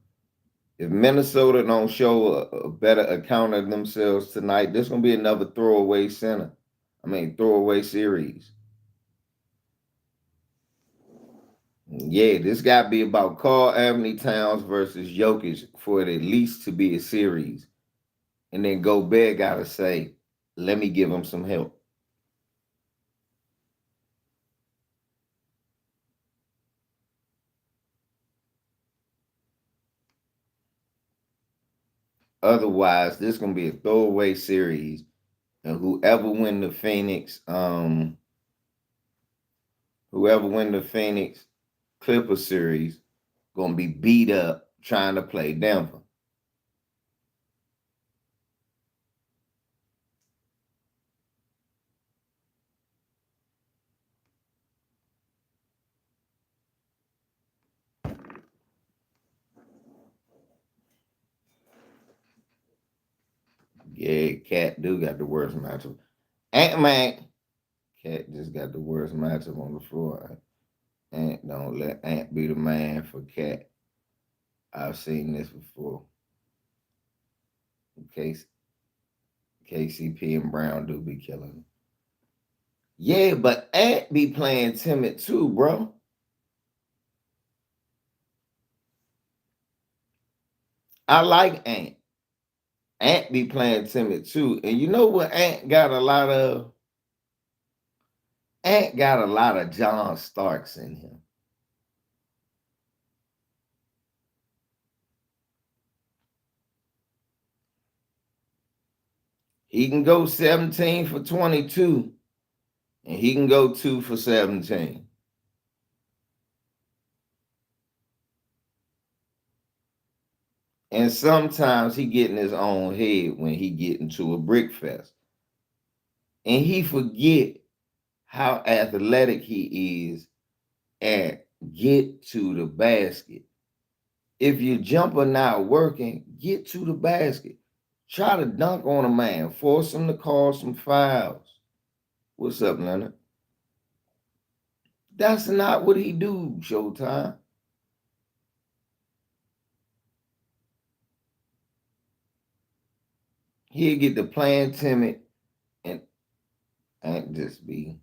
If Minnesota don't show a better account of themselves tonight, this gonna be another throwaway throwaway series. Yeah, this got to be about Carl Anthony Towns versus Jokic for it at least to be a series. And then Gobert got to say, let me give him some help. Otherwise, this is going to be a throwaway series. And whoever win the Phoenix Clipper series, going to be beat up trying to play Denver. Yeah, Cat do got the worst matchup. Ant-Man, Cat just got the worst matchup on the floor. Ant don't let Ant be the man for Cat. I've seen this before. Case KCP and Brown do be killing him. Yeah, but Ant be playing timid too, bro. I like Ant. Ant be playing timid too. And you know what Ant got a lot of? Ant got a lot of John Starks in him. He can go 17 for 22, and he can go 2 for 17. And sometimes he get in his own head when he get into a brick fest. And he forget how athletic he is and get to the basket. If you're jumping not working, get to the basket. Try to dunk on a man. Force him to call some fouls. What's up, Leonard? That's not what he do, Showtime. He'll get the playing timid and ain't just be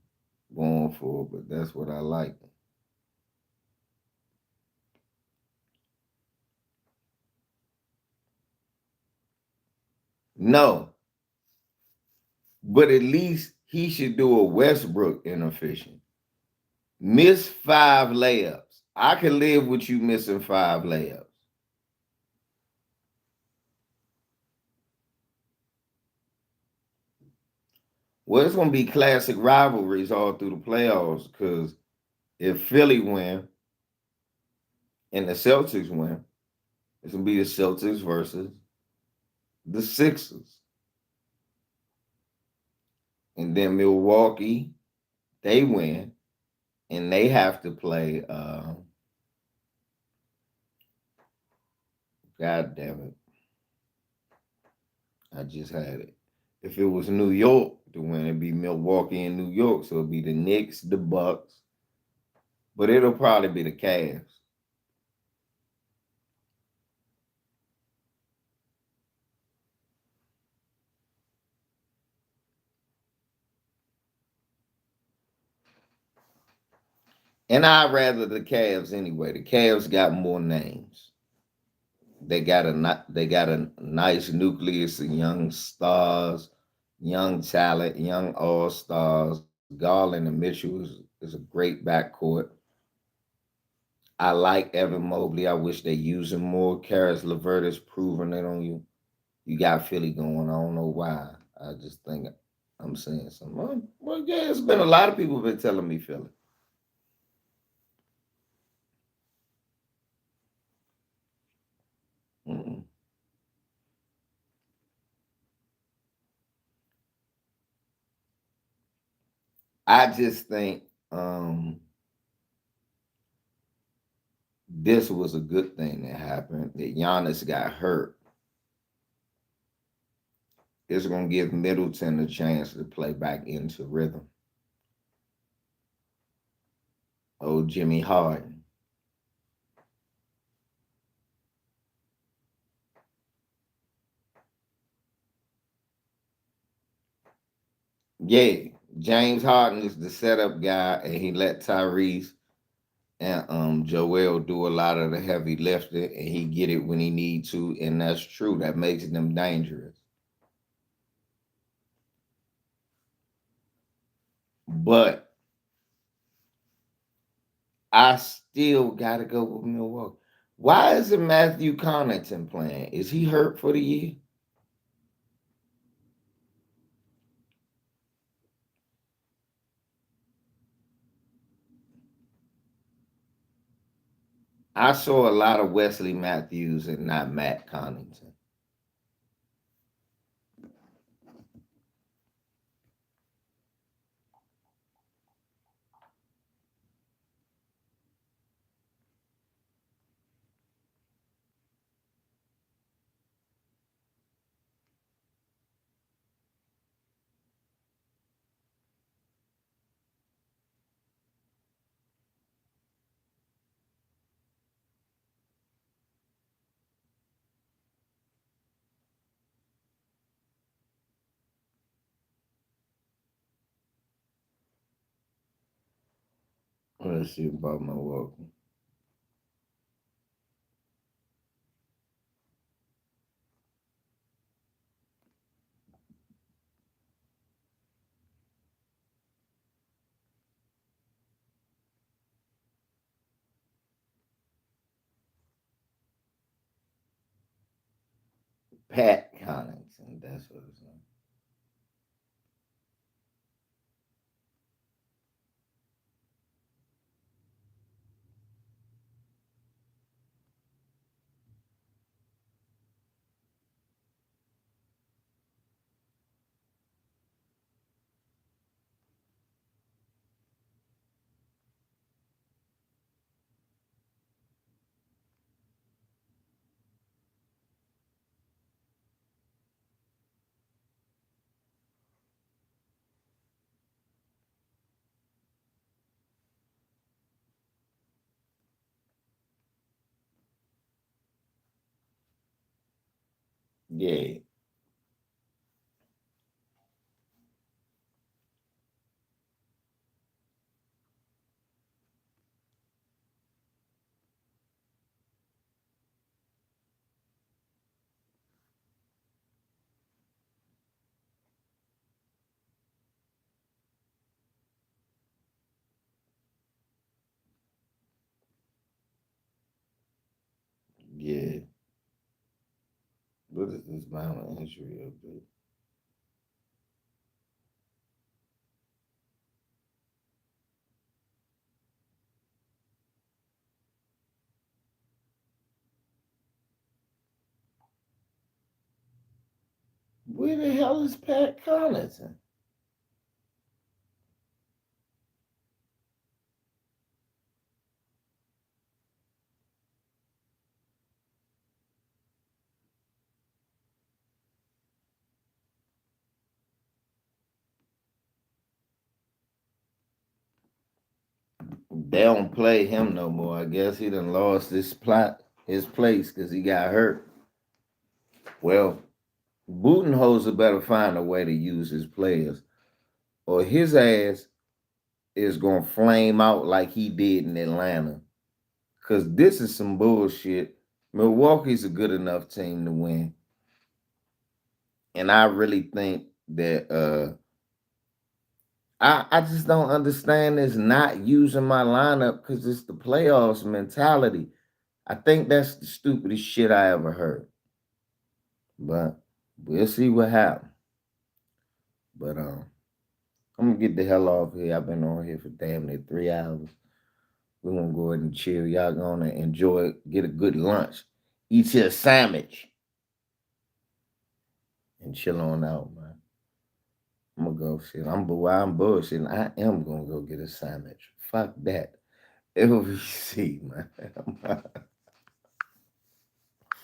going for it, but that's what I like. No, but at least he should do a Westbrook inefficient. Miss 5 layups. I can live with you missing 5 layups. Well, it's gonna be classic rivalries all through the playoffs because if Philly win and the Celtics win, it's gonna be the Celtics versus the Sixers. And then Milwaukee, they win and they have to play God damn it. I just had it. If it was New York to win, it'd be Milwaukee and New York. So it'd be the Knicks, the Bucks, but it'll probably be the Cavs. And I'd rather the Cavs anyway. The Cavs got more names. They got a nice nucleus of young stars, young talent, young all stars. Garland and Mitchell is a great backcourt. I like Evan Mobley. I wish they use him more. Karis LeVert is proving it on you. You got Philly going. I don't know why. I just think I'm saying something. Well, yeah, it's been a lot of people been telling me Philly. Mm-mm. I just think this was a good thing that happened. That Giannis got hurt. It's going to give Middleton a chance to play back into rhythm. Oh, Jimmy Harden. Yeah, James Harden is the setup guy, and he let Tyrese and Joel do a lot of the heavy lifting, and he get it when he need to, and that's true. That makes them dangerous. But I still gotta go with Milwaukee. Why isn't Matthew Connaughton playing? Is he hurt for the year? I saw a lot of Wesley Matthews and not Matt Connaughton. Let's see about Milwaukee. Pat Connaughton, that's what it's name. Yeah, yeah. What is this violent injury up there? Where the hell is Pat Connaughton? They don't play him no more. I guess he done lost his place because he got hurt. Well, Budenholzer better find a way to use his players, or his ass is gonna flame out like he did in Atlanta. Cause this is some bullshit. Milwaukee's a good enough team to win. And I really think that I just don't understand this not using my lineup because it's the playoffs mentality. I think that's the stupidest shit I ever heard. But we'll see what happens. But I'm gonna get the hell off here. I've been on here for damn near 3 hours. We're gonna go ahead and chill. Y'all gonna enjoy it, get a good lunch, eat your sandwich, and chill on out, man. I'm gonna go shit. While I'm bullshitting, I am gonna go get a sandwich. Fuck that. LVC, man.